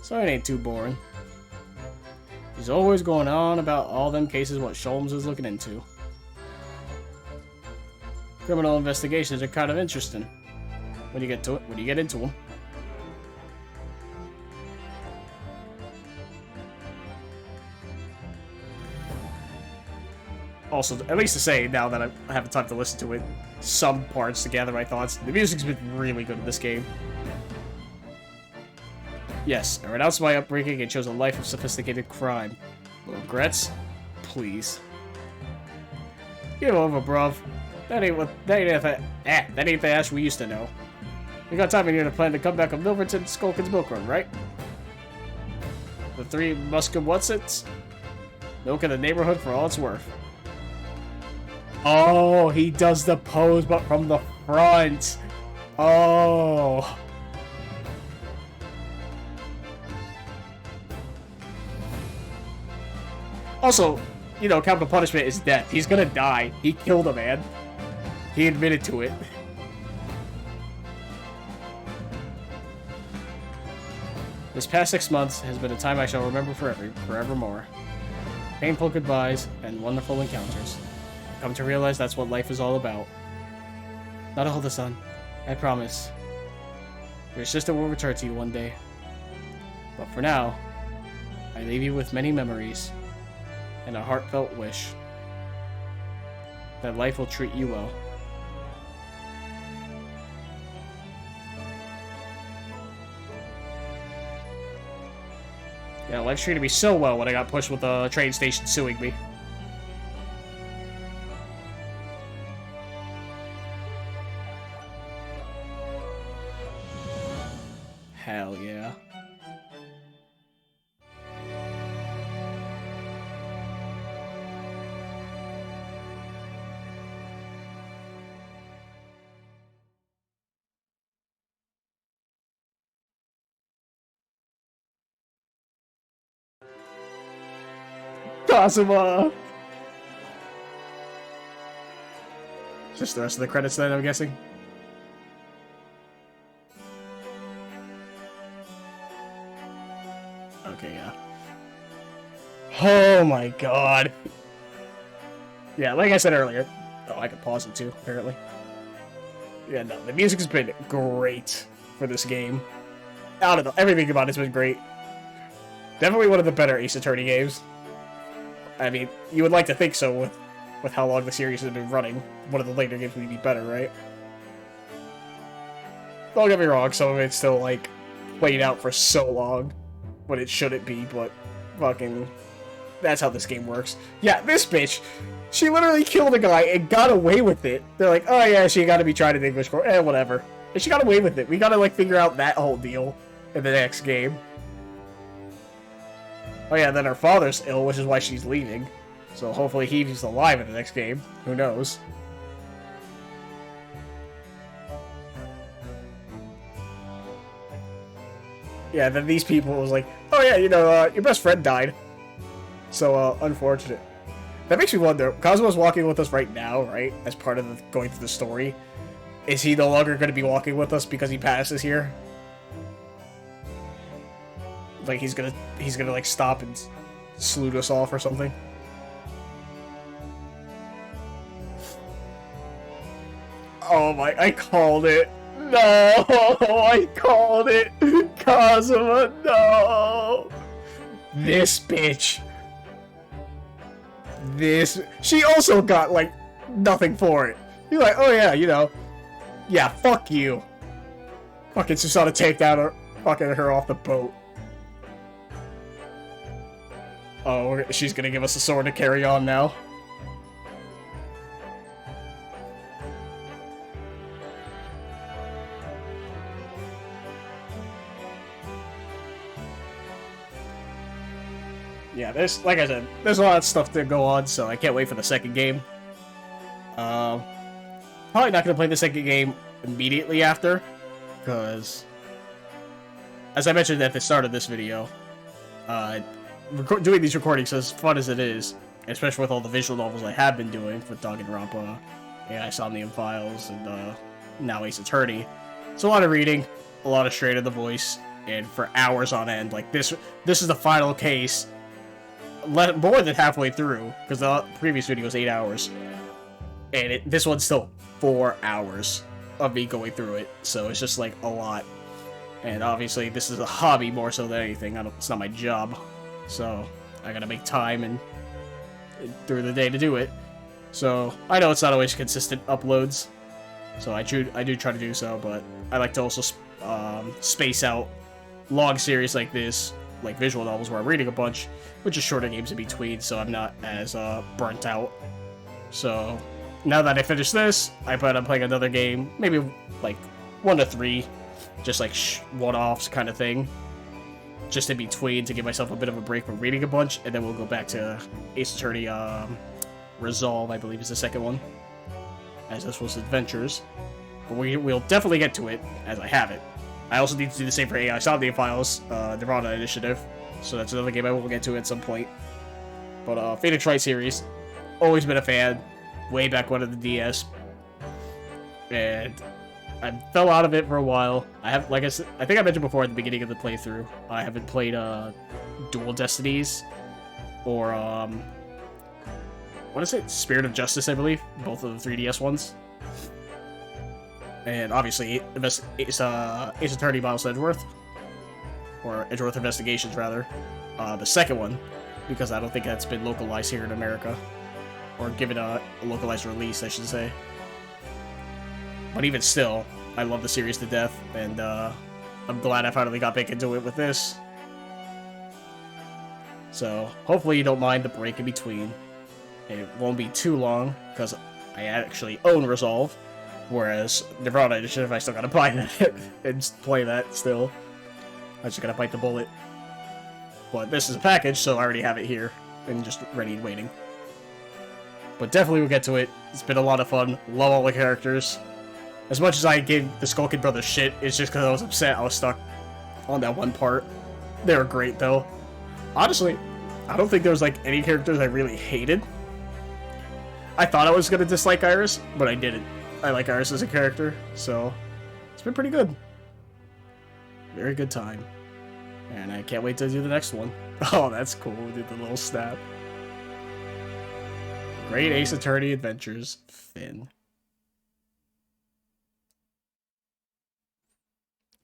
so it ain't too boring. He's always going on about all them cases what Sholmes is looking into. Criminal investigations are kind of interesting. when you get to it, when you get into them. Also, at least to say, now that I have time to listen to it, some parts to gather my thoughts, the music's been really good in this game. Yes, I renounced my upbringing and chose a life of sophisticated crime. No regrets? Please. Get over, bruv. That ain't the Ash we used to know. We got time in here to plan the comeback of Milverton, Skulkin's Milk Run, right? The three Muskin Whatsits? Milk in the neighborhood for all it's worth. Oh, he does the pose, but from the front. Oh. Also, you know, capital punishment is death. He's gonna die. He killed a man. He admitted to it. This past 6 months has been a time I shall remember forevermore. Painful goodbyes and wonderful encounters. I've come to realize that's what life is all about. Not all the sun, I promise. Your sister will return to you one day. But for now, I leave you with many memories and a heartfelt wish that life will treat you well. Yeah, life treated me so well when I got pushed with the train station suing me. Hell yeah. Kazuma! Just the rest of the credits then, I'm guessing. Okay, yeah. Oh my god. Yeah, like I said earlier. Oh, I can pause it too, apparently. Yeah, no, the music's been great for this game. I don't know, everything about it's been great. Definitely one of the better Ace Attorney games. I mean, you would like to think so with how long the series has been running. One of the later games would be better, right? Don't get me wrong, some of it's still, like, played out for so long when it shouldn't be, but fucking... That's how this game works. Yeah, this bitch, she literally killed a guy and got away with it. They're like, oh yeah, she gotta be tried in English court. Whatever. And she got away with it. We gotta, like, figure out that whole deal in the next game. Oh yeah, then her father's ill, which is why she's leaving. So hopefully he's alive in the next game. Who knows? Yeah, then these people was like, oh yeah, you know, your best friend died. So, unfortunate. That makes me wonder, Kazuma's walking with us right now, right? As part of the, going through the story. Is he no longer going to be walking with us because he passes here? Like he's gonna like stop and salute us off or something. Oh my! I called it. No, I called it. Kazuma, no. This bitch. This. She also got like nothing for it. You're like, oh yeah, you know, yeah, fuck you. Fucking Susanoo take down her, fucking her off the boat. Oh, she's gonna give us a sword to carry on now. Yeah, there's, like I said, there's a lot of stuff to go on, so I can't wait for the second game. Probably not gonna play the second game immediately after, because, as I mentioned at the start of this video, doing these recordings, as fun as it is, especially with all the visual novels I have been doing with Danganronpa, AI Somnium Files, and now Ace Attorney, it's a lot of reading, a lot of straight in the voice, and for hours on end. Like this is the final case, more than halfway through, because the previous video was 8 hours, and this one's still 4 hours. of me going through it, so it's just like a lot. And obviously, this is a hobby more so than anything. It's not my job, so I gotta make time and through the day to do it. So I know it's not always consistent uploads, so I do try to do so, but I like to also space out long series like this, like visual novels where I'm reading a bunch, with just shorter games in between, so I'm not as burnt out. So now that I finished this, I plan on playing another game, maybe like 1 to 3, just like one-offs kind of thing, just in between to give myself a bit of a break from reading a bunch, and then we'll go back to Ace Attorney Resolve, I believe is the second one, as this was Adventures. But we'll definitely get to it, as I have it. I also need to do the same for AI Somnium Files, Nirvana Initiative, so that's another game I will get to at some point. But Phoenix Wright series, always been a fan, way back when of the DS, and I fell out of it for a while. I have, like I said, I think I mentioned before at the beginning of the playthrough, I haven't played Dual Destinies, or what is it? Spirit of Justice, I believe, both of the 3DS ones. And obviously, Ace Attorney Miles Edgeworth, or Edgeworth Investigations, rather. The second one, because I don't think that's been localized here in America, or given a localized release, I should say. But even still, I love the series to death, and I'm glad I finally got back into it with this. So, hopefully you don't mind the break in between. It won't be too long, because I actually own Resolve. Whereas Nirvana Initiative, I still gotta buy that and play that still. I just gotta bite the bullet. But this is a package, so I already have it here and just ready and waiting. But definitely we'll get to it. It's been a lot of fun. Love all the characters. As much as I gave the Skull Kid Brothers shit, it's just because I was upset I was stuck on that one part. They were great though. Honestly, I don't think there was like any characters I really hated. I thought I was gonna dislike Iris, but I didn't. I like Iris as a character, so it's been pretty good. Very good time. And I can't wait to do the next one. Oh, that's cool. We did the little snap. Great Ace Attorney Adventures, Finn.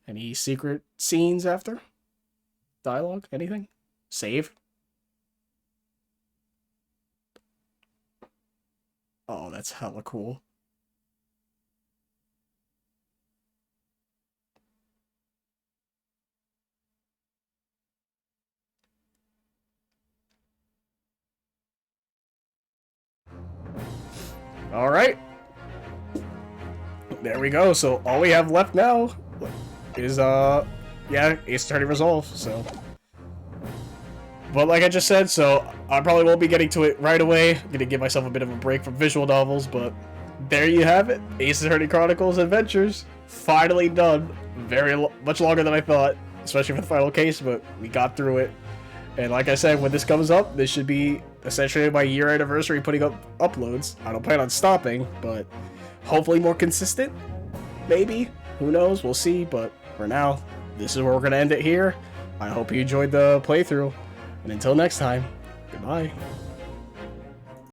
Any secret scenes after? Dialogue? Anything? Save? Oh, that's hella cool. Alright. There we go. So all we have left now is yeah, Ace Attorney Resolve, so. But like I just said, so I probably won't be getting to it right away. I'm gonna give myself a bit of a break from visual novels, but there you have it. Ace Attorney Chronicles Adventures. Finally done. Much longer than I thought, especially for the final case, but we got through it. And like I said, when this comes up, this should be essentially my year anniversary putting up uploads. I don't plan on stopping, but hopefully more consistent. Maybe. Who knows? We'll see. But for now, this is where we're going to end it here. I hope you enjoyed the playthrough. And until next time, goodbye.